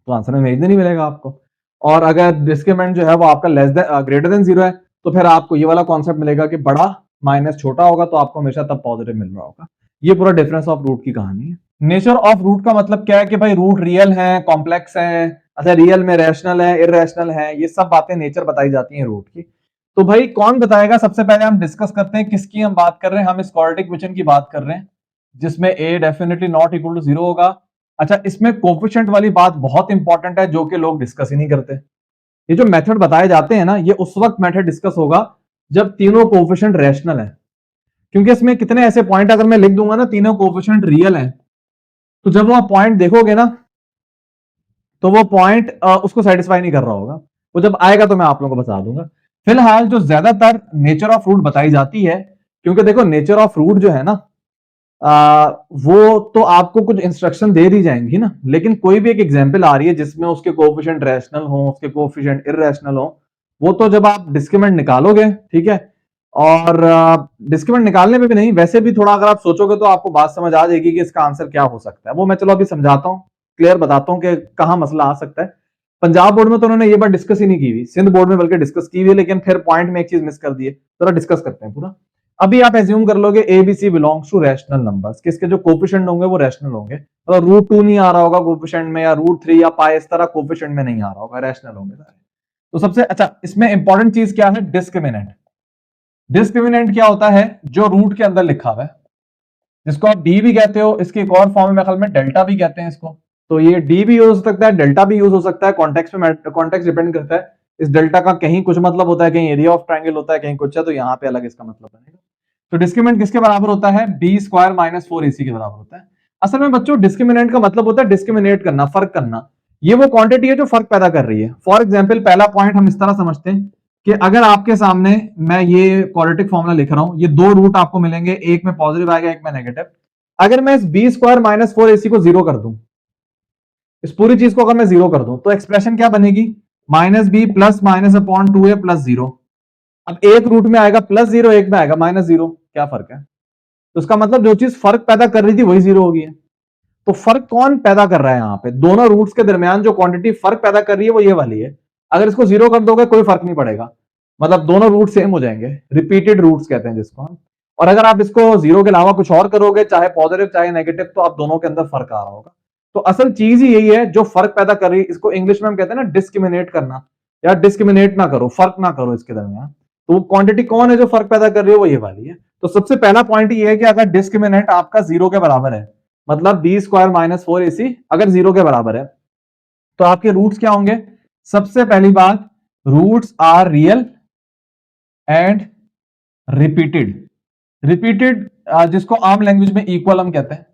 तो आंसर इमेजनरी मिलेगा आपको। और अगर डिस्क्रिमिनेंट जो है वो आपका लेस देन ग्रेटर देन 0 है तो फिर आपको ये वाला कॉन्सेप्ट मिलेगा कि बड़ा माइनस छोटा होगा तो आपको हमेशा तब पॉजिटिव मिल रहा होगा। ये पूरा डिफरेंस ऑफ रूट की कहानी है। नेचर ऑफ रूट का मतलब क्या है कि भाई रूट रियल है, कॉम्प्लेक्स है, अच्छा रियल में रैशनल है, इररेशनल है, ये सब बातें नेचर बताई जाती हैं रूट की। तो भाई कौन बताएगा, सबसे पहले हम डिस्कस करते हैं किसकी हम बात कर रहे हैं, हम इस क्वाड्रेटिक इक्वेशन की बात कर रहे हैं जिसमें a definitely not equal to 0 होगा। अच्छा इसमें कोफिशिएंट वाली बात बहुत इंपॉर्टेंट है जो कि लोग डिस्कस ही नहीं करते। ये जो मेथड बताए जाते हैं ना, ये उस वक्त मेथड डिस्कस होगा जब तीनों कोफिशिएंट रैशनल है, क्योंकि इसमें कितने ऐसे पॉइंट अगर मैं लिख दूंगा ना तीनों कोफिशिएंट रियल है, तो जब वो आप पॉइंट देखोगे ना तो वो पॉइंट उसको सेटिस्फाई नहीं कर रहा होगा, वो जब आएगा तो मैं आप लोगों को बता दूंगा। फिलहाल जो ज्यादातर नेचर ऑफ रूट बताई जाती है, क्योंकि देखो नेचर ऑफ रूट जो है ना वो तो आपको कुछ इंस्ट्रक्शन दे दी जाएंगी ना, लेकिन कोई भी एक एग्जांपल आ रही है जिसमें उसके कोएफिशिएंट रैशनल हो, उसके कोएफिशिएंट इररेशनल हो, वो तो जब आप डिस्क्रिमिनेंट निकालोगे, ठीक है, और डिस्क्रिमिनेंट निकालने में भी नहीं, वैसे भी थोड़ा अगर आप सोचोगे तो आपको बात समझ आ जाएगी कि इसका आंसर क्या हो सकता है। वो मैं चलो अभी समझाता हूँ, क्लियर बताता हूँ कि कहां मसला आ सकता है। पंजाब बोर्ड में तो उन्होंने ये बात डिस्कस ही नहीं की हुई, सिंध बोर्ड में बल्कि डिस्कस की हुई है, लेकिन फिर पॉइंट में एक चीज मिस कर दी है, जरा डिस्कस करते हैं पूरा। अभी आप एज्यूम कर लोगे ABC belongs to rational numbers, किसके जो कोफिशिएंट होंगे वो रैशनल होंगे, तो रूट 2 नहीं आ रहा होगा कोफिशिएंट में, या रूट 3 या पाई इस तरह कोफिशिएंट में नहीं आ रहा होगा, रैशनल होंगे सारे। तो सबसे अच्छा इसमें इंपॉर्टेंट चीज क्या है, डिस्क्रिमिनेंट। डिस्क्रिमिनेंट क्या होता है, जो रूट के अंदर लिखा हुआ है, जिसको आप डी भी कहते हो, इसकी एक और फॉर्म में ख्याल में डेल्टा भी कहते हैं इसको, तो ये डी भी यूज हो सकता है, डेल्टा भी यूज हो सकता है, कॉन्टेक्स्ट में कॉन्टेक्स्ट डिपेंड करता है। इस डेल्टा का कहीं कुछ मतलब होता है, कहीं एरिया ऑफ ट्रायंगल होता है, कहीं कुछ है, तो यहाँ पे अलग इसका मतलब बनेगा। तो डिस्क्रिमिनेंट किसके बराबर होता है, बी स्क्वायर माइनस 4ac के बराबर होता है। असल में बच्चों डिस्क्रिमिनेंट का मतलब होता है डिस्क्रिमिनेट करना, फर्क करना। ये वो क्वांटिटी है जो फर्क पैदा कर रही है। फॉर एग्जांपल पहला पॉइंट हम इस तरह समझते हैं कि अगर आपके सामने मैं ये क्वाड्रेटिक फॉर्मूला लिख रहा हूं, ये दो रूट आपको मिलेंगे, एक में पॉजिटिव आएगा एक में नेगेटिव। अगर मैं इस बी स्क्वायर माइनस 4ac को जीरो कर दूं, इस पूरी चीज को अगर मैं जीरो कर दूं, तो एक्सप्रेशन क्या बनेगी, minus b plus minus upon 2a plus 0। अब एक रूट में आएगा प्लस 0, एक में आएगा माइनस 0, क्या फर्क है, तो उसका मतलब जो चीज फर्क पैदा कर रही थी वही 0 हो गई है। तो फर्क कौन पैदा कर रहा है, यहां पे दोनों रूट्स के दरमियान जो क्वांटिटी फर्क पैदा कर रही है वो ये वाली है। अगर इसको 0 कर दोगे कोई फर्क नहीं पड़ेगा, मतलब दोनों रूट सेम हो जाएंगे, रिपीटेड रूट्स कहते हैं जिसको हम। और अगर आप इसको 0 के अलावा कुछ और करोगे, चाहे पॉजिटिव चाहे नेगेटिव, तो आप दोनों के अंदर फर्क आ रहा होगा। तो असल चीज ही यही है जो फर्क पैदा कर रही है, इसको इंग्लिश में हम कहते हैं ना डिस्क्रिमिनेट करना, या डिस्क्रिमिनेट ना करो, फर्क ना करो इसके दरमियान। तो वो क्वांटिटी कौन है जो फर्क पैदा कर रही है, वो ये वाली है। तो सबसे पहला पॉइंट ये है कि अगर डिस्क्रिमिनेंट आपका 0 के बराबर है, मतलब बी स्क्वायर माइनस 4ac अगर 0 के बराबर है, तो आपके रूट्स क्या होंगे, सबसे पहली बात roots are real and repeated. Repeated जिसको आम लैंग्वेज में इक्वल हम कहते हैं।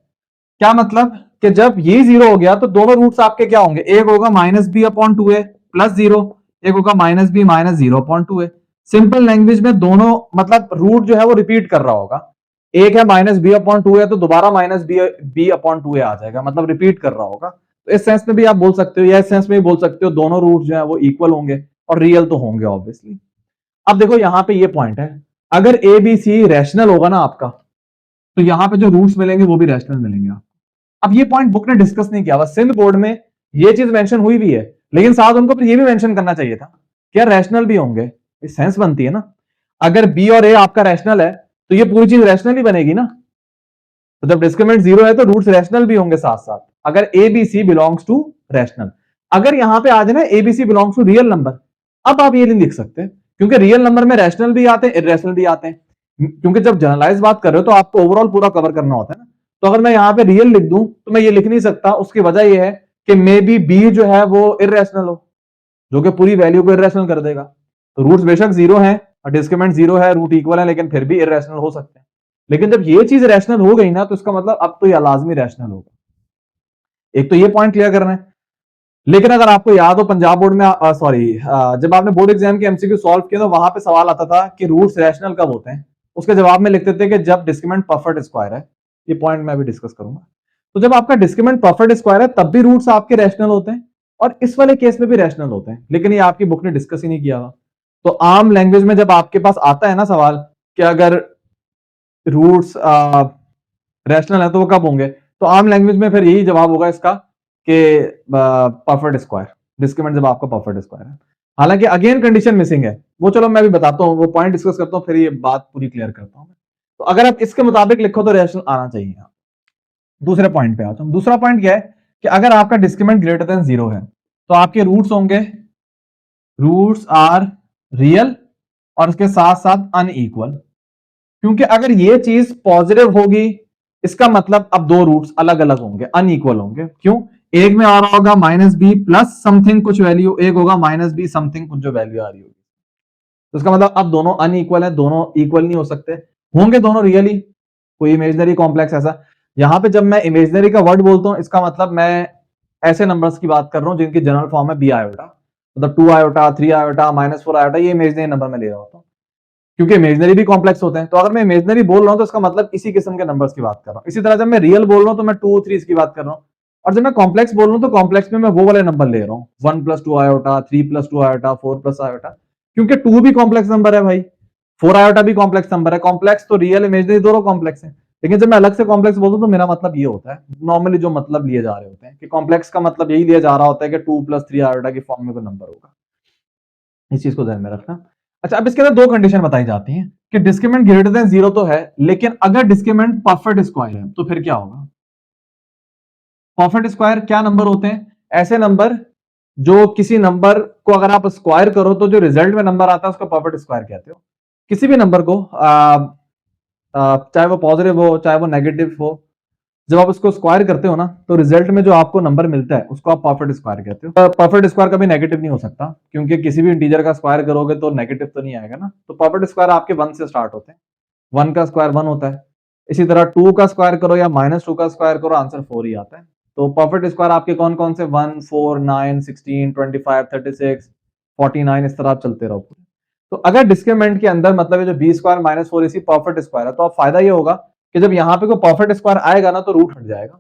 क्या मतलब कि जब ये 0 हो गया तो दोनों रूट्स आपके क्या होंगे, एक होगा minus B upon 2a plus 0, एक होगा minus b minus 0 upon 2a। Simple language में दोनों मतलब रूट जो है वो रिपीट कर रहा होगा, एक है माइनस बी अपॉन 2a तो दोबारा माइनस बी अपॉन 2a आ जाएगा, मतलब रिपीट कर रहा होगा। तो इस सेंस में भी आप बोल सकते हो, या इस सेंस में भी बोल सकते हो, दोनों रूट जो है वो इक्वल होंगे और रियल तो होंगे ऑब्वियसली। अब देखो यहां पे ये पॉइंट है, अगर ए बी सी रैशनल होगा ना आपका, तो यहां पे जो रूट्स मिलेंगे वो भी रैशनल मिलेंगे आपको। अब ये पॉइंट बुक ने डिस्कस नहीं किया, बस सिंध बोर्ड में ये चीज मेंशन हुई भी है, लेकिन साथ उनको फिर ये भी मेंशन करना चाहिए था कि यार रैशनल भी होंगे, इस सेंस बनती है ना। अगर बी और ए आपका रैशनल है तो ये पूरी चीज रैशनल ही बनेगी ना, तो जब डिस्क्रिमिनेंट 0 है तो रूट्स रैशनल भी होंगे साथ साथ, अगर a b c belongs to rational. अगर यहां पे आ जाए ना a b c belongs to real number, अब आप ये नहीं लिख सकते, क्योंकि रियल नंबर में रैशनल भी आते हैं इररेशनल भी आते हैं, क्योंकि जब जनरलाइज बात कर रहे हो तो आपको ओवरऑल पूरा कवर करना होता है ना। तो अगर मैं यहाँ पे रियल लिख दूं तो मैं ये लिख नहीं सकता, उसकी वजह यह है कि मे बी बी जो है वो इररेशनल हो, जो कि पूरी वैल्यू को इररेशनल कर देगा। तो रूट्स बेशक जीरो हैं और डिस्क्रिमिनेंट जीरो है, रूट इक्वल है, लेकिन फिर भी इरेशनल हो सकते हैं। लेकिन जब ये चीज रैशनल हो गई ना, तो इसका मतलब अब तो ये लाजमी रैशनल होगा। एक तो ये पॉइंट क्लियर करना है। लेकिन अगर आपको याद हो पंजाब बोर्ड में जब आपने बोर्ड एग्जाम के एमसीक्यू सॉल्व किया तो वहां पे सवाल आता था कि रूट्स रैशनल कब होते हैं। उसके जवाब में लिखते थे कि जब डिस्क्रिमिनेंट परफेक्ट स्क्वायर है। ये पॉइंट मैं भी डिस्कस करूंगा। तो जब आपका डिस्क्रिमिनेंट परफेक्ट स्क्वायर है तब भी रूट्स आपके रैशनल होते हैं और इस वाले केस में भी रैशनल होते हैं, लेकिन ये आपकी बुक ने डिस्कस ही नहीं किया हुआ। तो आम लैंग्वेज में जब आपके पास आता है ना सवाल कि अगर रूट्स रैशनल है तो वो कब होंगे, तो आम लैंग्वेज में फिर यही जवाब होगा इसका कि परफेक्ट स्क्वायर, डिस्क्रिमिनेंट जब आपका परफेक्ट स्क्वायर है। हालांकि अगेन कंडीशन मिसिंग है, वो चलो मैं भी बताता हूँ, वो पॉइंट डिस्कस करता हूँ, फिर ये बात पूरी क्लियर करता हूँ। तो अगर आप इसके मुताबिक लिखो तो रैशनल आना चाहिए। दूसरे पॉइंट पे आता हूँ। दूसरा पॉइंट क्या है कि अगर आपका डिस्क्रिमिनेंट ग्रेटर देन जीरो है तो आपके रूट्स होंगे, रूट्स आर रियल और उसके साथ साथ अनइक्वल। क्योंकि अगर ये चीज पॉजिटिव होगी इसका मतलब अब दो रूट्स अलग अलग होंगे, अनइक्वल होंगे। क्यों? एक में आ रहा होगा माइनस बी प्लस समथिंग कुछ वैल्यू, एक होगा माइनस बी समथिंग कुछ जो वैल्यू आ रही होगी। तो इसका मतलब अब दोनों अनइक्वल है, दोनों इक्वल नहीं हो सकते, होंगे दोनों रियली, कोई इमेजिनरी कॉम्प्लेक्स ऐसा। यहां पे जब मैं इमेजिनरी का वर्ड बोलता हूं इसका मतलब मैं ऐसे नंबर्स की बात कर रहा हूं जिनकी जनरल फॉर्म है बी आयोटा, मतलब 2 आयोटा, 3 आयोटा, -4 आयोटा, ये इमेजिनरी नंबर में ले रहा होता हूं क्योंकि इमेजिनरी भी कॉम्प्लेक्स होते हैं। तो अगर मैं इमेजिनरी बोल रहा हूं तो इसका मतलब इसी किस्म के नंबर्स की बात कर रहा हूं। इसी तरह जब मैं रियल बोल रहा हूं तो मैं 2, 3 की बात कर रहा हूं, और जब मैं कॉम्प्लेक्स बोल रहा हूं तो कॉम्प्लेक्स में मैं वो वाले नंबर ले रहा हूं, 1 + 2 आयोटा, 3 + 2 आयोटा, 4 + आयोटा, क्योंकि 2 भी कॉम्प्लेक्स नंबर है भाई, 4 आयोटा भी कॉम्प्लेक्स नंबर है। कॉम्प्लेक्स तो रियल इमेजिनरी दोनों कॉम्प्लेक्स है, लेकिन जब मैं अलग से कॉम्प्लेक्स बोलता हूं तो मेरा मतलब ये होता है, नॉर्मली जो मतलब लिए जा रहे होते हैं कि कॉम्प्लेक्स का मतलब यही लिया जा रहा होता है कि 2 + 3 आयोटा की फॉर्म में कोई नंबर होगा। इस चीज को ध्यान में रखना। अच्छा, अब इसके अंदर दो कंडीशन बताई जाती हैं कि डिस्क्रिमिनेंट ग्रेटर देन जीरो तो है, लेकिन अगर डिस्क्रिमिनेंट परफेक्ट स्क्वायर है तो फिर क्या होगा। परफेक्ट स्क्वायर क्या नंबर होते हैं? ऐसे नंबर जो किसी नंबर को अगर आप स्क्वायर करो तो जो रिजल्ट में नंबर आता है उसको परफेक्ट स्क्वायर कहते हो। किसी भी नंबर को चाहे वो पॉजिटिव हो चाहे वो नेगेटिव हो, जब आप उसको स्क्वायर करते हो ना तो रिजल्ट में जो आपको नंबर मिलता है उसको आप परफेक्ट स्क्वायर कहते हो। परफेक्ट स्क्वायर कभी नेगेटिव नहीं हो सकता क्योंकि किसी भी इंटीजर का स्क्वायर करोगे तो नेगेटिव तो नहीं आएगा ना। तो परफेक्ट स्क्वायर आपके 1 से स्टार्ट होते हैं, 1 का स्क्वायर 1 होता है। इसी तरह 2 का स्क्वायर करो या -2 का स्क्वायर करो, आंसर 4 ही आता है। तो परफेक्ट स्क्वायर आपके कौन कौन से 1, 4, 9, 16, 25, 36, 49 इस तरह आप चलते रहो। तो अगर डिस्क्रिमिनेंट के अंदर मतलब है जो बी स्क्वायर -4 इसी परफेक्ट स्क्वायर है, तो अब फायदा ये होगा कि जब यहाँ पे कोई परफेक्ट स्क्वायर आएगा ना तो रूट हट जाएगा।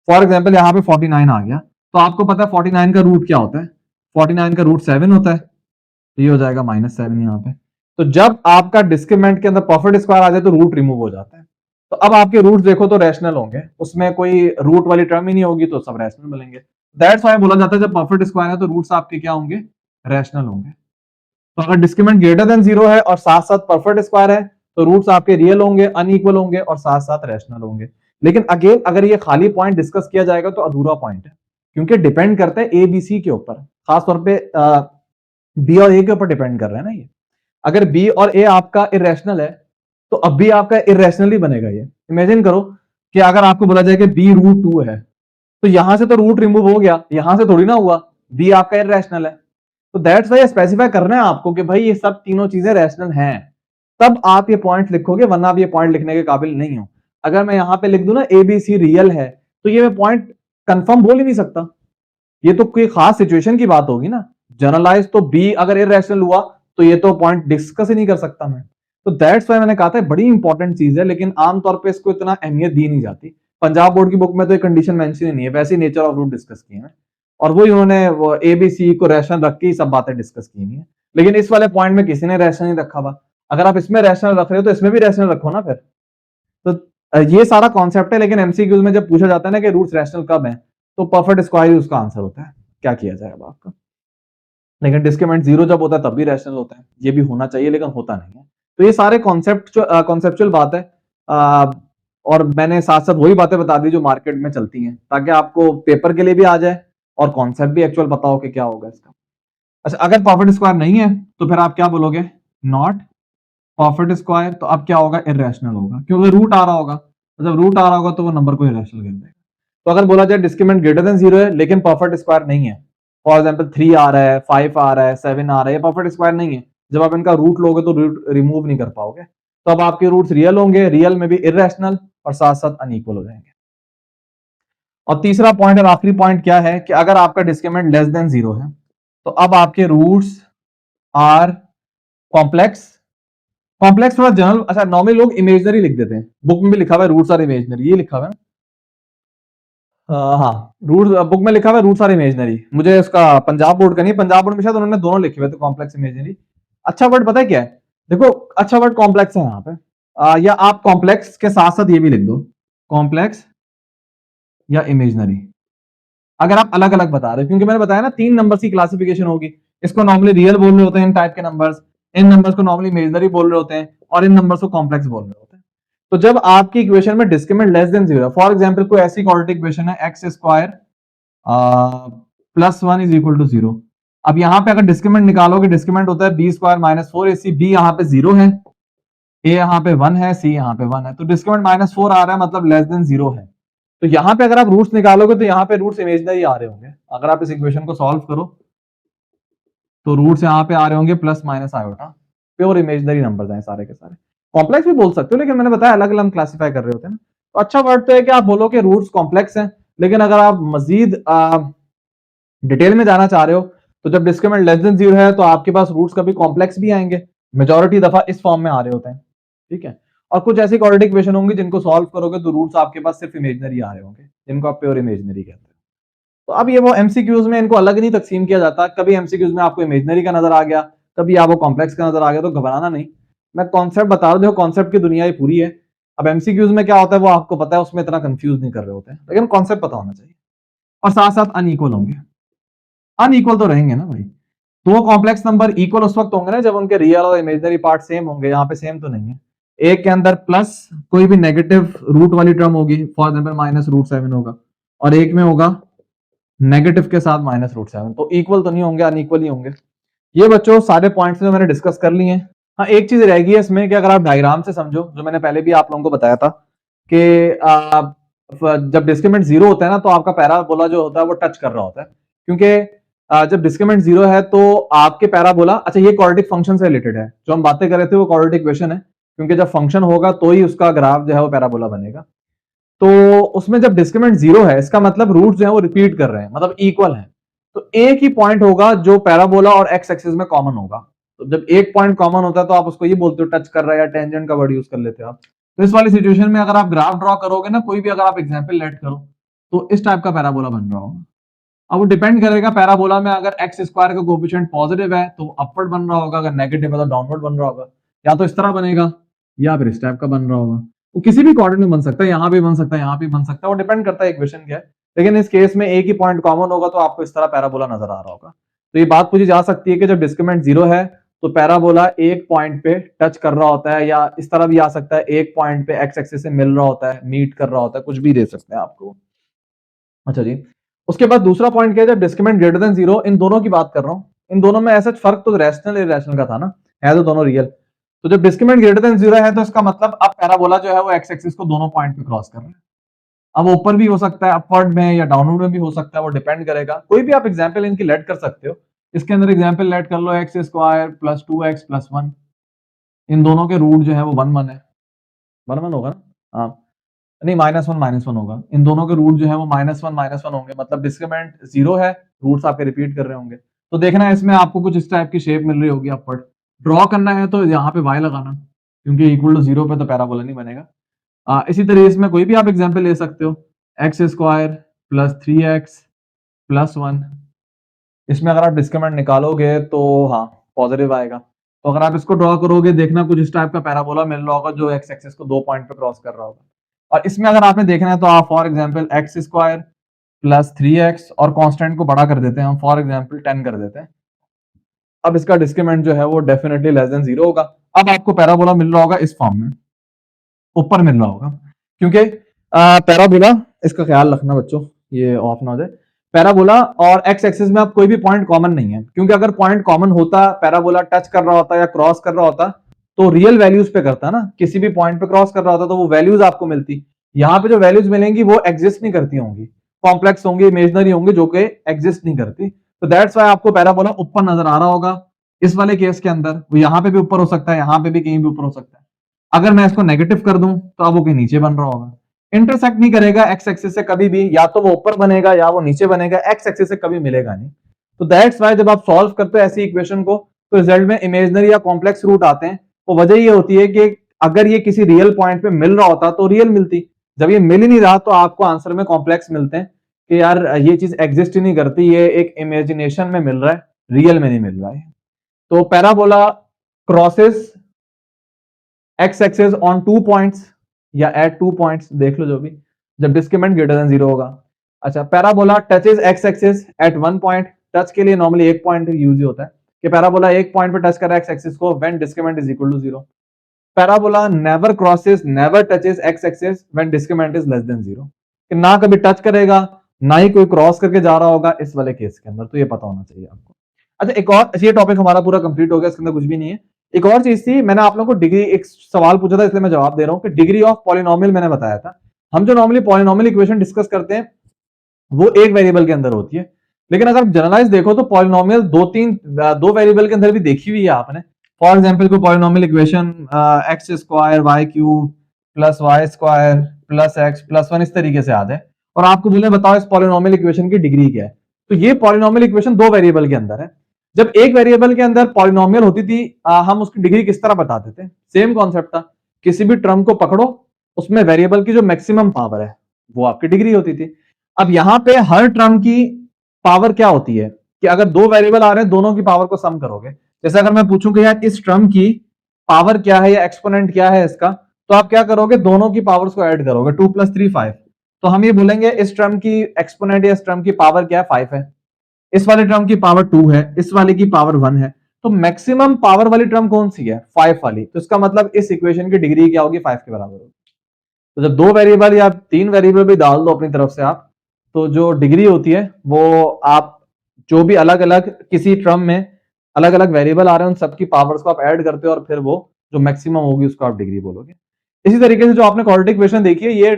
फॉर एग्जाम्पल यहाँ पे 49 आ गया तो आपको पता है 49 का रूट क्या होता है, 49 का रूट 7 होता है, तो ये हो जाएगा -7 यहाँ पे। तो जब आपका डिस्क्रिमिनेंट के अंदर परफेक्ट स्क्वायर आ जाए तो रूट रिमूव हो जाता है। तो अब आपके रूट देखो तो रैशनल होंगे, उसमें कोई रूट वाली टर्म ही नहीं होगी, तो सब रैशनल मिलेंगे। दैट्स व्हाई बोला जाता है जब परफेक्ट स्क्वायर है तो रूट्स आपके क्या होंगे, रैशनल होंगे। तो अगर डिस्क्रिमिनेंट ग्रेटर देन जीरो है और साथ साथ परफेक्ट स्क्वायर है तो रूट्स आपके रियल होंगे, अनइक्वल होंगे और साथ साथ रैशनल होंगे। लेकिन अगेन अगर ये खाली पॉइंट डिस्कस किया जाएगा तो अधूरा पॉइंट है, क्योंकि डिपेंड करता है ए बी सी के ऊपर, खासतौर पे बी और ए के ऊपर डिपेंड कर रहे हैं ना ये। अगर बी और ए आपका इरेशनल है तो अब भी आपका इरेशनल ही बनेगा ये। इमेजिन करो कि अगर आपको बोला जाए कि बी √2 है तो यहां से तो रूट रिमूव हो गया, यहां से थोड़ी ना हुआ, बी आपका इरेशनल है। तो दैट्स वाई स्पेसिफाई करना है आपको कि भाई ये सब तीनों चीजें रैशनल हैं, तब आप ये पॉइंट लिखोगे, वरना आप ये पॉइंट लिखने के काबिल नहीं हो। अगर मैं यहां पे लिख दूं ना ए बी सी रियल है तो ये मैं पॉइंट कंफर्म बोल ही नहीं सकता, ये तो कोई खास सिचुएशन की बात होगी ना। जनरलाइज तो बी अगर इरेशनल हुआ तो ये तो पॉइंट डिस्कस ही नहीं कर सकता मैं। तो दैट्स वाई मैंने कहा था बड़ी इंपॉर्टेंट चीज है, लेकिन आमतौर पर इसको इतना अहमियत दी नहीं जाती। पंजाब बोर्ड की बुक में तो एक कंडीशन मेंशन ही नहीं है, वैसे ही नेचर ऑफ रूट डिस्कस किए हैं और वही उन्होंने वो एबीसी को रैशनल रख के ही सब बातें डिस्कस की हुई है। लेकिन इस वाले पॉइंट में किसी ने रैशनल नहीं रखा हुआ। अगर आप इसमें रैशनल रख रहे हो तो इसमें भी रैशनल रखो ना फिर। तो ये सारा कॉन्सेप्ट है, लेकिन एमसीक्यूज में जब पूछा जाता है ना कि रूट्स रैशनल कब है तो परफेक्ट स्क्वायर उसका आंसर होता है। क्या किया जाएगा आपका। लेकिन डिस्क्रिमिनेंट जीरो जब होता है तब भी रैशनल होता है, ये भी होना चाहिए लेकिन होता नहीं है। तो ये सारे कॉन्सेप्चुअल बात है, और मैंने साथ साथ वही बातें बता दी जो मार्केट में चलती हैं, ताकि आपको पेपर के लिए भी आ जाए और कॉन्सेप्ट भी एक्चुअल पता हो कि क्या होगा इसका। अच्छा, अगर परफेक्ट स्क्वायर नहीं है तो फिर आप क्या बोलोगे, नॉट परफेक्ट स्क्वायर। तो अब क्या होगा, इरेशनल होगा, क्योंकि रूट आ रहा होगा, तो जब रूट आ रहा होगा तो वो नंबर को इरेशनल कर देगा। तो अगर बोला जाए डिस्क्रिमिनेंट ग्रेटर देन जीरो है लेकिन परफेक्ट स्क्वायर नहीं है, फॉर एग्जाम्पल 3 आ रहा है, 5 आ रहा है, 7 आ रहा है, परफेक्ट स्क्वायर नहीं है, जब आप इनका रूट लोगे तो रूट रिमूव नहीं कर पाओगे, तो अब आपके रूट्स रियल होंगे, रियल में भी इर्रेशनल और साथ साथ अनइक्वल हो जाएंगे। और तीसरा पॉइंट और आखिरी पॉइंट क्या है कि अगर आपका डिस्क्रिमिनेंट लेस देन 0 है तो अब आपके रूट्स आर कॉम्प्लेक्स। कॉम्प्लेक्स थोड़ा जनरल, अच्छा नॉर्मली लोग इमेजनरी लिख देते हैं, बुक में भी लिखा हुआ है रूट्स आर इमेजनरी, ये लिखा हुआ है हाँ रूट बुक में लिखा हुआ है रूट्स आर इमेजनरी, मुझे इसका पंजाब बोर्ड का नहीं, पंजाब बोर्ड में शायद उन्होंने दोनों लिखे हुए थे कॉम्प्लेक्स इमेजनरी। अच्छा वर्ड पता है क्या है, देखो अच्छा वर्ड कॉम्प्लेक्स है यहाँ पे, या आप कॉम्प्लेक्स के साथ साथ ये भी लिख दो कॉम्प्लेक्स या इमेजनरी, अगर आप अलग अलग बता रहे हो, क्योंकि मैंने बताया ना 3 नंबर्स की क्लासिफिकेशन होगी, इसको नॉर्मली रियल बोल रहे होते हैं इन टाइप के नंबर्स, इन नंबर्स को नॉर्मली इमेजनरी बोल रहे होते हैं और इन नंबर्स को कॉम्प्लेक्स बोल रहे होते हैं। तो जब आपकी इक्वेशन में discriminant less than 0, for example कोई ऐसी क्वाड्रेटिक इक्वेशन है x square plus 1 is equal to 0, अब यहां पे अगर डिस्क्रिमिनेंट निकालोगे, डिस्क्रिमिनेंट होता है B square minus 4ac, B यहाँ पे 0 है, ए यहाँ पे 1 है, सी यहाँ पे 1 है, तो डिस्क्रिमिनेंट -4 आ रहा है, मतलब लेस देन 0 है। तो यहां पे अगर आप रूट्स निकालोगे तो यहाँ पे रूट्स इमेजनरी आ रहे होंगे, अगर आप इस इक्वेशन को सॉल्व करो तो रूट्स यहाँ पे आ रहे होंगे plus minus iota, pure imaginary numbers हैं सारे के सारे। कॉम्प्लेक्स भी बोल सकते हो, लेकिन मैंने बताया अलग अलग क्लासिफाई कर रहे होते हैं ना, तो अच्छा वर्ड तो है कि आप बोलो कि रूट्स कॉम्प्लेक्स हैं, लेकिन अगर आप मजीद डिटेल में जाना चाह रहे हो तो जब डिस्क्रिमिनेंट लेस देन 0 है तो आपके पास रूट्स कभी कॉम्प्लेक्स भी आएंगे, मेजॉरिटी दफा इस फॉर्म में आ रहे होते हैं, ठीक है। और कुछ ऐसी क्वाड्रेटिक इक्वेशन होंगी जिनको सॉल्व करोगे तो रूट्स आपके पास सिर्फ इमेजनरी आ रहे होंगे, जिनको आप प्योर इमेजनरी कहते हैं। तो अब ये वो एमसीक्यूज में इनको अलग नहीं तकसीम किया जाता, कभी एमसीक्यूज में आपको इमेजनरी का नजर आ गया, कभी आपको कॉम्प्लेक्स का नजर आ गया, तो घबराना नहीं, मैं कॉन्सेप्ट बता रहा हूं, कॉन्सेप्ट की दुनिया ही पूरी है। अब एमसीक्यूज में क्या होता है वो आपको पता है, उसमें इतना कंफ्यूज नहीं कर रहे होते हैं, लेकिन कॉन्सेप्ट पता होना चाहिए। और साथ साथ अनइक्वल होंगे, अनइक्वल तो रहेंगे ना भाई, दो कॉम्प्लेक्स नंबर इक्वल उस वक्त होंगे ना जब उनके रियल और इमेजनरी पार्ट सेम होंगे, यहाँ पे सेम तो नहीं है। एक के अंदर प्लस कोई भी नेगेटिव रूट वाली टर्म होगी, फॉर एग्जाम्पल -√7 होगा, और एक में होगा नेगेटिव के साथ -√7, तो इक्वल तो नहीं होंगे, अनइक्वल ही होंगे। ये बच्चों सारे पॉइंट्स जो मैंने डिस्कस कर लिए हैं। हाँ एक चीज रहेगी है इसमें कि अगर आप डायग्राम से समझो, जो मैंने पहले भी आप लोगों को बताया था कि जब डिस्क्रिमिनेंट 0 होता है ना तो आपका पैराबोला जो होता है वो टच कर रहा होता है, क्योंकि जब डिस्क्रिमिनेंट 0 है तो आपके पैराबोला, अच्छा ये क्वाड्रेटिक फंक्शन से रिलेटेड है, जो हम बातें कर रहे थे वो क्वाड्रेटिक इक्वेशन है, क्योंकि जब फंक्शन होगा तो ही उसका ग्राफ जो है वो पैराबोला बनेगा। तो उसमें जब डिस्क्रिमिनेंट 0 है इसका मतलब रूट जो है वो रिपीट कर रहे हैं, मतलब इक्वल है, तो एक ही पॉइंट होगा जो पैराबोला और एक्स एक्सिस में कॉमन होगा। तो जब एक पॉइंट कॉमन होता है तो आप उसको ये बोलते हो टच कर रहा है, या टेंजेंट का वर्ड यूज कर लेते हो आप। तो इस वाली सिचुएशन में अगर आप ग्राफ ड्रॉ करोगे ना, कोई भी अगर आप एग्जाम्पल लेट करो तो इस टाइप का पैराबोला बन रहा होगा। अब वो डिपेंड करेगा पैराबोला में, अगर एक्स स्क्वायर का कोएफिशिएंट पॉजिटिव है तो अपवर्ड बन रहा होगा, अगर नेगेटिव है तो डाउनवर्ड बन रहा होगा, या तो इस तरह बनेगा या फिर इस टाइप का बन रहा होगा। वो किसी भी कोऑर्डिनेट में बन सकता है, यहाँ भी बन सकता है, यहाँ भी बन सकता है, वो डिपेंड करता है इक्वेशन क्या है, लेकिन इस केस में एक ही पॉइंट कॉमन होगा तो आपको इस तरह पैराबोला नजर आ रहा होगा। तो ये बात पूछी जा सकती है कि जब डिस्क्रिमिनेंट 0 है तो पैराबोला एक पॉइंट पे टच कर रहा होता है, या इस तरह भी आ सकता है एक पॉइंट पे एक्स एक्सिस से मिल रहा होता है, मीट कर रहा होता है, कुछ भी दे सकते हैं आपको। अच्छा जी, उसके बाद दूसरा पॉइंट क्या है, जब डिस्क्रिमिनेंट ग्रेटर देन 0, इन दोनों की बात कर रहा हूं, इन दोनों में ऐसा फर्क तो रैशनल इरैशनल का था ना, है तो दोनों रियल। तो जब डिस्क्रिमिनेंट ग्रेटर देन 0 है तो इसका मतलब अब पैराबोला जो है वो एक्स एक्सिस को दोनों पॉइंट पे क्रॉस कर रहा है। अब ऊपर भी हो सकता है अपवर्ड में, या डाउनवर्ड में भी हो सकता है, वो डिपेंड करेगा। कोई भी आप एग्जांपल इनकी लेट कर सकते हो, इसके अंदर एग्जांपल लेट कर लो x square plus 2x plus 1, इन दोनों के रूट जो है वो 1 1 है, 1 1 होगा ना, हाँ नहीं -1 होगा, इन दोनों के रूट जो है वो -1 होंगे, मतलब डिस्क्रिमिनेंट 0 है, रूट्स आपके रिपीट कर रहे होंगे। तो देखना है इसमें आपको कुछ इस टाइप की शेप मिल रही होगी अपवर्ड, ड्रॉ करना है तो यहाँ पे y लगाना, क्योंकि इक्वल टू 0 पे तो पैराबोला नहीं बनेगा। इसी तरह इसमें कोई भी आप एग्जांपल ले सकते हो, x square plus 3x plus 1, इसमें अगर आप डिस्क्रिमिनेंट निकालोगे तो हाँ पॉजिटिव आएगा। तो अगर आप इसको ड्रॉ करोगे देखना कुछ इस टाइप का पैराबोला मिल रहा होगा जो एक्स एक्सिस को 2 पॉइंट पे क्रॉस कर रहा होगा। और इसमें अगर आपने देखना है तो आप for example x square plus 3x और कांस्टेंट को बड़ा कर देते हैं हम, फॉर एग्जांपल 10 कर देते हैं। अब इसका डिस्क्रिमिनेंट जो है वो डेफिनेटली लेस देन 0 होगा। अब आपको पैराबोला मिल रहा होगा इस फॉर्म में, ऊपर मिल रहा होगा, क्योंकि पैराबोला, इसका ख्याल रखना बच्चों ये ऑफ ना हो जाए, पैराबोला और एक्स एक्सिस में अब कोई भी पॉइंट कॉमन नहीं है, क्योंकि अगर पॉइंट कॉमन होता, पैराबोला टच कर रहा होता या क्रॉस कर रहा होता तो रियल वैल्यूज पे करता ना, किसी भी पॉइंट पे क्रॉस कर रहा होता तो वो वैल्यूज आपको मिलती। यहाँ पे जो वैल्यूज मिलेंगी वो एग्जिस्ट नहीं करती होंगी, कॉम्प्लेक्स होंगी, इमेजनरी होंगी, जो कि एग्जिस्ट नहीं करती। तो दैट्स वाई आपको पैराबोला ऊपर नजर आ रहा होगा, इस वाले केस के अंदर वो यहाँ पे भी ऊपर हो सकता है, यहाँ पे भी कहीं भी ऊपर हो सकता है। अगर मैं इसको नेगेटिव कर दूं तो अब वो कहीं नीचे बन रहा होगा, इंटरसेक्ट नहीं करेगा एक्स एक्सिस से कभी भी, या तो वो ऊपर बनेगा या वो नीचे बनेगा, एक्स एक्सिस से कभी मिलेगा नहीं। तो दैट्स वाई जब आप सॉल्व करते हो ऐसी इक्वेशन को तो रिजल्ट में इमेजिनरी या कॉम्प्लेक्स रूट आते हैं। तो वजह ये होती है कि अगर ये किसी रियल पॉइंट पे मिल रहा होता तो रियल मिलती, जब ये मिल ही नहीं रहा तो आपको आंसर में कॉम्प्लेक्स मिलते हैं कि यार ये चीज एग्जिस्ट ही नहीं करती, ये एक इमेजिनेशन में मिल रहा है, रियल में नहीं मिल रहा है। तो parabola crosses x axis on 2 points या एट 2 पॉइंट्स, देख लो जो भी, जब डिस्क्रिमिनेंट ग्रेटर देन 0 होगा। अच्छा, parabola touches x axis at 1 point, touch के लिए नॉर्मली एक पॉइंट यूज होता है कि पैराबोला एक पॉइंट पे टच कर रहा है एक्स एक्सिस को when discriminant is equal to 0। Parabola never crosses never touches x axis when discriminant is less than 0, कि ना कभी टच करेगा ना ही कोई क्रॉस करके जा रहा होगा इस वाले केस के अंदर, तो ये पता होना चाहिए आपको। अच्छा, एक और, ये टॉपिक हमारा पूरा कंप्लीट हो गया, इसके अंदर कुछ भी नहीं है। एक और चीज थी, मैंने आप लोगों को डिग्री, एक सवाल पूछा था इसलिए मैं जवाब दे रहा हूं कि डिग्री ऑफ पॉलिनोमियल मैंने बताया था। हम जो नॉर्मली पॉलिनोमियल इक्वेशन डिस्कस करते हैं वो एक वेरिएबल के अंदर होती है, लेकिन अगर जनरलाइज देखो तो पॉलिनोमियल दो वेरिएबल के अंदर भी देखी हुई है आपने। फॉर एग्जाम्पल कोई polynomial equation x square y cube plus y square plus x plus 1 इस तरीके से आ जाए और आपको बोले बताओ इस पॉलिनोमियल इक्वेशन की डिग्री क्या है, तो ये पॉलिनोमियल इक्वेशन दो वेरिएबल के अंदर है। जब एक वेरिएबल के अंदर पॉलिनोमियल होती थी हम उसकी डिग्री किस तरह बताते थे, सेम कॉन्सेप्ट था, किसी भी टर्म को पकड़ो उसमें वेरिएबल की जो मैक्सिमम पावर है वो आपकी डिग्री होती थी। अब यहां पे हर टर्म की पावर क्या होती है कि अगर दो वेरिएबल आ रहे हैं दोनों की पावर को सम करोगे। जैसे अगर मैं पूछूं कि यार इस टर्म की पावर क्या है या एक्सपोनेंट क्या है इसका, तो आप क्या करोगे, दोनों की पावर्स को ऐड करोगे, 2 + 3 5। तो हम ये बोलेंगे इस टर्म की एक्सपोनेंट या इस टर्म की पावर क्या है, 5 है, इस वाले टर्म की पावर 2 है, इस वाले की पावर 1 है, तो मैक्सिमम पावर वाली टर्म कौन सी है, 5 वाली। तो इसका मतलब इस इक्वेशन की डिग्री क्या होगी, 5 के बराबर होगी। तो जब दो वेरिएबल या तीन वेरिएबल भी डाल दो अपनी तरफ से आप, तो जो डिग्री होती है वो आप जो भी अलग अलग किसी टर्म में अलग अलग वेरिएबल आ रहे हैं उन सबकी पावर्स को आप ऐड करते हो और फिर वो जो मैक्सिमम होगी उसको आप डिग्री बोलोगे। इसी तरीके से जो आपने क्वाड्रेटिक इक्वेशन देखी है ये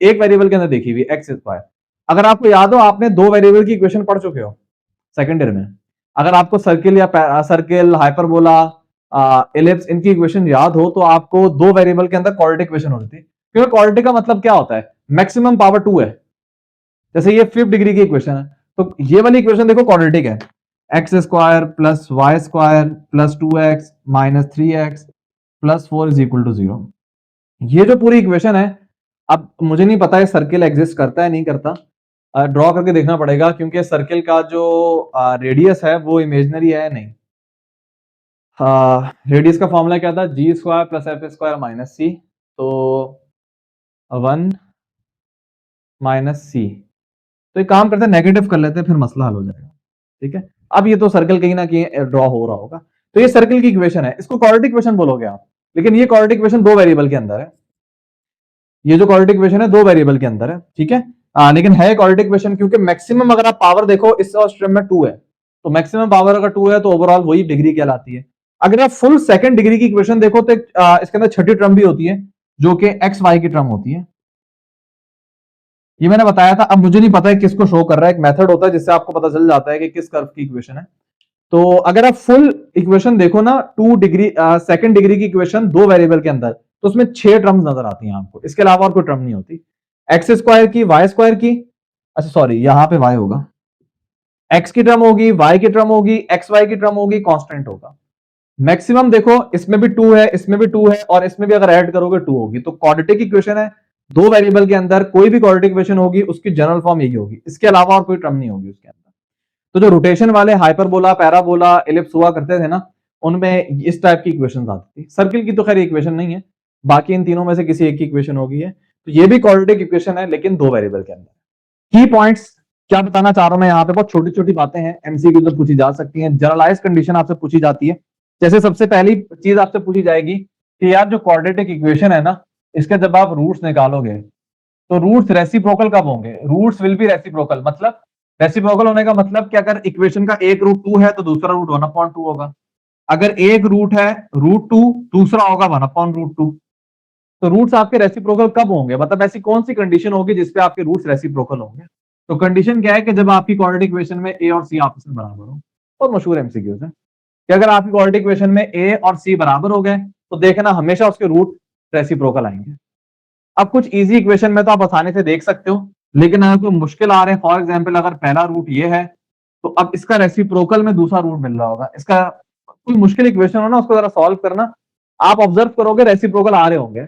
एक वेरिएबल के अंदर देखी हुई एक्स स्क्वायर। अगर आपको याद हो आपने दो वेरिएबल की इक्वेशन पढ़ चुके हो सेकंड ईयर में, अगर आपको सर्किल या सर्किल हाइपरबोला एलिप्स इनकी इक्वेशन याद हो तो आपको दो वेरिएबल के अंदर क्वाड्रेटिक इक्वेशन होती थी, क्योंकि क्वाड्रेटिक का मतलब क्या होता है, मैक्सिमम पावर 2 है। जैसे ये 5th डिग्री की इक्वेशन है तो ये वाली इक्वेशन देखो क्वाड्रेटिक है, x square plus y square plus 2x minus 3x plus 4 is equal to 0। ये जो पूरी इक्वेशन है, अब मुझे नहीं पता है सर्किल एग्जिस्ट करता है नहीं करता, ड्रॉ करके देखना पड़ेगा क्योंकि सर्किल का जो रेडियस है वो इमेजिनरी है नहीं। रेडियस का फॉर्मूला क्या था, g square plus f square minus c, तो 1 माइनस सी। तो एक काम करते हैं नेगेटिव कर लेते हैं फिर मसला हल हो जाएगा, ठीक है। अब ये तो सर्कल कहीं ना कहीं ड्रॉ हो रहा होगा, तो ये सर्कल की इक्वेशन है, इसको क्वाड्रेटिक इक्वेशन बोलोगे आप, लेकिन ये क्वाड्रेटिक इक्वेशन दो वेरिएबल के अंदर है। ये जो क्वाड्रेटिक इक्वेशन है दो वेरिएबल के अंदर है, ठीक है, लेकिन है क्वाड्रेटिक इक्वेशन क्योंकि मैक्सिमम अगर आप पावर देखो इस स्ट्रीम में 2 है, तो मैक्सिमम पावर अगर 2 है तो ओवरऑल वही डिग्री कहलाती है। अगर आप फुल सेकंड डिग्री की इक्वेशन देखो तो इसके अंदर छठी टर्म भी होती है जो कि एक्स वाई की टर्म होती है, ये मैंने बताया था। अब मुझे नहीं पता है किसको शो कर रहा है, एक मेथड होता है जिससे आपको पता चल जाता है कि किस कर्व की इक्वेशन है। तो अगर आप फुल इक्वेशन देखो ना, 2 डिग्री सेकंड डिग्री की इक्वेशन दो वेरिएबल के अंदर, तो उसमें 6 टर्म्स नजर आती हैं आपको, इसके अलावा और कोई टर्म नहीं होती। एक्स स्क्वायर की, वाई स्क्वायर की, अच्छा सॉरी यहां पे वाई होगा, एक्स की टर्म होगी, वाई की टर्म होगी, एक्स वाई की टर्म होगी, कांस्टेंट होगा। मैक्सिमम देखो इसमें भी 2 है, इसमें भी 2 है और इसमें भी अगर ऐड करोगे 2 होगी। तो क्वाड्रेटिक इक्वेशन है, दो वेरिएबल के अंदर कोई भी क्वाड्रेटिक इक्वेशन होगी उसकी जनरल फॉर्म यही होगी, इसके अलावा और कोई टर्म नहीं होगी उसके अंदर। तो जो रोटेशन वाले हाइपरबोला, पैराबोला, एलिप्स हुआ करते थे ना, उनमें इस टाइप की इक्वेशन आती थी। सर्किल की तो खैर इक्वेशन नहीं है, बाकी इन तीनों में से किसी एक की इक्वेशन होगी है। तो ये भी क्वाड्रेटिक इक्वेशन है लेकिन दो वेरिएबल के अंदर। की पॉइंट्स क्या बताना चाह रहा हूं मैं यहाँ पे, बहुत छोटी छोटी बातें हैं, एमसीक्यू तो पूछी जा सकती हैं, जनरलाइज कंडीशन आपसे पूछी जाती है। जैसे सबसे पहली चीज आपसे पूछी जाएगी कि यार जो क्वाड्रेटिक इक्वेशन है ना, इसके जब आप रूट्स निकालोगे तो रूट्स रेसिप्रोकल कब होंगे, रूट्स विल बी रेसिप्रोकल। मतलब रेसिप्रोकल होने का मतलब कि अगर इक्वेशन का एक रूट 2 है तो दूसरा रूट 1/2 होगा, अगर एक रूट है √2 दूसरा होगा 1/√2। तो रूट्स आपके रेसिप्रोकल कब होंगे, मतलब ऐसी कौन सी कंडीशन होगी जिसपे आपके रूट्स रेसिप्रोकल होंगे। तो कंडीशन क्या है कि जब आपकी क्वाड्रेटिक इक्वेशन में ए और सी आपस में बराबर हो, और मशहूर एमसीक्यूज है। कि अगर आपकी क्वाड्रेटिक इक्वेशन में a और c बराबर हो गए तो देखना हमेशा उसके रूट रेसिप्रोकल आएंगे। अब कुछ इजी इक्वेशन में तो आप आसानी से देख सकते हो, लेकिन अगर कोई मुश्किल आ रहे हैं, फॉर एग्जाम्पल अगर पहला रूट ये है तो अब इसका रेसिप्रोकल में दूसरा रूट मिल रहा होगा, इसका कोई मुश्किल इक्वेशन हो ना उसको जरा सॉल्व करना, आप ऑब्जर्व करोगे रेसिप्रोकल आ रहे होंगे।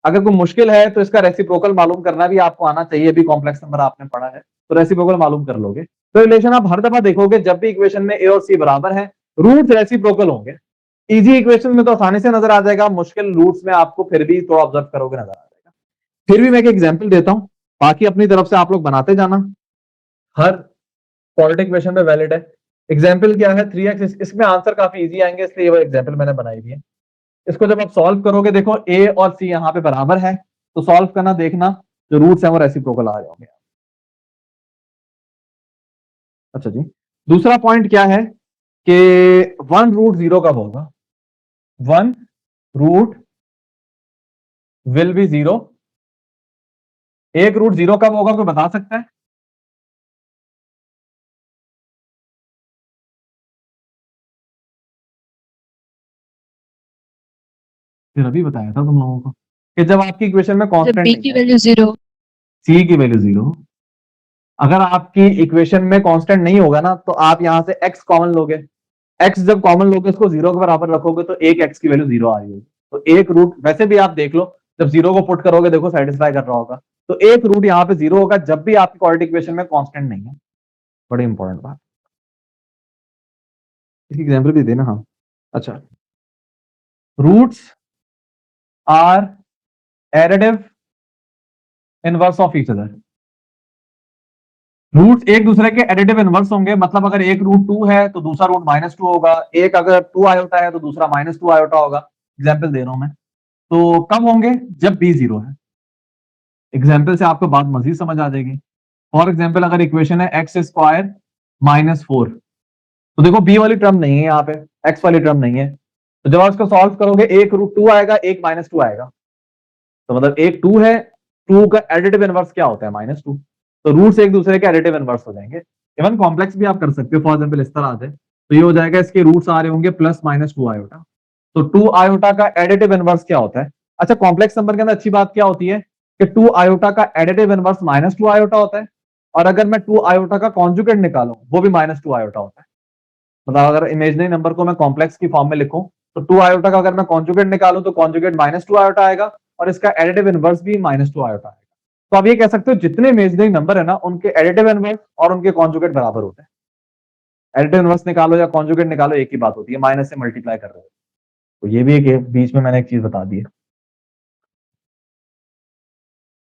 अगर कोई मुश्किल है तो इसका रेसिप्रोकल मालूम करना भी आपको आना चाहिए, भी कॉम्प्लेक्स नंबर आपने पढ़ा है तो रेसिप्रोकल मालूम कर लोगे। तो रिलेशन आप हर दफा देखोगे जब भी इक्वेशन में ए और सी बराबर है रूट रेसिप्रोकल होंगे। इजी इक्वेशन में तो आसानी से नजर आ जाएगा, मुश्किल रूट्स में आपको फिर भी थोड़ा ऑब्जर्व करोगे नजर आ जाएगा। फिर भी मैं एक एग्जाम्पल देता हूं, बाकी अपनी तरफ से आप लोग बनाते जाना, हर क्वाड्रेटिक इक्वेशन में वैलिड है। एग्जाम्पल क्या है 3x, इसमें आंसर काफी इजी आएंगे इसलिए वो एग्जाम्पल मैंने बनाई हुई है। इसको जब आप सॉल्व करोगे देखो a और c यहाँ पे बराबर है तो सॉल्व करना, देखना जो रूट्स हैं वो रेसिप्रोकल आ जाएंगे। अच्छा जी, दूसरा पॉइंट क्या है कि 1 रूट 0 कब होगा? 1 रूट विल बी 0, एक रूट 0 कब होगा कोई बता सकता है? फिर अभी बताया था तुम लोगों को कि जब आपकी इक्वेशन में जब कांस्टेंट b नहीं की है, वैल्यू 0, c की वैल्यू 0, अगर आपकी इक्वेशन में कांस्टेंट नहीं होगा ना तो आप यहां से x कॉमन लोगे, x जब कॉमन लोगे उसको 0 के बराबर रखोगे तो एक x की वैल्यू 0 आ रही होगी। तो एक रूट, वैसे भी आप देख लो जब 0 को पुट करोगे देखो सेटिस्फाई कर रहा होगा, तो एक रूट यहाँ पे 0 होगा जब भी आपकी क्वाड्रेटिक इक्वेशन में कांस्टेंट नहीं है। बड़ी इंपॉर्टेंट बात, इसकी एग्जांपल भी देना। हाँ अच्छा, roots are additive inverse of each other, roots एक दूसरे के एडिटिव इनवर्स होंगे, मतलब अगर एक रूट 2 है तो दूसरा रूट -2 होगा, एक अगर 2 आयोटा है तो दूसरा -2 आयोटा होगा। एग्जाम्पल दे रहा हूं मैं, तो कब होंगे? जब b 0 है। एग्जाम्पल से आपको बात मजीद समझ आ जाएगी। फॉर एग्जाम्पल अगर इक्वेशन है x स्क्वायर -4, तो देखो b वाली टर्म नहीं है यहाँ पे, x वाली टर्म नहीं है, तो जब आप इसको सॉल्व करोगे एक रूट 2 आएगा, एक -2 आएगा, तो मतलब एक 2 है, 2 का एडिटिव इनवर्स क्या होता है? -2, तो रूट्स एक दूसरे के एडिटिव इनवर्स हो जाएंगे। इवन कॉम्प्लेक्स भी आप कर सकते हो, फॉर एग्जाम्पल इस तरह आ जाए तो ये हो जाएगा, इसके रूट्स आ रहे होंगे प्लस -2 आयोटा, तो 2 आयोटा का एडिटिव इनवर्स क्या होता है? अच्छा, कॉम्प्लेक्स नंबर के अंदर अच्छी बात क्या होती है कि 2 आयोटा का एडिटिव इनवर्स -2 आयोटा होता है, और अगर मैं 2 आयोटा का कॉन्जुगेट निकालूं वो भी -2 आयोटा होता है। मतलब अगर इमेजिनरी नंबर को मैं कॉम्प्लेक्स की फॉर्म में लिखूं तो 2 आयोटा का अगर मैं कॉन्जुगेट निकालूं तो कॉन्जुगेट -2 आयोटा आएगा और इसका एडिटिव इनवर्स भी -2 आयोटा आएगा। तो आप ये कह सकते हो जितने इमेजिनरी नंबर है ना उनके एडिटिव इनवर्स और उनके कॉन्जुगेट बराबर होते हैं। एडिटिव इनवर्स निकालो या कॉन्जुगेट निकालो एक ही बात होती है, माइनस से मल्टीप्लाई कर रहे हो। तो ये भी एक बीच में मैंने एक चीज बता दी है।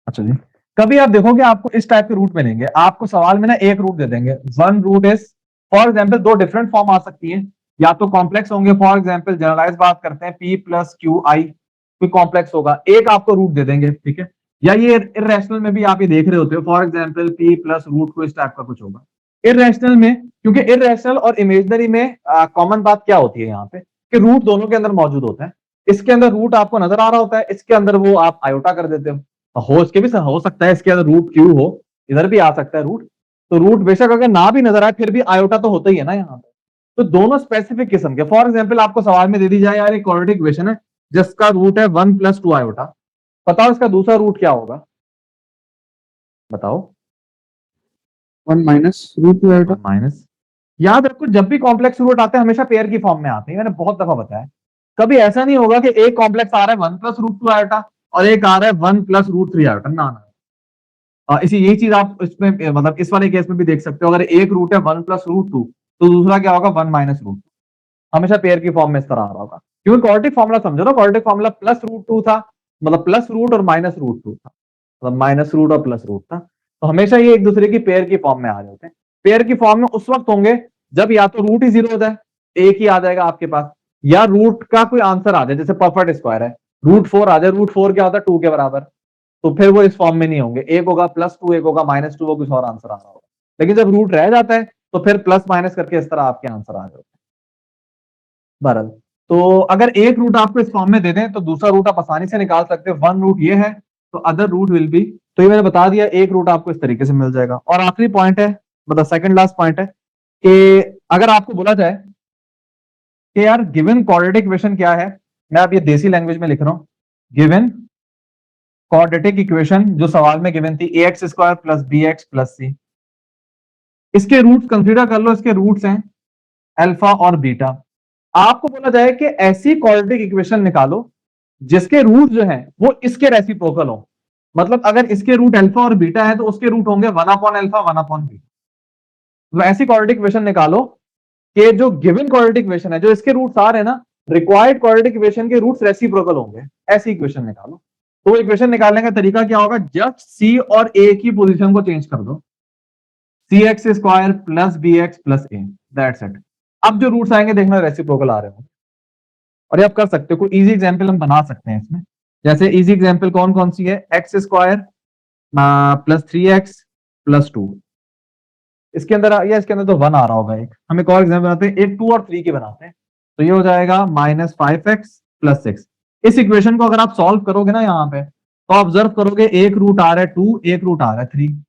अच्छा जी, कभी आप देखोगे आपको इस टाइप के रूट मिलेंगे, आपको सवाल में ना एक रूट दे देंगे, 1 रूट इज, फॉर एग्जाम्पल दो डिफरेंट फॉर्म आ सकती है, या तो कॉम्प्लेक्स होंगे, फॉर एग्जाम्पल जनरलाइज बात करते हैं p प्लस क्यू आई, कोई कॉम्प्लेक्स होगा, एक आपको रूट दे देंगे, ठीक है, या ये इरेशनल में भी आप ये देख रहे होते हो, for example p plus root को इस टाइप का कुछ होगा। इरेशनल में, क्योंकि इरेशनल और इमेजनरी में कॉमन बात क्या होती है यहाँ पे कि रूट दोनों के अंदर मौजूद होता है, इसके अंदर रूट आपको नजर आ रहा होता है, इसके अंदर वो आप आयोटा कर देते हो इसके भी हो सकता है इसके अंदर रूट क्यू हो, इधर भी आ सकता है रूट, तो रूट बेशक अगर ना भी नजर आए फिर भी आयोटा तो होता ही है ना यहाँ पे। तो दोनों स्पेसिफिक किस्म के, फॉर एग्जाम्पल आपको सवाल में दे दी जाए यार एक क्वाड्रेटिक इक्वेशन है जिसका रूट है 1 प्लस 2 आयोटा, बताओ इसका दूसरा रूट क्या होगा? बताओ। 1 माइनस रूट 2 आयोटा। माइनस, याद रखो जब भी कॉम्प्लेक्स रूट आते हैं हमेशा पेयर की फॉर्म में आते हैं, मैंने बहुत दफा बताया। कभी ऐसा नहीं होगा कि एक कॉम्प्लेक्स आ रहा है 1 प्लस रूट 2 आयोटा और एक आ रहा है 1 प्लस रूट 3 आयोटा, ना ना। इसी यही चीज आप इसमें मतलब इस वाले केस में भी देख सकते हो, अगर एक रूट है 1 प्लस रूट 2 तो दूसरा क्या होगा 1 माइनस रूट 2, हमेशा पेयर की फॉर्म में इस तरह आ रहा होगा, क्योंकि क्वाड्रेटिक फॉर्मूला समझो ना, क्वाड्रेटिक फॉर्मूला प्लस रूट 2 था, मतलब प्लस रूट और माइनस रूट 2 था, मतलब माइनस रूट और प्लस रूट था, तो हमेशा ये एक दूसरे की पेयर की फॉर्म में आ जाते हैं। पेयर की फॉर्म में उस वक्त होंगे जब या तो रूट ही 0 हो जाए, एक ही आ जाएगा आपके पास, या रूट का कोई आंसर आ जाए, जैसे परफेक्ट स्क्वायर है, रूट 4 आ जाए, रूट 4 क्या होता है 2 के बराबर, तो फिर वो इस फॉर्म में नहीं होंगे, एक होगा +2 एक होगा -2, वो कुछ और आंसर आ रहा होगा। लेकिन जब रूट रह जाता है तो फिर प्लस माइनस करके इस तरह आपके आंसर आ जाते हैं। बहरहाल, तो अगर एक रूट आपको इस फॉर्म में दे दें तो दूसरा रूट आप आसानी से निकाल सकते हो, 1 रूट ये है तो अदर रूट विल बी, तो ये मैंने बता दिया, एक रूट आपको इस तरीके से मिल जाएगा। और आखिरी पॉइंट है, मतलब सेकंड लास्ट पॉइंट है कि अगर आपको बोला जाए कि यार गिवन क्वाड्रेटिक इक्वेशन क्या है, मैं अब ये देसी लैंग्वेज में लिख रहा हूं, गिवन क्वाड्रेटिक इक्वेशन जो सवाल में गिवन थी ax square plus bx plus c, इसके रूट्स कंसीडर कर लो, इसके रूट्स हैं अल्फा और बीटा। आपको बोला जाए कि ऐसी क्वाड्रेटिक इक्वेशन निकालो जिसके रूट जो हैं वो इसके रेसिप्रोकल हो, मतलब अगर इसके रूट अल्फा और बीटा है तो उसके रूट होंगे 1/अल्फा 1/बीटा। तो ऐसी क्वाड्रेटिक इक्वेशन निकालो कि जो गिवन क्वाड्रेटिक इक्वेशन है, जो इसके रूट्स आ रहे हैं ना, रिक्वायर्ड क्वाड्रेटिक इक्वेशन के रूट्स रेसिप्रोकल होंगे, ऐसी इक्वेशन निकालो। तो इक्वेशन निकालने का तरीका क्या होगा, जस्ट सी और ए की पोजीशन को चेंज कर दो, c x square plus b x plus a, that's it. अब जो रूट्स आएंगे देखना रेसिप्रोकल आ रहे हो, और ये आप कर सकते हो, कोई इजी एग्जांपल हम बना सकते हैं इसमें। जैसे इजी एग्जांपल कौन कौन सी है, x square plus 3x plus 2, इसके अंदर या इसके अंदर तो 1 आ रहा होगा। एक हम एक और एग्जांपल बनाते हैं, एक 2 और 3 की बनाते हैं, तो ये हो जाएगा -5x प्लस 6। इस इक्वेशन को अगर आप सॉल्व करोगे ना यहाँ पे, तो ऑब्जर्व करोगे एक रूट आ रहा है 2, एक रूट आ रहा है 3।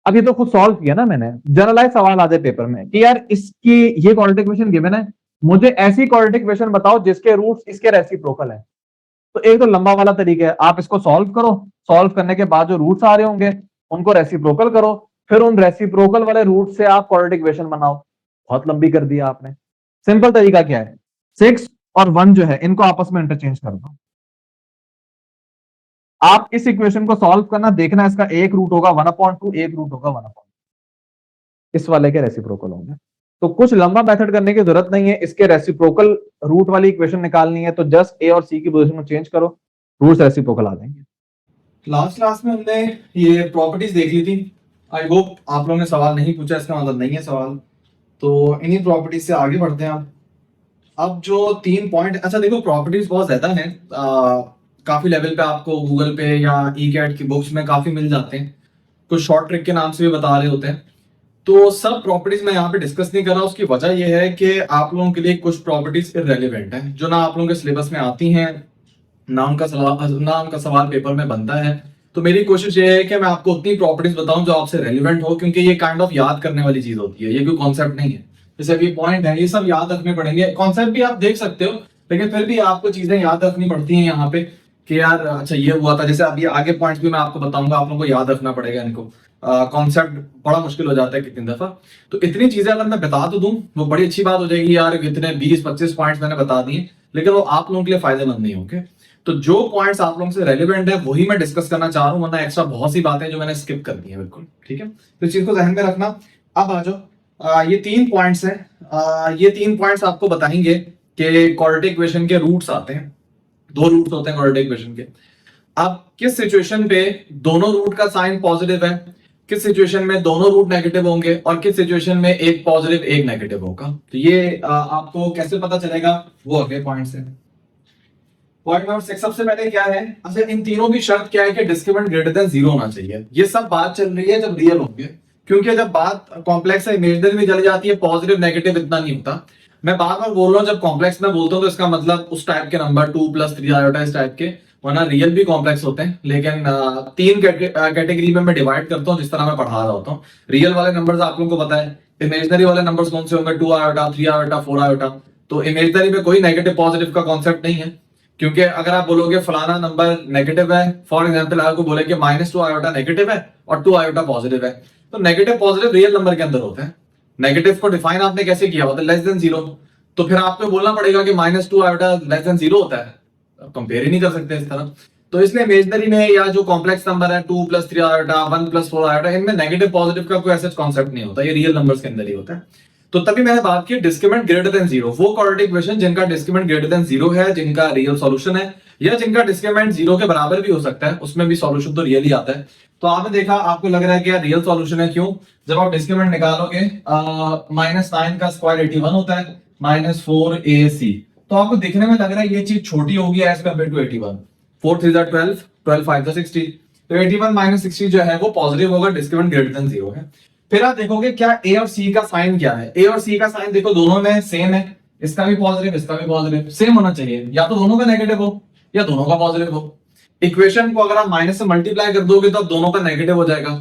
अब ये तो खुद सॉल्व किया ना मैंने, जनरलाइज सवाल आ जाए पेपर में कि यार इसकी ये क्वाड्रेटिक इक्वेशन गिवन है, मुझे ऐसी क्वाड्रेटिक इक्वेशन बताओ जिसके रूट्स इसके रेसिप्रोकल है। तो एक तो लंबा वाला तरीका है, आप इसको सॉल्व करो, सॉल्व करने के बाद जो रूट्स आ रहे होंगे उनको रेसिप्रोकल करो, फिर उन रेसिप्रोकल वाले रूट से आप क्वाड्रेटिक इक्वेशन बनाओ। बहुत लंबी कर दिया आपने। सिंपल तरीका क्या है, 6 और 1 जो है इनको आपस में इंटरचेंज कर दो। आप इस इक्वेशन को सॉल्व करना, देखना इसका एक रूट होगा 1/2, एक रूट होगा 1/2, इस वाले के रेसिप्रोकल होंगे। तो कुछ लंबा मेथड करने की जरूरत नहीं है, इसके रेसिप्रोकल रूट वाली इक्वेशन निकालनी है तो जस्ट ए और सी की पोजीशन को चेंज करो, रूट्स रेसिप्रोकल आ जाएंगे। लास्ट क्लास में हमने ये प्रॉपर्टीज देख ली थी। आई होप आप लोगों ने सवाल नहीं पूछा, इसका मतलब नहीं है सवाल, तो इन्हीं प्रॉपर्टीज से आगे बढ़ते हैं। अब जो 3 पॉइंट, अच्छा देखो प्रॉपर्टीज बहुत ज्यादा हैं, काफी लेवल पे आपको गूगल पे या ई-कैट की बुक्स में काफी मिल जाते हैं, कुछ शॉर्ट ट्रिक के नाम से भी बता रहे होते हैं। तो सब प्रॉपर्टीज मैं यहाँ पे डिस्कस नहीं कर रहा, उसकी वजह यह है कि आप लोगों के लिए कुछ प्रॉपर्टीज इररेलेवेंट हैं, जो ना आप लोगों के सिलेबस में आती हैं, ना उनका सवाल पेपर में बनता है। तो मेरी कोशिश ये है कि मैं आपको उतनी प्रॉपर्टीज बताऊं जो आपसे रेलिवेंट हो, क्योंकि ये काइंड ऑफ याद करने वाली चीज होती है, ये कोई कॉन्सेप्ट नहीं है। जैसे अभी पॉइंट है, ये सब याद रखने पड़ेंगे, कॉन्सेप्ट भी आप देख सकते हो, लेकिन फिर भी आपको चीजें याद रखनी पड़ती हैं यहाँ पे कि यार अच्छा ये हुआ था। जैसे अभी आगे पॉइंट्स भी मैं आपको बताऊंगा, आप लोगों को याद रखना पड़ेगा इनको, कॉन्सेप्ट बड़ा मुश्किल हो जाता है कितनी दफा। तो इतनी चीजें अगर मैं बता तो दूं वो बड़ी अच्छी बात हो जाएगी यार, इतने 20-25 पॉइंट्स मैंने बता दिए, लेकिन वो आप लोगों के लिए फायदेमंद नहीं होंगे। तो जो पॉइंट्स आप लोगों से रेलिवेंट है वही मैं डिस्कस करना चाह रहा हूं, वरना एक्स्ट्रा बहुत सी बातें जो मैंने स्किप कर दी है, बिल्कुल ठीक है। तो इस चीज को ध्यान में रखना। अब आ जाओ, ये 3 पॉइंट्स हैं, ये 3 पॉइंट्स आपको बताएंगे कि क्वाड्रेटिक इक्वेशन के रूट्स आते हैं, 2 रूट्स होते हैं क्वाड्रेटिक इक्वेशन के। अब किस सिचुएशन पे दोनों रूट का साइन पॉजिटिव है, किस सिचुएशन में दोनों रूट नेगेटिव होंगे, और किस सिचुएशन में एक पॉजिटिव एक नेगेटिव होगा, तो ये आपको कैसे पता चलेगा, वो अगले पॉइंट्स है। पॉइंट नंबर 6 सबसे पहले क्या है, अच्छा इन तीनों की शर्त क्या है कि डिस्क्रिमिनेंट ग्रेटर देन 0 होना चाहिए। ये सब बात चल रही है जब रियल होंगे, क्योंकि जब बात कॉम्प्लेक्स है इमेजिनरी में चली जाती है, पॉजिटिव नेगेटिव इतना नहीं होता। मैं बार बार बोल रहा हूँ, जब कॉम्प्लेक्स में बोलता हूँ तो इसका मतलब उस टाइप के नंबर 2 + 3 आयोटा इस टाइप के, वरना रियल भी कॉम्प्लेक्स होते हैं, लेकिन 3 कैटेगरी में मैं डिवाइड करता हूँ जिस तरह मैं पढ़ा रहा होता हूँ। रियल वाले नंबर्स आप लोगों को पता है, इमेजिनरी वाले नंबर्स कौन से होंगे, 2 आयोटा 3 आयोटा 4 आयोटा। तो इमेजिनरी में कोई नेगेटिव पॉजिटिव का कॉन्सेप्ट नहीं है, क्योंकि अगर आप बोलोगे फलाना नंबर नेगेटिव है, फॉर एग्जांपल आपको बोले कि -2 आयोटा नेगेटिव है और 2 आयोटा पॉजिटिव है, तो नेगेटिव पॉजिटिव रियल नंबर के अंदर होते हैं। नेगेटिव को डिफाइन आपने कैसे किया होता है, लेस देन 0, तो फिर आपको बोलना पड़ेगा कि -2 आयोटा लेस देन 0 होता है, कंपेयर ही नहीं कर सकते इस तरह। तो इसलिए इमेजिनरी में या जो कॉम्प्लेक्स नंबर है 2 + 3 आयोटा 1 + 4 आयोटा, इनमें नेगेटिव पॉजिटिव का कोई ऐसा कॉन्सेप्ट नहीं होता, ये रियल नंबर्स के अंदर ही होता है। तो तभी मैंने बात की डिस्क्रिमिनेंट ग्रेटर देन 0, वो क्वाड्रेटिक इक्वेशन जिनका डिस्क्रिमिनेंट ग्रेटर देन 0 है, जिनका रियल सॉल्यूशन है, या जिनका डिस्क्रिमिनेंट 0 के बराबर भी हो सकता है, उसमें भी सॉल्यूशन तो रियल ही आता है। तो आपने देखा, आपको लग रहा है कि यार रियल सॉल्यूशन है, क्यों? जब आप डिस्क्रिमिनेंट निकालोगे, -9 का स्क्वायर 81 होता है, -4ac, तो आपको देखने में लग रहा है ये चीज छोटी होगी एज कंपेयर टू 81। 4 3 12, 12 5 60, तो 81 - 60 जो है वो पॉजिटिव होगा, डिस्क्रिमिनेंट ग्रेटर देन 0 है। फिर आप देखोगे क्या ए और सी का साइन क्या है, ए और सी का साइन देखो दोनों में सेम है, इसका भी पॉजिटिव इसका भी पॉजिटिव, सेम होना चाहिए, या तो दोनों का नेगेटिव हो या दोनों का पॉजिटिव हो। इक्वेशन को अगर आप माइनस से मल्टीप्लाई कर दोगे तो अब दोनों का नेगेटिव हो जाएगा,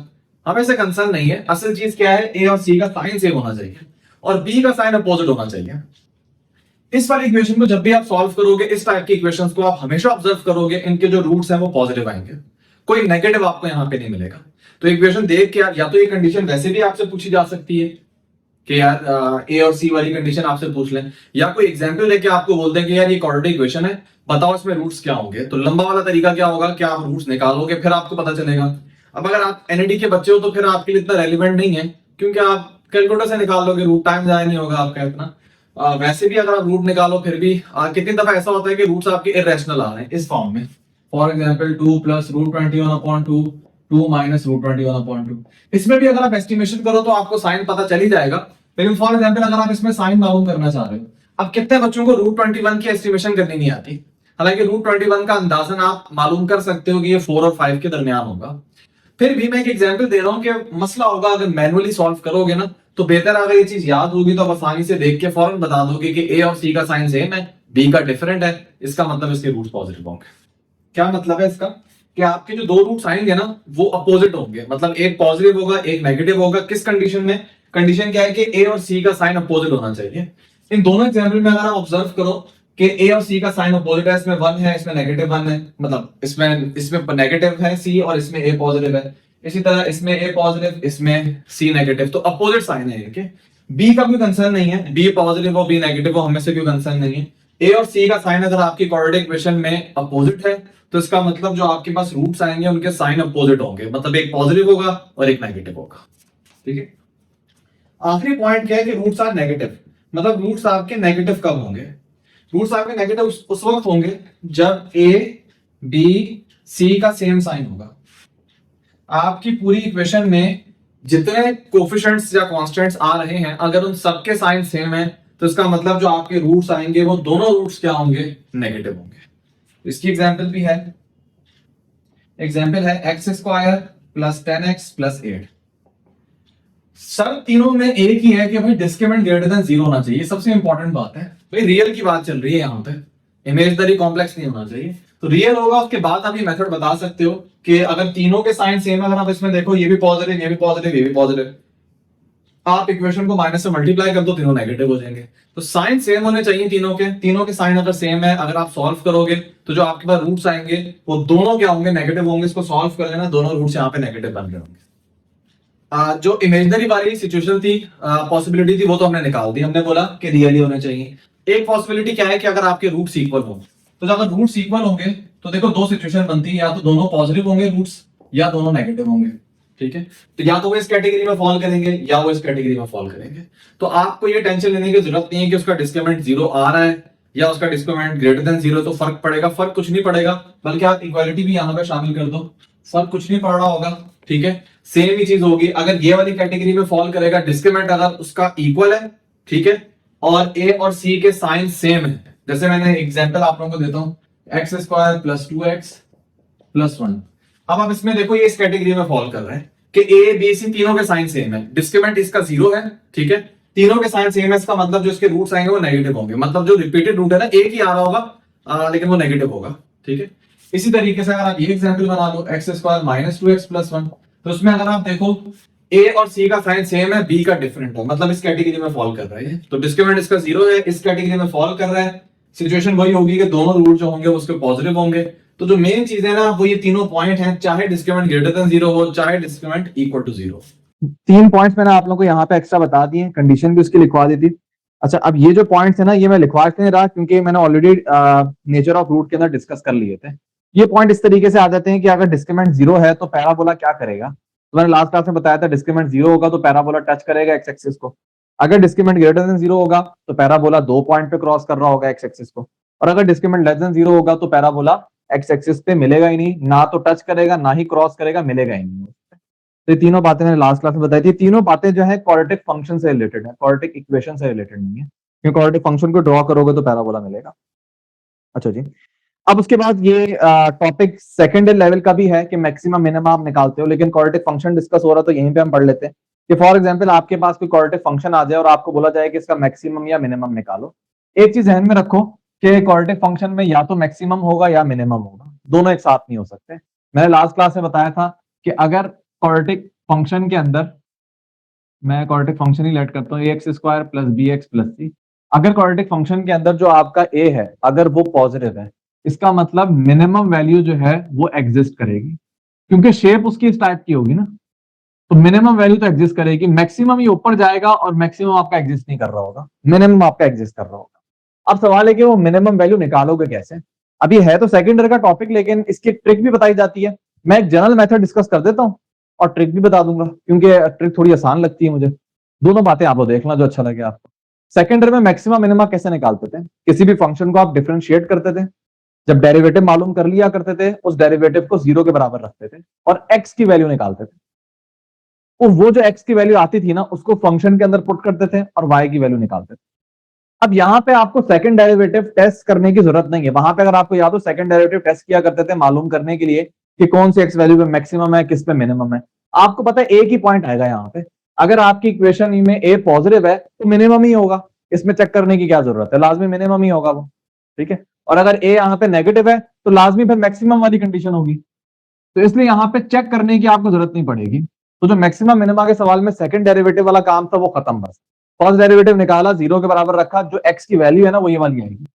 हमें से कंसर्न नहीं है। असल चीज क्या है, ए और सी का साइन सेम होना चाहिए और बी का साइन अपोजिट होना चाहिए। इस वाली इक्वेशन को जब भी आप सॉल्व करोगे, इस टाइप की इक्वेशंस को आप हमेशा ऑब्जर्व करोगे, इनके जो रूट्स हैं वो पॉजिटिव आएंगे, कोई नेगेटिव आपको यहाँ पे नहीं मिलेगा। तो इक्वेशन देख के या तो ये कंडीशन वैसे भी आपसे पूछी जा सकती है कि यार ए और सी वाली कंडीशन आपसे पूछ लें, या कोई एग्जांपल लेके आपको बोल दें कि यार ये क्वाड्रेटिक इक्वेशन है, बताओ इसमें रूट्स क्या होंगे। तो लंबा वाला तरीका क्या होगा कि आप रूट्स निकालोगे, फिर आपको पता चलेगा। अब अगर आप एनईडी के बच्चे हो तो फिर आपके लिए इतना रेलिवेंट नहीं है, क्योंकि आप कैलकुलेटर से निकाल लोगे रूट, टाइम जाया नहीं होगा आपका इतना। वैसे भी अगर आप रूट निकालो फिर भी कितनी दफा ऐसा होता है कि रूट्स आपके इरेशनल आ रहे हैं इस फॉर्म में। For example 2 plus root 21/2, 2 minus root 21/2। इसमें भी अगर आप एस्टिमेशन करो तो आपको साइन पता चल ही जाएगा, लेकिन फॉर एग्जांपल अगर आप इसमें साइन मालूम करना चाह रहे हो, अब कितने बच्चों को रूट 21 की एस्टिमेशन करनी नहीं आती। हालांकि रूट 21 का अंदाजन आप मालूम कर सकते हो कि ये 4 और 5 के दरमियान होगा। फिर भी मैं एक एग्जांपल दे रहा हूं कि मसला होगा अगर मैनुअली सॉल्व करोगे ना, तो बेहतर अगर ये चीज याद होगी तो आप आसानी से देख के फौरन बता दोगे कि ए और सी का साइन सेम है, बी का डिफरेंट है, इसका मतलब इसके रूट्स पॉजिटिव होंगे। क्या मतलब है इसका कि आपके जो दो रूट्स आएंगे ना वो अपोजिट होंगे, मतलब एक पॉजिटिव होगा एक नेगेटिव होगा। किस कंडीशन में? कंडीशन क्या है कि ए और सी का साइन अपोजिट होना चाहिए। इन दोनों एग्जांपल में अगर आप ऑब्जर्व करो कि ए और सी का साइन अपोजिट है, इसमें 1 है इसमें नेगेटिव 1 है, मतलब इसमें नेगेटिव है सी और इसमें ए पॉजिटिव है। इसी तरह इसमें ए पॉजिटिव इसमें सी नेगेटिव, तो अपोजिट साइन है इनके। बी का कोई कंसर्न नहीं है, बी पॉजिटिव हो बी नेगेटिव हो, हमें से कोई कंसर्न नहीं है। ए और सी का साइन अगर आपकी क्वाड्रेटिक इक्वेशन में अपोजिट है तो इसका मतलब जो आपके पास रूट्स आएंगे उनके साइन अपोजिट होंगे, मतलब एक पॉजिटिव होगा और एक नेगेटिव होगा। ठीक है। आखिरी पॉइंट क्या है कि रूट्स आर नेगेटिव, मतलब रूट्स आपके नेगेटिव कब होंगे? रूट्स आपके नेगेटिव उस वक्त होंगे जब ए बी सी का सेम साइन होगा। आपकी पूरी इक्वेशन में जितने कोफिशिएंट्स या कांस्टेंट्स आ रहे हैं अगर उन सबके साइन सेम है तो इसका मतलब जो आपके रूट्स आएंगे वो दोनों रूट्स क्या होंगे? नेगेटिव होंगे। इसकी एग्जांपल भी है, एग्जांपल है x² प्लस 10x प्लस 8। सब तीनों में एक ही है कि भाई डिस्क्रिमिनेंट ग्रेटर देन 0 होना चाहिए, सबसे इंपॉर्टेंट बात है भाई, रियल की बात चल रही है यहाँ पे, इमेजनरी कॉम्प्लेक्स नहीं होना चाहिए। तो रियल होगा, उसके बाद आप ये मेथड बता सकते हो कि अगर तीनों के साइन सेम है, अगर आप इसमें देखो ये भी पॉजिटिव ये भी पॉजिटिव ये भी पॉजिटिव, आप इक्वेशन को माइनस से मल्टीप्लाई कर दो तीनों नेगेटिव हो जाएंगे। तो साइन सेम होने चाहिए तीनों के साइन अगर सेम है, अगर आप सॉल्व करोगे तो जो आपके पास रूट्स आएंगे वो दोनों क्या होंगे? नेगेटिव होंगे। इसको सॉल्व कर लेना, दोनों रूट्स यहाँ पे नेगेटिव बन रहे होंगे। जो इमेजनरी वाली सिचुएशन थी, पॉसिबिलिटी थी, वो तो हमने निकाल दी, हमने बोला कि रियली होने चाहिए। एक पॉसिबिलिटी क्या है कि अगर आपके रूट्स इक्वल हो, तो अगर रूट्स इक्वल होंगे तो देखो दो सिचुएशन बनती है, या तो दोनों पॉजिटिव होंगे रूट्स या दोनों नेगेटिव होंगे। ठीक है, तो या तो वो इस कैटेगरी में फॉल करेंगे या वो इस कैटेगरी में फॉल करेंगे। तो आपको ये टेंशन लेने की जरूरत नहीं है कि उसका डिस्क्रिमिनेंट 0 आ रहा है या उसका डिस्क्रिमिनेंट ग्रेटर देन 0, तो फर्क पड़ेगा? फर्क कुछ नहीं पड़ेगा, बल्कि आप इक्वालिटी भी यहाँ पे शामिल कर दो, फर्क कुछ नहीं पड़ रहा होगा। ठीक है, सेम ही चीज होगी। अगर ये वाली कैटेगरी में फॉल करेगा, डिस्क्रिमिनेंट अगर उसका इक्वल है, ठीक है, और ए और सी के साइन सेम है, जैसे मैंने एग्जांपल आप लोगों को देता हूं, x² प्लस 2x प्लस 1। अब आप इसमें देखो ये इस कैटेगरी में फॉल कर रहे हैं कि ए बी सी तीनों के साइन सेम है, डिस्क्रिमिनेंट इसका 0 है। ठीक है, तीनों के साइन सेम है, इसका मतलब जो इसके रूट्स आएंगे वो नेगेटिव होंगे, मतलब जो रिपीटेड रूट है ना एक ही आ रहा होगा लेकिन वो नेगेटिव होगा। ठीक है, इसी तरीके से अगर आप ये एग्जांपल बना लो x² माइनस 2x प्लस 1, तो उसमें अगर आप देखो ए और सी का साइन सेम है, बी का डिफरेंट है, मतलब इस कैटेगरी में फॉल कर रहा है, तो डिस्क्रिमिनेंट इसका 0 है, इस कैटेगरी में फॉल कर रहा है। सिचुएशन वही होगी कि दोनों रूट जो होंगे उसके पॉजिटिव होंगे। तो जो मेन चीज है ना वो ये तीनों पॉइंट हैं, चाहे डिस्क्रिमिनेंट ग्रेटर देन 0 हो चाहे डिस्क्रिमिनेंट इक्वल टू 0। 3 पॉइंट्स मैंने आप लोगों को यहाँ पे एक्स्ट्रा बता दिए, कंडीशन भी उसकी लिखवा दी थी। अच्छा, अब ये जो पॉइंट्स है ना ये मैं लिखवा के नहीं रहा क्योंकि मैंने ऑलरेडी नेचर ऑफ रूट के अंदर डिस्कस कर लिए थे। ये पॉइंट इस तरीके से आ जाते हैं कि अगर डिस्क्रिमिनेंट 0 है तो पैराबोला क्या करेगा? तो मैंने लास्ट क्लास में बताया था डिस्क्रिमिनेंट 0 होगा तो पैराबोला टच करेगा एक्स एक्सिस को। अगर डिस्क्रिमिनेंट ग्रेटर देन 0 होगा तो पैराबोला 2 पॉइंट पे क्रॉस कर रहा होगा एक्स एक्सिस को, और अगर डिस्क्रिमिनेंट लेस देन 0 होगा तो पैराबोला एक्स एक्सिस पे मिलेगा ही नहीं, ना तो टच करेगा ना ही क्रॉस करेगा, मिलेगा ही नहीं। तो ये तीनों बातें मैंने लास्ट क्लास में बताई थी। तीनों बातें जो है क्वाड्रेटिक फंक्शन से रिलेटेड है, क्वाड्रेटिक इक्वेशन से रिलेटेड नहीं है, क्योंकि क्वाड्रेटिक फंक्शन को ड्रॉ करोगे तो पैराबोला मिलेगा। अच्छा जी, अब उसके बाद ये टॉपिक सेकेंड लेवल का भी है कि मैक्सिमम मिनिमम आप निकालते हो, लेकिन क्वाड्रेटिक फंक्शन डिस्कस हो रहा तो यहीं पे हम पढ़ लेते हैं कि फॉर एग्जांपल आपके पास कोई क्वाड्रेटिक फंक्शन आ जाए और आपको बोला जाए कि इसका मैक्सिमम या मिनिमम निकालो। एक चीज ध्यान में रखो कि क्वाड्रेटिक फंक्शन में या तो मैक्सिमम होगा या मिनिमम होगा, दोनों एक साथ नहीं हो सकते। मैंने लास्ट क्लास में बताया था कि अगर क्वाड्रेटिक फंक्शन के अंदर, मैं क्वाड्रेटिक फंक्शन ही लेट करता हूँ, ax² plus bx plus c, अगर क्वाड्रेटिक फंक्शन के अंदर जो आपका a है अगर वो पॉजिटिव है, इसका मतलब मिनिमम वैल्यू जो है वो एग्जिस्ट करेगी, क्योंकि शेप उसकी इस टाइप की होगी ना, तो मिनिमम वैल्यू तो एग्जिस्ट करेगी। मैक्सिमम ये ऊपर जाएगा और मैक्सिमम आपका एग्जिस्ट नहीं कर रहा होगा, मिनिमम आपका एग्जिस्ट कर रहा होगा। अब सवाल है कि वो मिनिमम वैल्यू निकालोगे कैसे। अभी है तो सेकंड ईयर का टॉपिक, लेकिन इसकी ट्रिक भी बताई जाती है। मैं एक जनरल मेथड डिस्कस कर देता हूँ और ट्रिक भी बता दूंगा, क्योंकि ट्रिक थोड़ी आसान लगती है मुझे। दोनों बातें आप लोग देखना जो अच्छा लगे आपको। सेकंड ईयर में मैक्सिमा मिनिमा कैसे निकालते थे, किसी भी फंक्शन को आप डिफरेंशिएट करते थे, जब डेरिवेटिव मालूम कर लिया करते थे उस डेरिवेटिव को 0 के बराबर रखते थे और x की वैल्यू निकालते थे। तो वो जो x की वैल्यू आती थी ना उसको फंक्शन के अंदर पुट करते थे और y की वैल्यू निकालते थे। अब यहां पे आपको सेकंड डेरिवेटिव टेस्ट करने की जरूरत नहीं है। वहां पे अगर आपको याद हो सेकंड डेरिवेटिव टेस्ट किया करते थे मालूम करने के लिए कि कौन सी x वैल्यू पे मैक्सिमम है किस पे मिनिमम है। आपको पता है एक ही पॉइंट आएगा यहाँ पे, अगर आपकी इक्वेशन में a पॉजिटिव है तो मिनिमम ही होगा, इसमें चेक करने की क्या जरूरत है, लाजमी मिनिमम ही होगा वो, ठीक है। और अगर a यहाँ पे नेगेटिव है तो लाजमी फिर मैक्सिमम वाली कंडीशन होगी, तो इसलिए यहाँ पे चेक करने की आपको जरूरत नहीं पड़ेगी। तो जो मैक्सिमम मिनिमा के सवाल में सेकंड डेरिवेटिव वाला काम था वो खत्म, बस फर्स्ट डेरिवेटिव निकाला 0 के बराबर रखा, जो x की वैल्यू है ना वो ये वाली आएगी।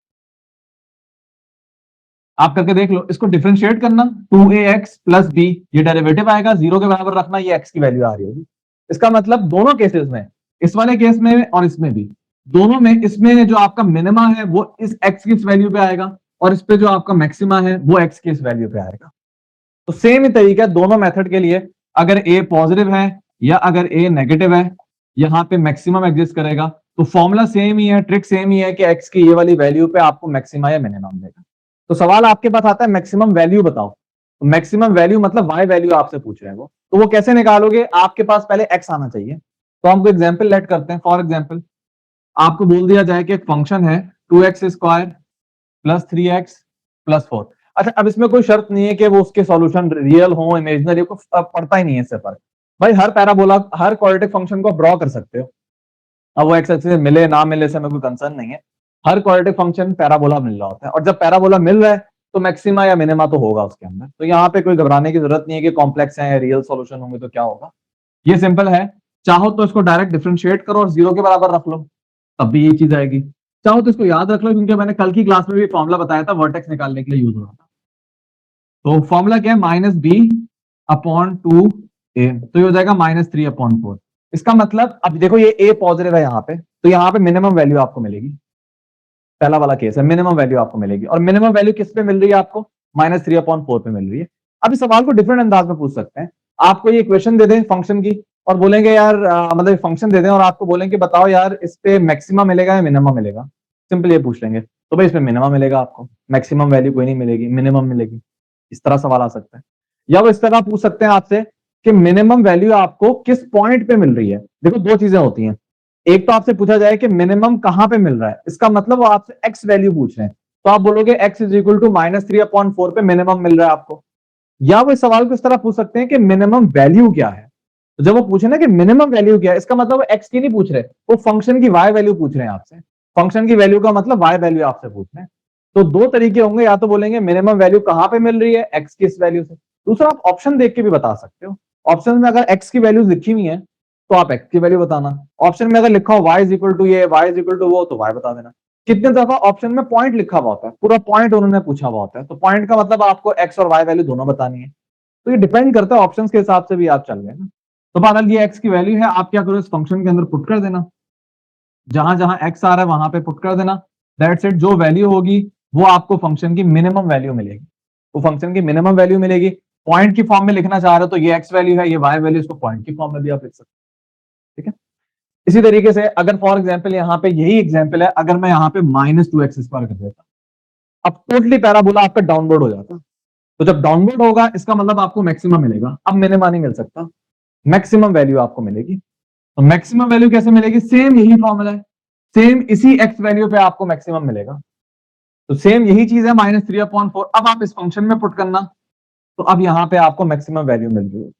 आप करके देख लो, इसको डिफरेंशिएट करना 2ax प्लस b, ये डेरिवेटिव आएगा, 0 के बराबर रखना, ये x की वैल्यू आ रही होगी। इसका मतलब दोनों केसेस में, इस वाले केस में और इसमें भी, दोनों में इसमें जो आपका मिनिमा है वो इस x की इस वैल्यू पे आएगा और इस पे जो आपका मैक्सिमा है वो x की इस वैल्यू पे आएगा। तो सेम ही तरीका है दोनों मेथड के लिए, अगर a पॉजिटिव है या अगर a नेगेटिव है, यहां पे मैक्सिमम एग्जिस्ट करेगा। तो फॉर्मूला सेम ही है, ट्रिक सेम ही है कि x की ये वाली वैल्यू पे आपको मैक्सिमा या मिनिमम देगा। तो सवाल आपके पास आता है मैक्सिमम वैल्यू बताओ, तो मैक्सिमम वैल्यू मतलब y वैल्यू आपसे पूछ रहे हैं वो, तो वो कैसे निकालोगे, आपके पास पहले x आना चाहिए। तो हमको एग्जाम्पल लेट करते हैं। फॉर एग्जाम्पल आपको बोल दिया जाए कि एक फंक्शन है 2x square plus 3x plus 4। अच्छा, अब इसमें कोई शर्त नहीं है कि वो उसके सॉल्यूशन रियल हो इमेजिनरी को, पड़ता ही नहीं है इससे फर्क। भाई हर पैराबोला हर क्वाड्रेटिक फंक्शन को ड्रॉ कर सकते हो, अब वो एक्स एक्सिस से मिले ना मिले से हमें कोई कंसर्न नहीं है। हर क्वाड्रेटिक फंक्शन पैराबोला मिल रहा होता है, और जब पैराबोला मिल रहा है तो मैक्सिमा या मिनिमा तो होगा उसके अंदर। तो यहाँ पे कोई घबराने की जरूरत नहीं है कि कॉम्प्लेक्स है रियल सॉल्यूशन होंगे तो क्या होगा। ये सिंपल है, चाहो तो इसको डायरेक्ट डिफरेंशिएट करो और 0 के बराबर रख लो, तब भी ये चीज आएगी। चाहो तो इसको याद रख लो, क्योंकि मैंने कल की क्लास में भी फॉर्मूला बताया था वर्टेक्स निकालने के लिए यूज हो रहा था। तो फॉर्मूला क्या है, -b/2a, तो ये हो जाएगा -3/4। इसका मतलब अब देखो ये a पॉजिटिव है यहाँ पे, तो यहाँ पे मिनिमम वैल्यू आपको मिलेगी, पहला वाला केस है, मिनिमम वैल्यू आपको मिलेगी। और मिनिमम वैल्यू किस पे मिल रही है आपको, -3/4 पे मिल रही है। अब इस सवाल को डिफरेंट अंदाज में पूछ सकते हैं, आपको ये इक्वेशन दे दें फंक्शन की और बोलेंगे यार मतलब फंक्शन दे दें और आपको बोलेंगे बताओ यार इस पे मैक्सिमा मिलेगा या मिनिमम मिलेगा। सिंपल ये पूछ लेंगे, तो भाई इसमें मिनिमम मिलेगा आपको, मैक्सिमम वैल्यू कोई नहीं मिलेगी, मिनिमम मिलेगी। इस तरह सवाल आ सकता है, या वो इस तरह पूछ सकते हैं आपसे कि मिनिमम वैल्यू आपको किस पॉइंट पे मिल रही है। देखो दो चीजें होती हैं, एक तो आपसे पूछा जाए कि मिनिमम कहां पे मिल रहा है, इसका मतलब वो आपसे एक्स वैल्यू पूछ रहे हैं, तो आप बोलोगे x इज इक्वल टू -3/4 पे मिनिमम मिल रहा है आपको। या वो इस सवाल को इस तरह पूछ सकते हैं कि मिनिमम वैल्यू क्या है। तो जब वो पूछे ना कि मिनिमम वैल्यू क्या है, इसका मतलब वो एक्स की नहीं पूछ रहे, वो फंक्शन की वाई वैल्यू पूछ रहे हैं आपसे। फंक्शन की वैल्यू का मतलब वाई वैल्यू आपसे पूछ रहे हैं। तो दो तरीके होंगे, या तो बोलेंगे मिनिमम वैल्यू कहां पे मिल रही है, एक्स की इस वैल्यू से। दूसरा आप ऑप्शन देख के भी बता सकते हो, ऑप्शन में अगर एक्स की वैल्यूज लिखी हुई है तो आप एक्स की वैल्यू बताना, ऑप्शन में अगर लिखा हो y इज इक्वल टू ये, y इज इक्वल टू वो, तो y बता देना। कितने दफा ऑप्शन में पॉइंट लिखा हुआ होता है, पूरा पॉइंट उन्होंने पूछा हुआ होता है, तो पॉइंट का मतलब आपको x और y वैल्यू दोनों बतानी है। तो ये डिपेंड करता है, ऑप्शंस के हिसाब से भी आप चल गए ना। तो बहरहाल ये x की वैल्यू है, आप क्या करो इस फंक्शन के अंदर पुट कर देना, जहां जहां x आ रहा है वहां पे पुट कर देना। दैट्स इट, जो वैल्यू होगी वो आपको फंक्शन की मिनिमम वैल्यू मिलेगी, वो फंक्शन की मिनिमम वैल्यू मिलेगी। पॉइंट की फॉर्म में लिखना चाह रहे हो तो ये x वैल्यू है, ये y वैल्यू, इसको पॉइंट की फॉर्म में भी आप लिख सकते हो, ठीक है। इसी तरीके से अगर फॉर एग्जाम्पल यहाँ पे यही एग्जाम्पल है, अगर मैं यहाँ पे -2x² कर देता, अब टोटली पैराबोला आपका डाउनवर्ड हो जाता। तो जब डाउनवर्ड होगा इसका मतलब आपको मैक्सिमम मिलेगा, अब मिनिमा नहीं मिल सकता, मैक्सिमम वैल्यू आपको मिलेगी। तो मैक्सिमम वैल्यू कैसे मिलेगी, सेम यही फॉर्मूला है, सेम इसी x वैल्यू पे आपको मैक्सिमम मिलेगा। तो सेम यही चीज है -3/4, अब आप इस फंक्शन में पुट करना, तो अब यहां पे आपको मैक्सिमम वैल्यू मिल रही है।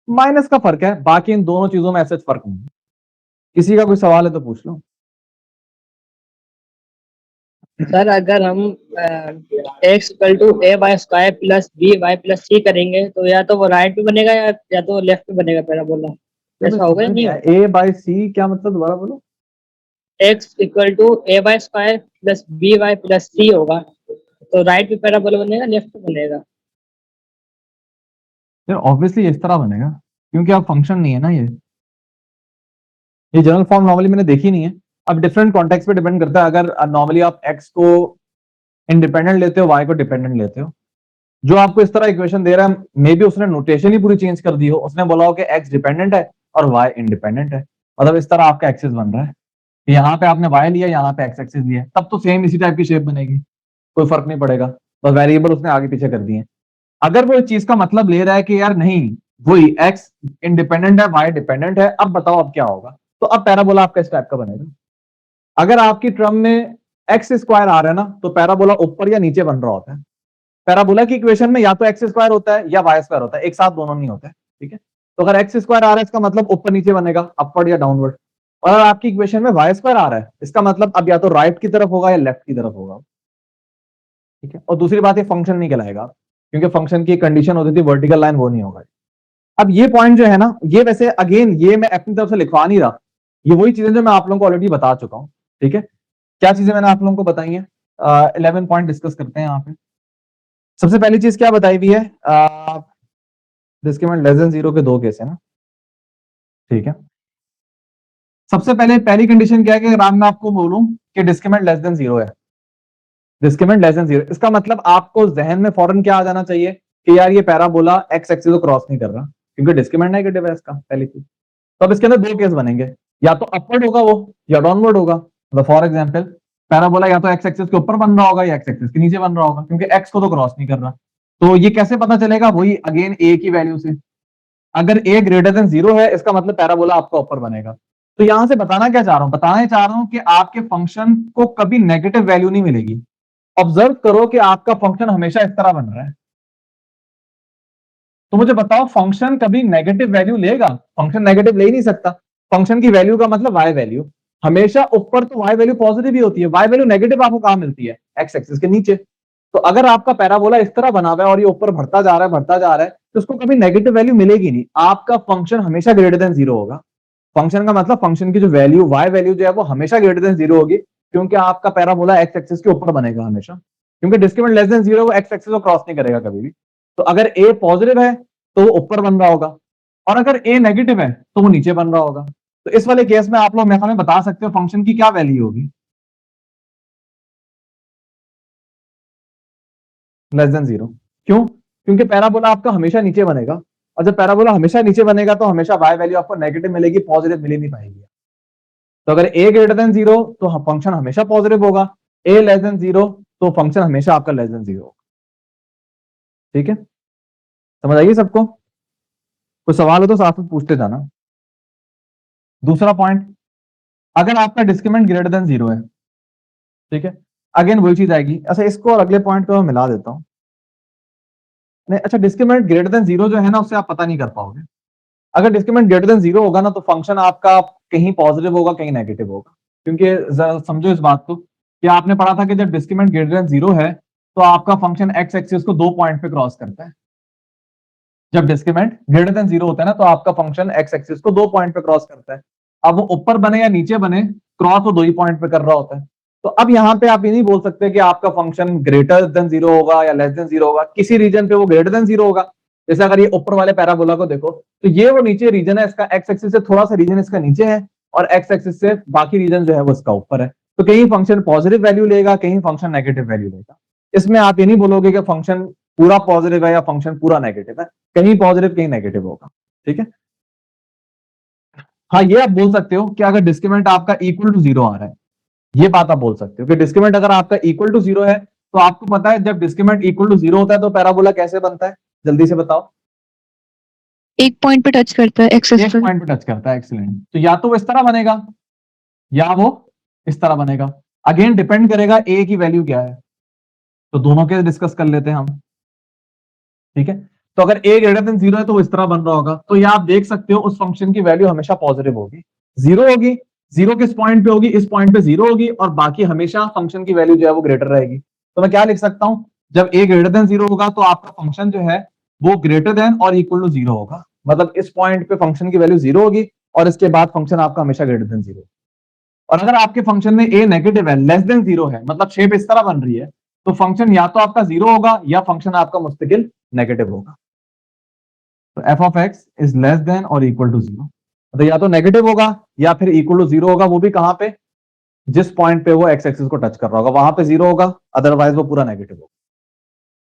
माइनस का फर्क है, बाकी इन दोनों चीजों में ऐसा फर्क नहीं है। किसी का कोई सवाल है तो पूछ लो। सर अगर हम x equal to a/² plus b/+ c करेंगे तो या तो वो राइट पे बनेगा या तो लेफ्ट पे बनेगा पैराबोला, ऐसा होगा या नहीं होगा? a/c क्या मतलब, दोबारा बोलो। x equal to a y square plus b y plus c होगा, तो राइट पे पैराबोला बनेगा, लेफ्ट पे बनेगा? फिर ऑब्वियसली इस तरह बनेगा, क्योंकि अब फंक्शन नहीं है ना ये जनरल फॉर्म नॉर्मली मैंने देखी नहीं है। अब डिफरेंट कॉन्टेक्स्ट पे डिपेंड करता है। अगर नॉर्मली आप x को इंडिपेंडेंट लेते हो, y को डिपेंडेंट लेते हो, जो आपको इस तरह इक्वेशन दे रहा है, मे बी उसने नोटेशन ही पूरी चेंज कर दी हो। उसने बोला हो कि x डिपेंडेंट है और y इंडिपेंडेंट है, मतलब इस तरह आपका एक्सिस बन रहा है। यहाँ पे आपने y लिया, यहाँ पे x एक्सिस लिया, तब तो सेम इसी टाइप की शेप बनेगी, कोई फर्क नहीं पड़ेगा, बस वेरिएबल उसने आगे पीछे कर दिए। अगर वो इस चीज का मतलब ले रहा है कि यार नहीं, वही x इंडिपेंडेंट है, y डिपेंडेंट है, अब बताओ अब क्या होगा, तो अब पैराबोला आपका इस टाइप का बनेगा। अगर आपकी टर्म में एक्स स्क्वायर आ रहा है ना, तो पैराबोला ऊपर या नीचे बन रहा होता है। पैराबोला की इक्वेशन में या तो एक्स स्क्वायर होता है या वाई स्क्वायर होता है, एक साथ दोनों नहीं होता है, ठीक है। तो अगर एक्स स्क्वायर आ रहा है, इसका मतलब ऊपर नीचे बनेगा, अपवर्ड या डाउनवर्ड। और अगर आपकी इक्वेशन में वाई स्क्वायर आ रहा है, इसका मतलब अब या तो राइट की तरफ होगा या लेफ्ट की तरफ होगा, ठीक है। और दूसरी बात, ये फंक्शन नहीं कहलाएगा, क्योंकि फंक्शन की कंडीशन होती थी वर्टिकल लाइन, वो नहीं होगा। अब ये पॉइंट जो है ना, ये वैसे अगेन ये मैं अपनी तरफ से लिखवा नहीं रहा, ये वही चीजें जो मैं आप लोगों को ऑलरेडी बता चुका हूं, ठीक है। क्या चीजें मैंने आप लोगों को बताई है, 11 पॉइंट डिस्कस करते हैं यहाँ पे। सबसे पहली चीज क्या बताई हुई है, डिस्क्रिमिनेंट लेस देन 0 के दो केस है ना, ठीक है। सबसे पहले पहली कंडीशन क्या है कि अगर मैं आपको बोलूं कि डिस्क्रिमिनेंट लेस देन 0 है, डिस्क्रिमिनेंट लेस देन 0, इसका मतलब आपको जहन में फौरन क्या आ जाना चाहिए कि यार ये पैराबोला एक्स एक्सिस को क्रॉस नहीं कर रहा, क्योंकि डिस्क्रिमिनेंट नेगेटिव है इसका, पहली चीज। तो अब इसके अंदर दो केस बनेंगे, या तो अपवर्ड होगा वो या डाउनवर्ड होगा। मतलब फॉर एग्जांपल पैराबोला या तो एक्स एक्सिस के ऊपर बन रहा होगा या एक्स एक्सिस के नीचे बन रहा होगा, क्योंकि एक्स को तो क्रॉस नहीं कर रहा। तो ये कैसे पता चलेगा, वही अगेन ए की वैल्यू से। अगर ए ग्रेटर देन 0 है, इसका मतलब पैराबोला आपका ऊपर बनेगा। तो यहां से बताना क्या चाह रहा हूं, बताना चाह रहा हूं कि आपके फंक्शन को कभी नेगेटिव वैल्यू नहीं मिलेगी। ऑब्जर्व करो कि आपका फंक्शन हमेशा इस तरह बन रहा है। तो मुझे बताओ, फंक्शन कभी नेगेटिव वैल्यू लेगा? फंक्शन नेगेटिव ले ही नहीं सकता। फंक्शन की वैल्यू का मतलब वाई वैल्यू, हमेशा ऊपर तो वाई वैल्यू पॉजिटिव ही होती है। वाई वैल्यू नेगेटिव आपको कहां मिलती है? एक्स एक्सिस के नीचे। तो अगर आपका पैराबोला इस तरह बना हुआ है और ये ऊपर बढ़ता जा रहा है, बढ़ता जा रहा है, तो उसको कभी नेगेटिव वैल्यू मिलेगी नहीं। आपका फंक्शन हमेशा ग्रेटर देन 0 होगा। फंक्शन का मतलब फंक्शन की जो वैल्यू वाई वैल्यू जो है वो हमेशा ग्रेटर देन 0 होगी, क्योंकि आपका पैराबोला एक्स एक्सिस के ऊपर बनेगा हमेशा, क्योंकि डिस्क्रिमिनेंट लेस देन 0 वो एक्स एक्सिस को क्रॉस नहीं करेगा कभी भी। तो अगर ए पॉजिटिव है तो वो ऊपर बन रहा होगा, और अगर ए नेगेटिव है तो वो नीचे बन रहा होगा। तो इस वाले केस में आप लोग मेरे ख्याल में बता सकते हो फंक्शन की क्या वैल्यू होगी, लेस देन 0। क्यों? क्योंकि पैराबोला आपका हमेशा नीचे बनेगा, और जब पैराबोला हमेशा नीचे बनेगा तो हमेशा वाई वैल्यू आपको नेगेटिव मिलेगी, पॉजिटिव मिल ही नहीं पाएगी। तो अगर ए ग्रेटर देन 0 तो फंक्शन हमेशा पॉजिटिव होगा, ए लेस देन 0 तो फंक्शन हमेशा आपका लेस देन 0 होगा, ठीक है। समझ आइए सबको? कोई सवाल हो तो साथ में पूछते जाना। दूसरा पॉइंट, अगर आपका डिस्क्रिमिनेंट ग्रेटर देन 0 है, ठीक है, अगेन वही चीज आएगी। अच्छा, इसको और अगले पॉइंट को मैं मिला देता हूं। नहीं, अच्छा, डिस्क्रिमिनेंट ग्रेटर देन 0 जो है ना, उससे आप पता नहीं कर पाओगे। अगर डिस्क्रिमिनेंट ग्रेटर देन 0 होगा ना, तो फंक्शन आपका कहीं पॉजिटिव होगा कहीं नेगेटिव होगा। क्योंकि समझो इस बात को कि आपने पढ़ा था कि जब डिस्क्रिमिनेंट ग्रेटर देन 0 है तो आपका फंक्शन एक्स एक्सिस को 2 पॉइंट पे क्रॉस करता है। जब डिस्क्रिमिनेंट ग्रेटर देन 0 होता है ना, तो आपका फंक्शन एक्स एक्सिस को 2 पॉइंट पे क्रॉस करता है। अब वो ऊपर बने या नीचे बने, क्रॉस वो 2 ही पॉइंट पे कर रहा होता है। तो अब यहाँ पे आप ये नहीं बोल सकते कि आपका फंक्शन ग्रेटर देन 0 होगा या लेस देन 0 होगा। किसी रीजन पे वो ग्रेटर देन 0 होगा। जैसे अगर ये ऊपर वाले पैराबोला को देखो, तो ये वो नीचे रीजन है इसका, एक्स एक्सिस से थोड़ा सा रीजन इसका नीचे है, और एक्स एक्सिस से बाकी रीजन जो है वो इसका ऊपर है। तो कहीं फंक्शन पॉजिटिव वैल्यू लेगा, कहीं फंक्शन नेगेटिव वैल्यू लेगा। इसमें आप ये नहीं बोलोगे कि फंक्शन पूरा पॉजिटिव है या फंक्शन पूरा नेगेटिव है, कहीं पॉजिटिव कहीं नेगेटिव होगा, ठीक है। हाँ, ये आप बोल सकते हो कि अगर डिस्क्रिमिनेंट आपका इक्वल टू 0 आ रहा है, ये बात आप बोल सकते हो कि डिस्क्रिमिनेंट अगर आपका इक्वल टू 0 है, तो आपको पता है जब डिस्क्रिमिनेंट इक्वल टू 0 होता है तो पैराबोला कैसे बनता है, जल्दी से बताओ। एक पॉइंट पे टच करता है एक्सेस एक पर। पॉइंट पे टच करता है, एक्सीलेंट। तो या तो वो इस तरह बनेगा या वो इस तरह बनेगा। अगेन डिपेंड करेगा ए की वैल्यू क्या है, तो दोनों के डिस्कस कर लेते हैं हम, ठीक है। तो अगर ए ग्रेटर देन 0 है तो वो इस तरह बन रहा होगा। तो ये आप देख सकते हो उस फंक्शन की वैल्यू हमेशा पॉजिटिव होगी। 0 होगी, 0 किस पॉइंट पे होगी, इस पॉइंट पे 0 होगी, और बाकी हमेशा फंक्शन की वैल्यू जो है वो ग्रेटर रहेगी। तो मैं क्या लिख सकता हूं, जब ए ग्रेटर देन 0 होगा तो आपका फंक्शन जो है वो ग्रेटर देन और इक्वल टू 0 होगा। मतलब इस पॉइंट पे फंक्शन की वैल्यू 0 होगी और इसके बाद फंक्शन आपका हमेशा ग्रेटर देन 0। और अगर आपके फंक्शन में a नेगेटिव है, लेस देन 0 है, मतलब शेप इस तरह बन रही है, तो फंक्शन या तो आपका 0 होगा या फंक्शन आपका मुस्तकिल नेगेटिव होगा। तो f of x is less then और इक्वल टू 0, तो या तो नेगेटिव होगा या फिर इक्वल टू 0 होगा, वो भी कहां पे, जिस पॉइंट पे वो x एक्सिस को टच कर रहा होगा वहां पे 0 होगा, अदरवाइज वो पूरा नेगेटिव होगा।